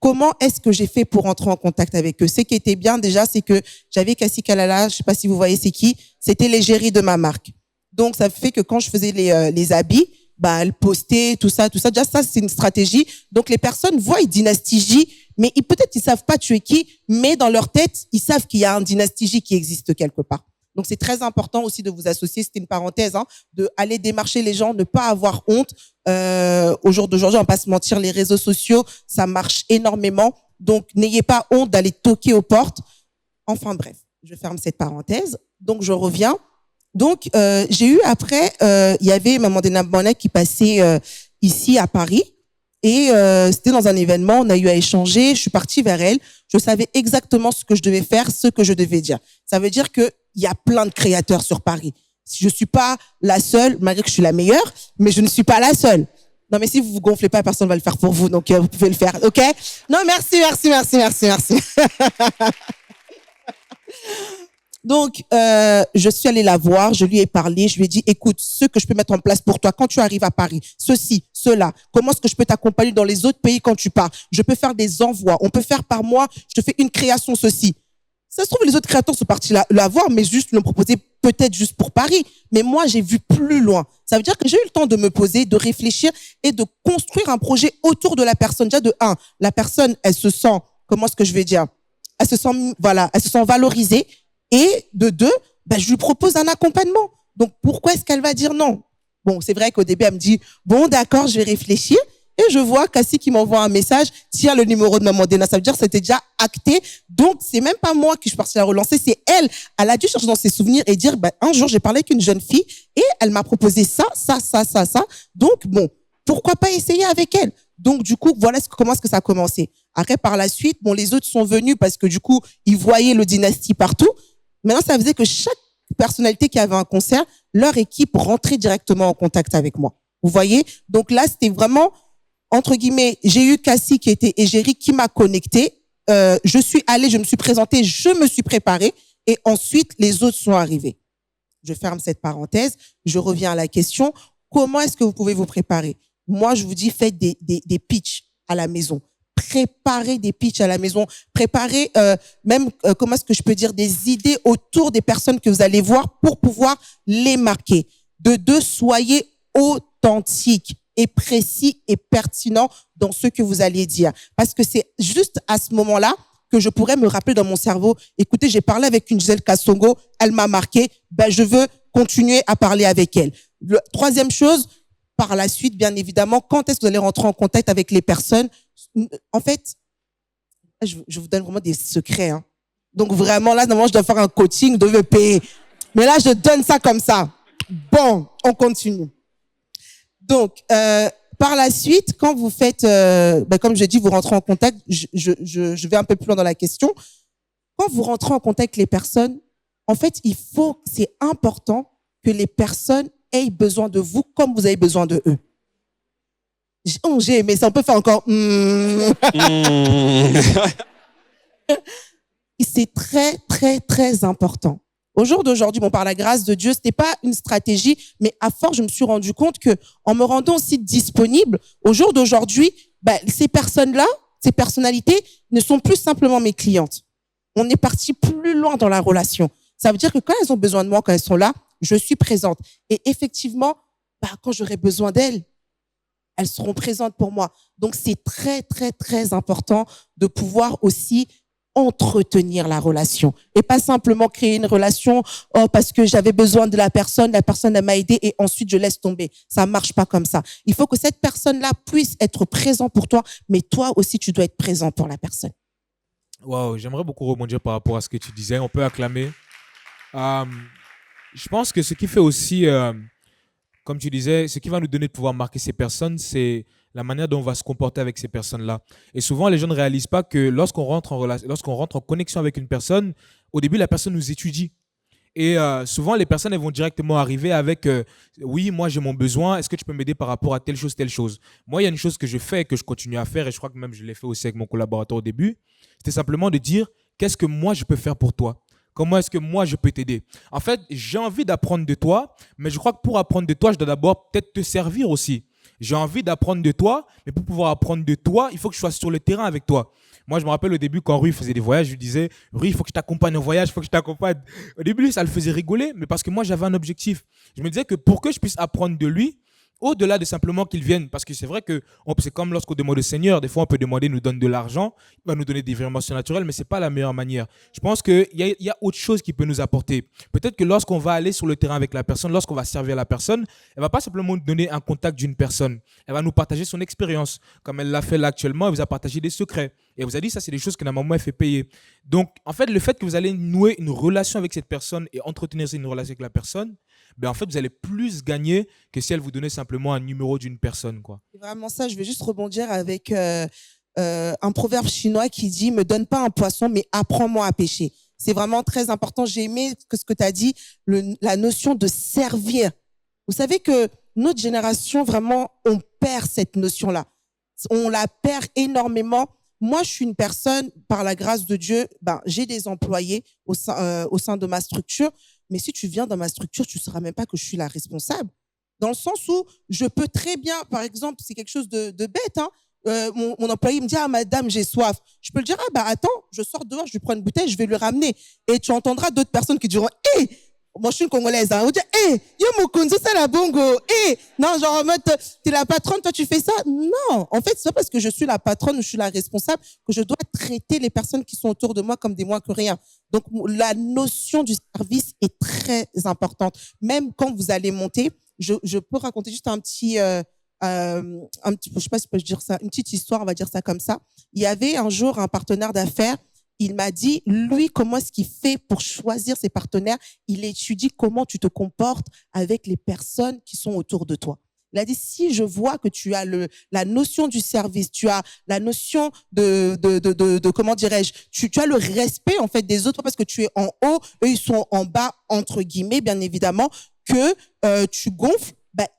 Comment est-ce que j'ai fait pour entrer en contact avec eux? Ce qui était bien déjà, c'est que j'avais Cassie Kalala, je sais pas si vous voyez c'est qui, c'était l'égérie de ma marque. Donc ça fait que quand je faisais les habits, bah elle postait tout ça. Déjà ça c'est une stratégie. Donc les personnes voient Dynasty J, mais peut-être ils savent pas tu es qui, mais dans leur tête ils savent qu'il y a un Dynasty J qui existe quelque part. Donc c'est très important aussi de vous associer. C'était une parenthèse, hein, de aller démarcher les gens, ne pas avoir honte. Au jour d'aujourd'hui, on va pas se mentir, les réseaux sociaux, ça marche énormément. Donc n'ayez pas honte d'aller toquer aux portes. Enfin bref, je ferme cette parenthèse. Donc je reviens. Donc j'ai eu après, il y avait Maman Dena Moana qui passait ici à Paris. Et c'était dans un événement, on a eu à échanger, je suis partie vers elle, je savais exactement ce que je devais faire, ce que je devais dire. Ça veut dire que il y a plein de créateurs sur Paris. Je suis pas la seule, malgré que je suis la meilleure, mais je ne suis pas la seule. Non, mais si vous vous gonflez pas, personne va le faire pour vous, donc vous pouvez le faire, ok? Non, merci. Donc, je suis allée la voir, je lui ai parlé, je lui ai dit, écoute, ce que je peux mettre en place pour toi quand tu arrives à Paris, ceci, cela, comment est-ce que je peux t'accompagner dans les autres pays quand tu pars? Je peux faire des envois, on peut faire par mois, je te fais une création, ceci. Ça se trouve, les autres créateurs sont partis la voir, mais juste l'ont proposé peut-être juste pour Paris. Mais moi, j'ai vu plus loin. Ça veut dire que j'ai eu le temps de me poser, de réfléchir et de construire un projet autour de la personne. Déjà, de un, la personne, elle se sent, comment est-ce que je vais dire? Elle se sent valorisée. Et de deux, je lui propose un accompagnement. Donc, pourquoi est-ce qu'elle va dire non? Bon, c'est vrai qu'au début, elle me dit, bon, d'accord, je vais réfléchir. Et je vois Cassie qui m'envoie un message, tiens le numéro de Maman Dena. Ça veut dire que c'était déjà acté. Donc, c'est même pas moi qui suis partie la relancer, c'est elle. Elle a dû chercher dans ses souvenirs et dire, un jour, j'ai parlé avec une jeune fille et elle m'a proposé ça. Donc, bon, pourquoi pas essayer avec elle? Donc, du coup, voilà comment est-ce que ça a commencé. Après, par la suite, bon, les autres sont venus parce que du coup, ils voyaient le Dynasty partout. Maintenant, ça faisait que chaque personnalité qui avait un concert, leur équipe rentrait directement en contact avec moi. Vous voyez? Donc là, c'était vraiment, entre guillemets, j'ai eu Cassie qui était égérie, qui m'a connectée. Je suis allée, je me suis présentée, je me suis préparée et ensuite, les autres sont arrivés. Je ferme cette parenthèse. Je reviens à la question. Comment est-ce que vous pouvez vous préparer? Moi, je vous dis, faites des pitchs à la maison. Préparez des pitchs à la maison. Préparez comment est-ce que je peux dire, des idées autour des personnes que vous allez voir pour pouvoir les marquer. De deux, soyez authentique et précis et pertinent dans ce que vous allez dire. Parce que c'est juste à ce moment-là que je pourrais me rappeler dans mon cerveau, écoutez, j'ai parlé avec une Gisèle Kassongo, elle m'a marqué, je veux continuer à parler avec elle. Troisième chose, par la suite, bien évidemment, quand est-ce que vous allez rentrer en contact avec les personnes? En fait, je vous donne vraiment des secrets. Hein. Donc vraiment, là, normalement, je dois faire un coaching, je devais payer. Mais là, je donne ça comme ça. Bon, on continue. Donc, par la suite, quand vous faites, comme je dis, vous rentrez en contact, je vais un peu plus loin dans la question. Quand vous rentrez en contact avec les personnes, en fait, c'est important que les personnes aient besoin de vous comme vous avez besoin de eux. J'ai aimé ça, on peut faire encore. C'est très, très, très important. Au jour d'aujourd'hui, par la grâce de Dieu, c'était pas une stratégie, mais à force, je me suis rendu compte que, en me rendant aussi disponible, au jour d'aujourd'hui, ces personnes-là, ces personnalités ne sont plus simplement mes clientes. On est parti plus loin dans la relation. Ça veut dire que quand elles ont besoin de moi, quand elles sont là, je suis présente. Et effectivement, quand j'aurai besoin d'elles, elles seront présentes pour moi. Donc, c'est très, très, très important de pouvoir aussi entretenir la relation et pas simplement créer une relation parce que j'avais besoin de la personne elle m'a aidé et ensuite je laisse tomber. Ça marche pas comme ça. Il faut que cette personne-là puisse être présente pour toi, mais toi aussi tu dois être présent pour la personne. Wow, j'aimerais beaucoup rebondir par rapport à ce que tu disais. On peut acclamer. Je pense que ce qui fait aussi comme tu disais, ce qui va nous donner de pouvoir marquer ces personnes, c'est la manière dont on va se comporter avec ces personnes-là. Et souvent, les gens ne réalisent pas que lorsqu'on rentre en connexion avec une personne, au début, la personne nous étudie. Et souvent, les personnes elles vont directement arriver avec oui, moi j'ai mon besoin, est-ce que tu peux m'aider par rapport à telle chose, telle chose. Moi, il y a une chose que je fais et que je continue à faire, et je crois que même je l'ai fait aussi avec mon collaborateur au début, c'était simplement de dire qu'est-ce que moi je peux faire pour toi. Comment est-ce que moi je peux t'aider? En fait, j'ai envie d'apprendre de toi, mais je crois que pour apprendre de toi, je dois d'abord peut-être te servir aussi. J'ai envie d'apprendre de toi, mais pour pouvoir apprendre de toi, il faut que je sois sur le terrain avec toi. Moi, je me rappelle au début, quand Rui faisait des voyages, je lui disais, Rui, il faut que je t'accompagne en voyage, il faut que je t'accompagne. Au début, ça le faisait rigoler, mais parce que moi, j'avais un objectif. Je me disais que pour que je puisse apprendre de lui, au-delà de simplement qu'il vienne, parce que c'est vrai que c'est comme lorsqu'on demande au Seigneur, des fois on peut demander, il nous donne de l'argent, il va nous donner des virements surnaturels, mais ce n'est pas la meilleure manière. Je pense qu'il y a autre chose qui peut nous apporter. Peut-être que lorsqu'on va aller sur le terrain avec la personne, lorsqu'on va servir la personne, elle ne va pas simplement nous donner un contact d'une personne, elle va nous partager son expérience, comme elle l'a fait là actuellement, elle vous a partagé des secrets. Et elle vous a dit, ça c'est des choses que normalement elle fait payer. Donc en fait, le fait que vous allez nouer une relation avec cette personne et entretenir une relation avec la personne, ben en fait, vous allez plus gagner que si elle vous donnait simplement un numéro d'une personne, quoi. C'est vraiment ça. Je vais juste rebondir avec un proverbe chinois qui dit « Me donne pas un poisson, mais apprends-moi à pêcher ». C'est vraiment très important. J'ai aimé ce que tu as dit, la notion de servir. Vous savez que notre génération, vraiment, on perd cette notion-là. On la perd énormément. Moi, je suis une personne, par la grâce de Dieu, j'ai des employés au sein de ma structure. Mais si tu viens dans ma structure, tu ne sauras même pas que je suis la responsable. Dans le sens où je peux très bien, par exemple, c'est quelque chose de bête, hein, mon employé me dit « Ah, madame, j'ai soif ». Je peux le dire « Ah, attends, je sors dehors, je lui prends une bouteille, je vais lui ramener ». Et tu entendras d'autres personnes qui diront « Hé !» Moi, je suis une Congolaise. Hein. On dit, hé, yo Mokunzo, c'est la bongo. Hé, non, genre, en mode, t'es la patronne, toi, tu fais ça. Non. En fait, c'est pas parce que je suis la patronne ou je suis la responsable que je dois traiter les personnes qui sont autour de moi comme des moins que rien. Donc, la notion du service est très importante. Même quand vous allez monter, je peux raconter juste un petit, je sais pas si je peux dire ça, une petite histoire, on va dire ça comme ça. Il y avait un jour un partenaire d'affaires. Il m'a dit, lui, comment est-ce qu'il fait pour choisir ses partenaires? Il étudie comment tu te comportes avec les personnes qui sont autour de toi. Il a dit, si je vois que tu as la notion du service, tu as la notion de comment dirais-je, tu as le respect, en fait, des autres, parce que tu es en haut, eux, ils sont en bas, entre guillemets, bien évidemment, que tu gonfles.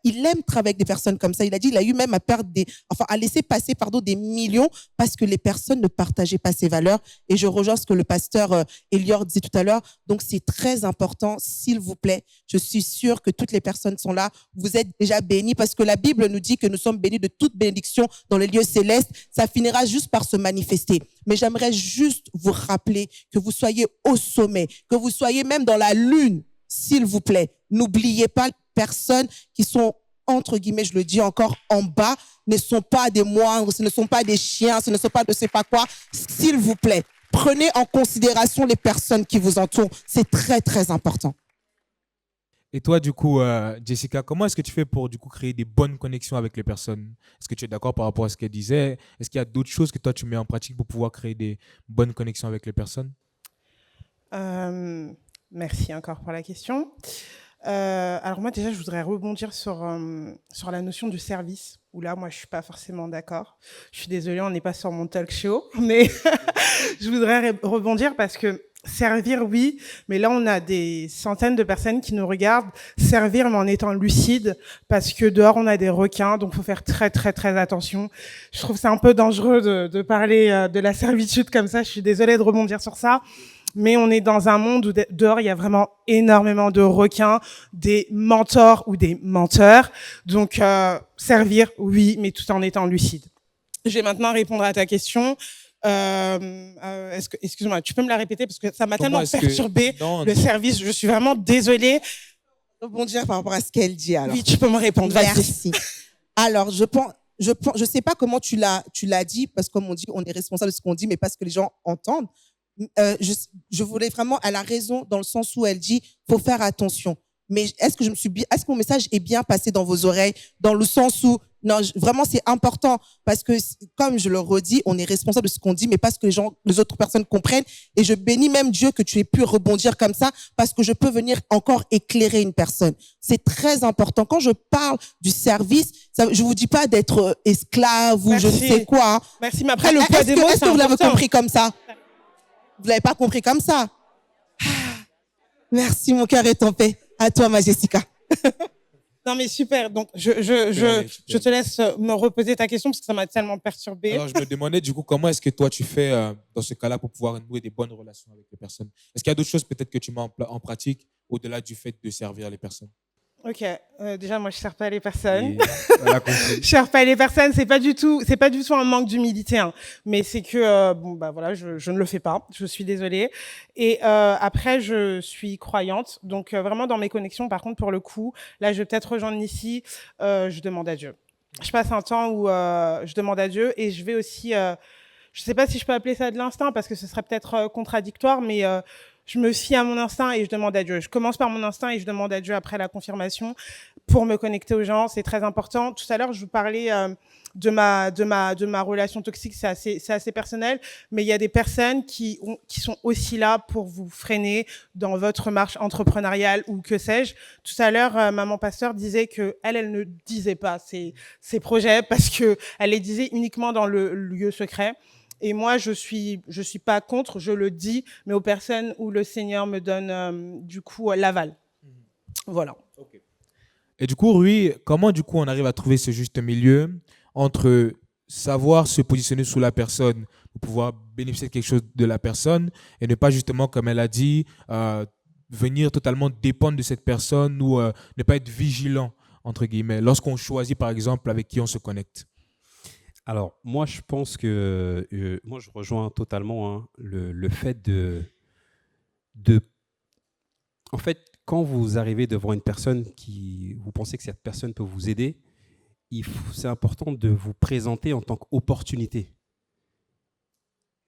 Il aime travailler avec des personnes comme ça. Il a dit, il a eu même à laisser passer, des millions parce que les personnes ne partageaient pas ses valeurs. Et je rejoins ce que le pasteur Elior disait tout à l'heure. Donc, c'est très important, s'il vous plaît. Je suis sûre que toutes les personnes sont là. Vous êtes déjà bénis parce que la Bible nous dit que nous sommes bénis de toute bénédiction dans les lieux célestes. Ça finira juste par se manifester. Mais j'aimerais juste vous rappeler que vous soyez au sommet, que vous soyez même dans la lune, s'il vous plaît. N'oubliez pas personnes qui sont, entre guillemets, je le dis encore, en bas, ne sont pas des moindres, ce ne sont pas des chiens, ce ne sont pas de je sais pas quoi. S'il vous plaît, prenez en considération les personnes qui vous entourent. C'est très, très important. Et toi, du coup, Jessica, comment est-ce que tu fais pour, du coup, créer des bonnes connexions avec les personnes? Est-ce que tu es d'accord par rapport à ce qu'elle disait? Est-ce qu'il y a d'autres choses que toi, tu mets en pratique pour pouvoir créer des bonnes connexions avec les personnes? Merci encore pour la question. Alors moi déjà je voudrais rebondir sur la notion du service où là moi je suis pas forcément d'accord. Je suis désolée, on n'est pas sur mon talk show, mais je voudrais rebondir parce que servir oui, mais là on a des centaines de personnes qui nous regardent servir mais en étant lucide parce que dehors on a des requins, donc faut faire très très très attention. Je trouve c'est un peu dangereux de parler de la servitude comme ça. Je suis désolée de rebondir sur ça. Mais on est dans un monde où dehors, il y a vraiment énormément de requins, des mentors ou des menteurs. Donc, servir, oui, mais tout en étant lucide. Je vais maintenant répondre à ta question. Excuse-moi, tu peux me la répéter parce que ça m'a tellement perturbé, le service. Je suis vraiment désolée. Rebondir par rapport à ce qu'elle dit, alors. Oui, tu peux me répondre. Merci. Alors, je sais pas comment tu l'as dit, parce que comme on dit, on est responsable de ce qu'on dit, mais pas ce que les gens entendent. Je voulais vraiment, elle a raison dans le sens où elle dit faut faire attention. Mais est-ce que mon message est bien passé dans vos oreilles, dans le sens où Non, vraiment, c'est important parce que, comme je le redis, on est responsable de ce qu'on dit, mais pas ce que les autres personnes comprennent. Et je bénis même Dieu que tu aies pu rebondir comme ça parce que je peux venir encore éclairer une personne. C'est très important. Quand je parle du service, je vous dis pas d'être esclave ou je ne sais quoi. Merci, mais après, le poids des mots, est-ce c'est que vous l'avez important. compris comme ça? Vous l'avez pas compris comme ça? Merci, mon cœur est en paix. À toi, ma Jessica. Non, mais super. Donc, je te laisse me reposer ta question parce que ça m'a tellement perturbée. Alors, je me demandais du coup, comment est-ce que toi tu fais dans ce cas-là pour pouvoir nouer des bonnes relations avec les personnes? Est-ce qu'il y a d'autres choses peut-être que tu mets en pratique au-delà du fait de servir les personnes? Ok, déjà moi je sers pas les personnes. Et elle a compris. Je sers pas les personnes, c'est pas du tout un manque d'humilité, hein. Mais c'est que bon bah voilà, je ne le fais pas. Je suis désolée. Et après je suis croyante, donc vraiment dans mes connexions. Par contre pour le coup, là je vais peut-être rejoindre ici. Je demande à Dieu. Je passe un temps où je demande à Dieu et je vais aussi. Je sais pas si je peux appeler ça de l'instinct parce que ce serait peut-être contradictoire, mais je me fie à mon instinct et je demande à Dieu. Je commence par mon instinct et je demande à Dieu après la confirmation pour me connecter aux gens. C'est très important. Tout à l'heure, je vous parlais de ma relation toxique. C'est assez personnel, mais il y a des personnes qui sont aussi là pour vous freiner dans votre marche entrepreneuriale ou que sais-je. Tout à l'heure, maman pasteur disait que elle ne disait pas ses projets parce que elle les disait uniquement dans le lieu secret. Et moi, je suis pas contre, je le dis, mais aux personnes où le Seigneur me donne du coup l'aval. Voilà. Okay. Et du coup, Rui, comment du coup on arrive à trouver ce juste milieu entre savoir se positionner sous la personne pour pouvoir bénéficier de quelque chose de la personne et ne pas justement, comme elle a dit, venir totalement dépendre de cette personne ou ne pas être vigilant, entre guillemets, lorsqu'on choisit par exemple avec qui on se connecte? Alors, moi, je pense que moi, je rejoins totalement le fait de... En fait, quand vous arrivez devant une personne vous pensez que cette personne peut vous aider, c'est important de vous présenter en tant qu'opportunité.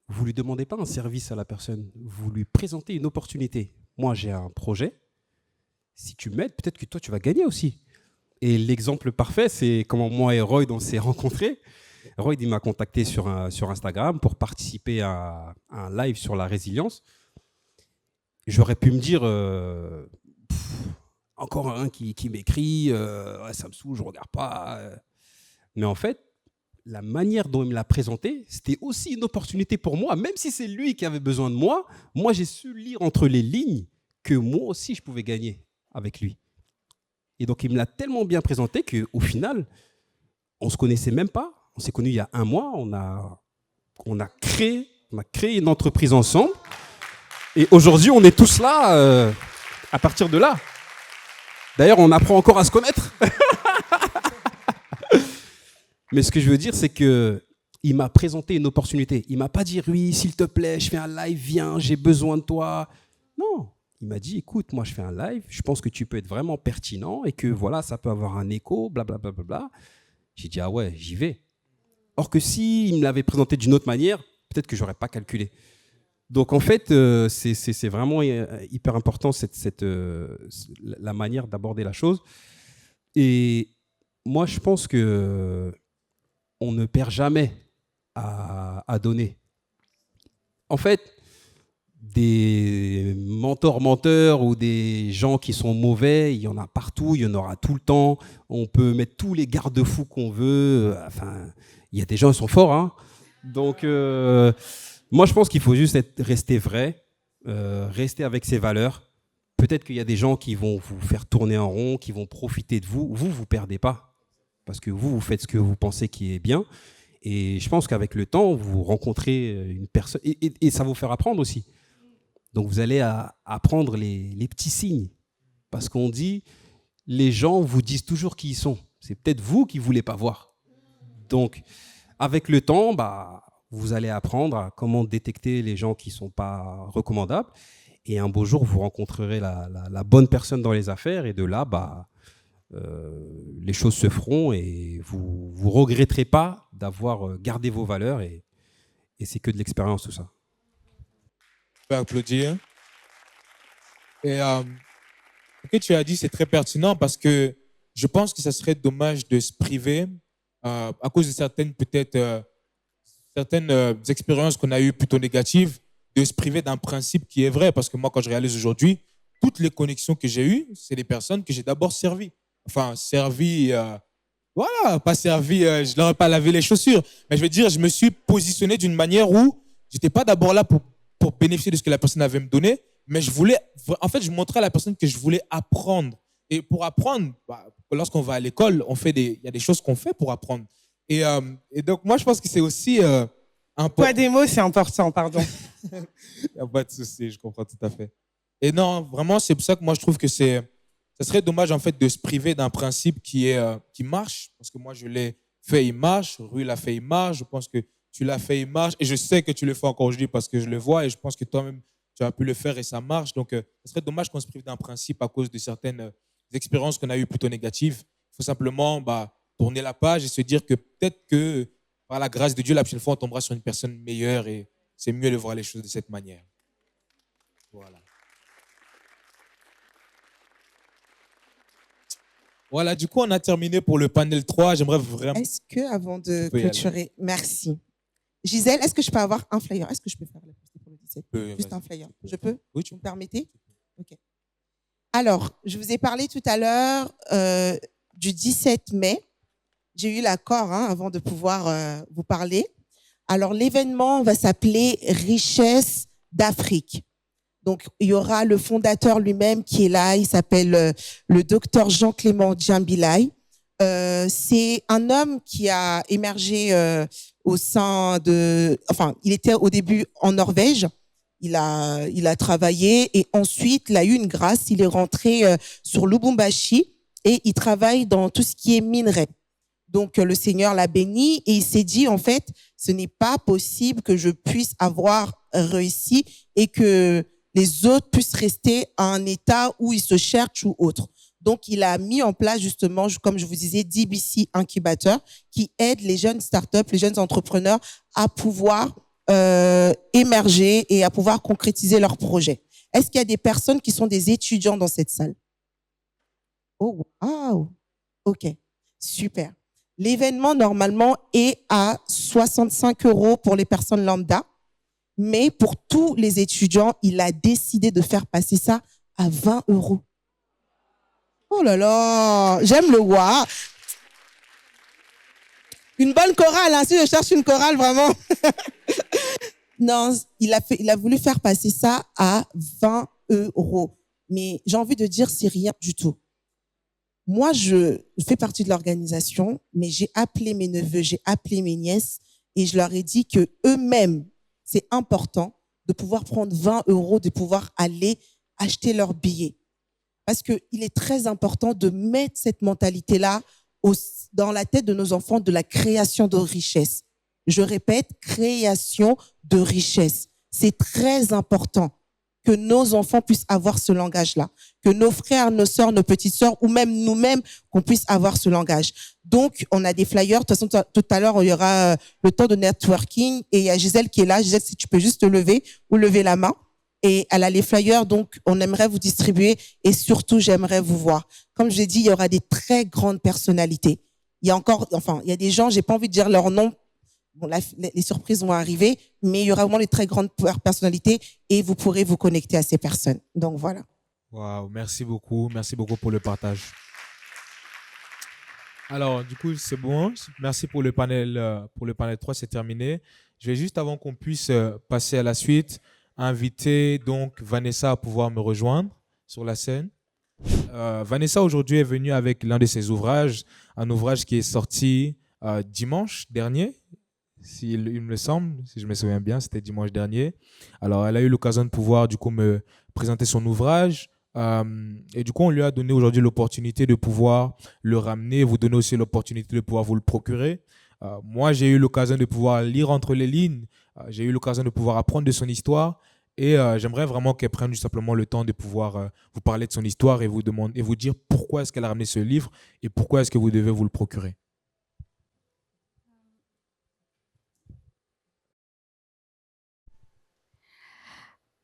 Vous ne lui demandez pas un service à la personne, vous lui présentez une opportunité. Moi, j'ai un projet. Si tu m'aides, peut-être que toi, tu vas gagner aussi. Et l'exemple parfait, c'est comment moi et Roy, on s'est rencontrés. Roy, il m'a contacté sur Instagram pour participer à un live sur la résilience. J'aurais pu me dire, encore un qui m'écrit, ouais, ça me saoule, je ne regarde pas. Mais en fait, la manière dont il me l'a présenté, c'était aussi une opportunité pour moi. Même si c'est lui qui avait besoin de moi, moi, j'ai su lire entre les lignes que moi aussi, je pouvais gagner avec lui. Et donc, il me l'a tellement bien présenté qu'au final, on ne se connaissait même pas. On s'est connus il y a 1 mois. On a créé une entreprise ensemble. Et aujourd'hui, on est tous là à partir de là. D'ailleurs, on apprend encore à se connaître. Mais ce que je veux dire, c'est qu'il m'a présenté une opportunité. Il ne m'a pas dit, oui, s'il te plaît, je fais un live, viens, j'ai besoin de toi. Non. Il m'a dit, écoute, moi, je fais un live, je pense que tu peux être vraiment pertinent et que voilà, ça peut avoir un écho, blablabla. Bla, bla, bla. J'ai dit, ah ouais, j'y vais. Or que s'il me l'avait présenté d'une autre manière, peut-être que je n'aurais pas calculé. Donc, en fait, c'est vraiment hyper important la manière d'aborder la chose. Et moi, je pense qu'on ne perd jamais à donner. En fait, des menteurs ou des gens qui sont mauvais, il y en a partout, il y en aura tout le temps. On peut mettre tous les garde-fous qu'on veut. Enfin, il y a des gens qui sont forts, hein. Donc, moi, je pense qu'il faut juste rester vrai, rester avec ses valeurs. Peut-être qu'il y a des gens qui vont vous faire tourner en rond, qui vont profiter de vous. Vous ne perdez pas, parce que vous faites ce que vous pensez qui est bien. Et je pense qu'avec le temps, vous rencontrez une personne, et ça va vous faire apprendre aussi. Donc, vous allez apprendre les petits signes. Parce qu'on dit, les gens vous disent toujours qui ils sont. C'est peut-être vous qui ne voulez pas voir. Donc, avec le temps, vous allez apprendre à comment détecter les gens qui ne sont pas recommandables. Et un beau jour, vous rencontrerez la bonne personne dans les affaires. Et de là, les choses se feront et vous ne regretterez pas d'avoir gardé vos valeurs. Et c'est que de l'expérience, tout ça. Je peux applaudir. Et ce que tu as dit, c'est très pertinent parce que je pense que ça serait dommage de se priver à cause de certaines, peut-être, certaines expériences qu'on a eues plutôt négatives, de se priver d'un principe qui est vrai. Parce que moi, quand je réalise aujourd'hui, toutes les connexions que j'ai eues, c'est des personnes que j'ai d'abord servies. Enfin, servi, voilà, pas servi, je leur ai pas lavé les chaussures. Mais je veux dire, je me suis positionné d'une manière où j'étais pas d'abord là pour bénéficier de ce que la personne avait me donné, mais je voulais, en fait, je montrais à la personne que je voulais apprendre. Et pour apprendre, bah, lorsqu'on va à l'école, il y a des choses qu'on fait pour apprendre. Et donc, moi, je pense que c'est aussi Poids des mots, c'est important, pardon. Il n'y a pas de souci, je comprends tout à fait. Et non, vraiment, c'est pour ça que moi, je trouve que ça serait dommage, en fait, de se priver d'un principe qui marche, parce que moi, je l'ai fait, il marche. Rue l'a fait, il marche. Je pense que tu l'as fait, il marche. Et je sais que tu le fais encore aujourd'hui parce que je le vois et je pense que toi-même, tu as pu le faire et ça marche. Donc, ce serait dommage qu'on se prive d'un principe à cause de certaines expériences qu'on a eues plutôt négatives. Il faut simplement tourner la page et se dire que peut-être que par la grâce de Dieu, la prochaine fois, on tombera sur une personne meilleure et c'est mieux de voir les choses de cette manière. Voilà. Voilà, du coup, on a terminé pour le panel 3. J'aimerais vraiment... Est-ce que, avant de clôturer, merci. Gisèle, est-ce que je peux avoir un flyer? Est-ce que je peux faire la publicité pour le 17? Juste un flyer. Je peux? Oui, vous me permettez? Ok. Alors, je vous ai parlé tout à l'heure du 17 mai. J'ai eu l'accord avant de pouvoir vous parler. Alors, l'événement va s'appeler Richesse d'Afrique. Donc, il y aura le fondateur lui-même qui est là. Il s'appelle le docteur Jean-Clément Djambilay. C'est un homme qui a émergé au sein de... Enfin, il était au début en Norvège. Il a travaillé et ensuite, il a eu une grâce. Il est rentré sur Lubumbashi et il travaille dans tout ce qui est minerai. Donc, le Seigneur l'a béni et il s'est dit, en fait, ce n'est pas possible que je puisse avoir réussi et que les autres puissent rester à un état où ils se cherchent ou autre. Donc, il a mis en place justement, comme je vous disais, DBC Incubateur qui aide les jeunes startups, les jeunes entrepreneurs à pouvoir émerger et à pouvoir concrétiser leurs projets. Est-ce qu'il y a des personnes qui sont des étudiants dans cette salle? Oh, wow! OK, super. L'événement, normalement, est à 65 € pour les personnes lambda. Mais pour tous les étudiants, il a décidé de faire passer ça à 20 €. Oh là là, j'aime le voir. Une bonne chorale, si je cherche une chorale, vraiment. Non, il a voulu faire passer ça à 20 €. Mais j'ai envie de dire, c'est rien du tout. Moi, je fais partie de l'organisation, mais j'ai appelé mes neveux, j'ai appelé mes nièces et je leur ai dit que eux-mêmes, c'est important de pouvoir prendre 20 €, de pouvoir aller acheter leurs billets. Parce qu'il est très important de mettre cette mentalité-là dans la tête de nos enfants de la création de richesse. Je répète, création de richesse. C'est très important que nos enfants puissent avoir ce langage-là, que nos frères, nos sœurs, nos petites sœurs, ou même nous-mêmes, qu'on puisse avoir ce langage. Donc, on a des flyers. De toute façon, tout à l'heure, il y aura le temps de networking et il y a Gisèle qui est là. Gisèle, si tu peux juste te lever ou lever la main. Et elle a les flyers, donc on aimerait vous distribuer et surtout, j'aimerais vous voir. Comme je l'ai dit, il y aura des très grandes personnalités. Il y a des gens, j'ai pas envie de dire leur nom. Bon, les surprises vont arriver, mais il y aura vraiment des très grandes personnalités et vous pourrez vous connecter à ces personnes. Donc voilà. Waouh, merci beaucoup pour le partage. Alors, du coup, c'est bon. Merci pour le panel 3, c'est terminé. Je vais juste, avant qu'on puisse passer à la suite, inviter donc Vanessa à pouvoir me rejoindre sur la scène. Vanessa, aujourd'hui, est venue avec l'un de ses ouvrages, un ouvrage qui est sorti dimanche dernier. Il me semble, si je me souviens bien, c'était dimanche dernier. Alors, elle a eu l'occasion de pouvoir, du coup, me présenter son ouvrage. Et du coup, on lui a donné aujourd'hui l'opportunité de pouvoir le ramener, vous donner aussi l'opportunité de pouvoir vous le procurer. Moi, j'ai eu l'occasion de pouvoir lire entre les lignes. J'ai eu l'occasion de pouvoir apprendre de son histoire. Et j'aimerais vraiment qu'elle prenne tout simplement le temps de pouvoir vous parler de son histoire et vous dire pourquoi est-ce qu'elle a ramené ce livre et pourquoi est-ce que vous devez vous le procurer.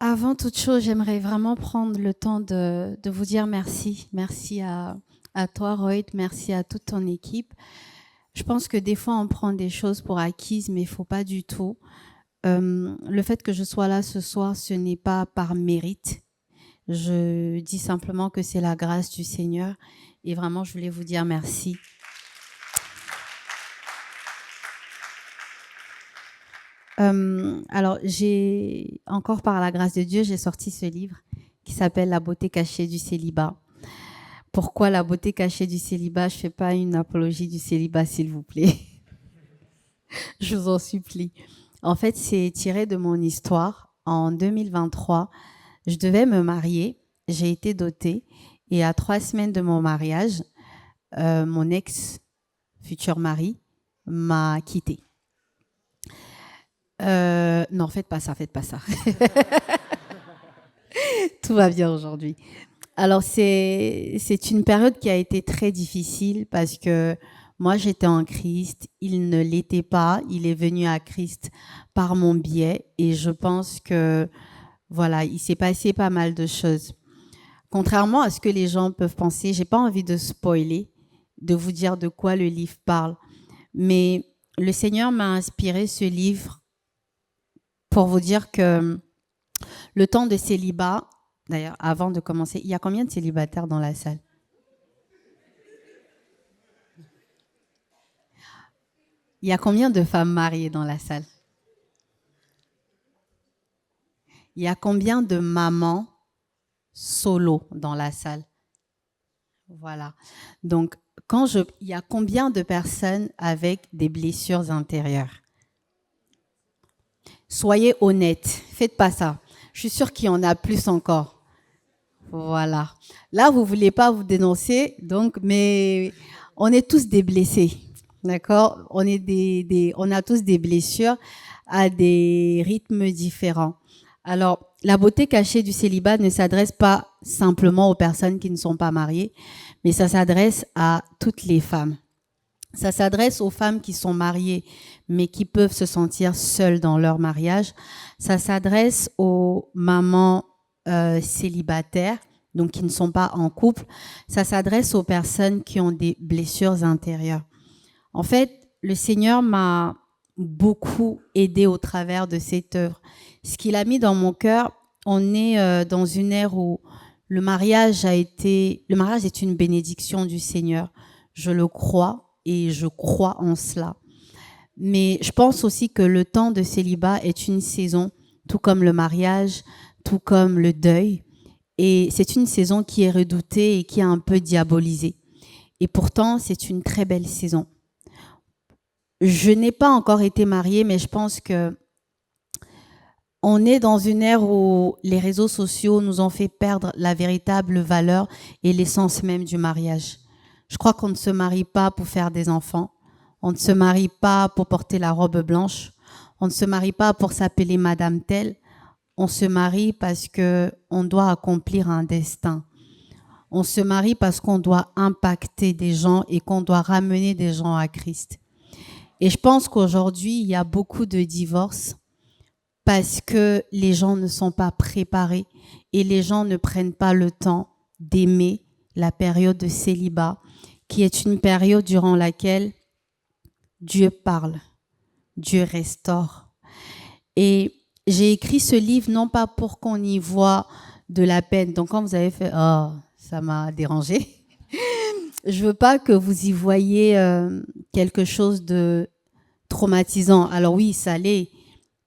Avant toute chose, j'aimerais vraiment prendre le temps de vous dire merci. Merci à toi, Royd. Merci à toute ton équipe. Je pense que des fois, on prend des choses pour acquises, mais il ne faut pas du tout. Le fait que je sois là ce soir, ce n'est pas par mérite. Je dis simplement que c'est la grâce du Seigneur. Et vraiment, je voulais vous dire merci. Alors, encore par la grâce de Dieu, j'ai sorti ce livre qui s'appelle La beauté cachée du célibat. Pourquoi la beauté cachée du célibat? Je ne fais pas une apologie du célibat, s'il vous plaît. Je vous en supplie. En fait, c'est tiré de mon histoire. En 2023, je devais me marier. J'ai été dotée. Et à 3 semaines de mon mariage, mon ex-futur mari m'a quittée. Non, faites pas ça. Tout va bien aujourd'hui. Alors, c'est une période qui a été très difficile parce que moi, j'étais en Christ. Il ne l'était pas. Il est venu à Christ par mon biais. Et je pense que, voilà, il s'est passé pas mal de choses. Contrairement à ce que les gens peuvent penser, j'ai pas envie de spoiler, de vous dire de quoi le livre parle. Mais le Seigneur m'a inspiré ce livre pour vous dire que le temps de célibat, d'ailleurs, avant de commencer, il y a combien de célibataires dans la salle? Il y a combien de femmes mariées dans la salle? Il y a combien de mamans solo dans la salle? Voilà. Donc, il y a combien de personnes avec des blessures intérieures? Soyez honnêtes, faites pas ça. Je suis sûre qu'il y en a plus encore. Voilà. Là, vous voulez pas vous dénoncer, donc, mais on est tous des blessés, d'accord? On a tous des blessures à des rythmes différents. Alors, la beauté cachée du célibat ne s'adresse pas simplement aux personnes qui ne sont pas mariées, mais ça s'adresse à toutes les femmes. Ça s'adresse aux femmes qui sont mariées, mais qui peuvent se sentir seules dans leur mariage. Ça s'adresse aux mamans célibataires, donc qui ne sont pas en couple. Ça s'adresse aux personnes qui ont des blessures intérieures. En fait, le Seigneur m'a beaucoup aidée au travers de cette œuvre. Ce qu'il a mis dans mon cœur, on est dans une ère où le mariage est une bénédiction du Seigneur. Je le crois. Et je crois en cela. Mais je pense aussi que le temps de célibat est une saison, tout comme le mariage, tout comme le deuil. Et c'est une saison qui est redoutée et qui est un peu diabolisée. Et pourtant, c'est une très belle saison. Je n'ai pas encore été mariée, mais je pense que on est dans une ère où les réseaux sociaux nous ont fait perdre la véritable valeur et l'essence même du mariage. Je crois qu'on ne se marie pas pour faire des enfants. On ne se marie pas pour porter la robe blanche. On ne se marie pas pour s'appeler Madame telle. On se marie parce qu'on doit accomplir un destin. On se marie parce qu'on doit impacter des gens et qu'on doit ramener des gens à Christ. Et je pense qu'aujourd'hui, il y a beaucoup de divorces parce que les gens ne sont pas préparés et les gens ne prennent pas le temps d'aimer la période de célibat, qui est une période durant laquelle Dieu parle, Dieu restaure. Et j'ai écrit ce livre non pas pour qu'on y voit de la peine. Donc quand vous avez fait « Oh, ça m'a dérangé », je veux pas que vous y voyez quelque chose de traumatisant. Alors oui, ça l'est,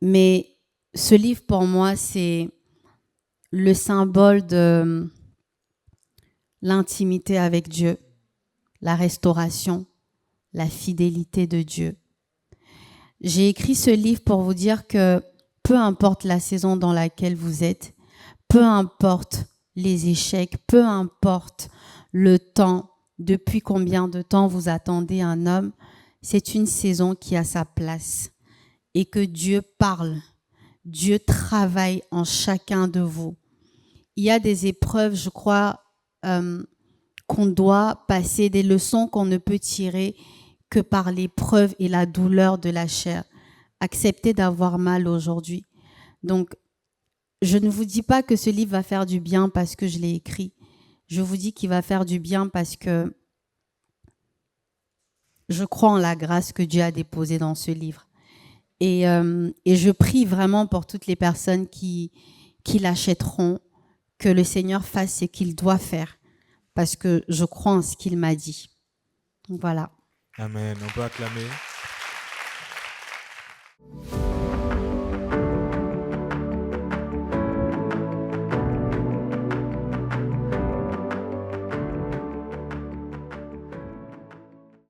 mais ce livre pour moi, c'est le symbole de l'intimité avec Dieu, la restauration, la fidélité de Dieu. J'ai écrit ce livre pour vous dire que peu importe la saison dans laquelle vous êtes, peu importe les échecs, peu importe le temps, depuis combien de temps vous attendez un homme, c'est une saison qui a sa place et que Dieu parle, Dieu travaille en chacun de vous. Il y a des épreuves, je crois, qu'on doit passer, des leçons qu'on ne peut tirer que par l'épreuve et la douleur de la chair. Acceptez d'avoir mal aujourd'hui. Donc, je ne vous dis pas que ce livre va faire du bien parce que je l'ai écrit. Je vous dis qu'il va faire du bien parce que je crois en la grâce que Dieu a déposée dans ce livre. Et je prie vraiment pour toutes les personnes qui l'achèteront, que le Seigneur fasse ce qu'il doit faire, parce que je crois en ce qu'il m'a dit. Donc voilà. Amen. On peut acclamer.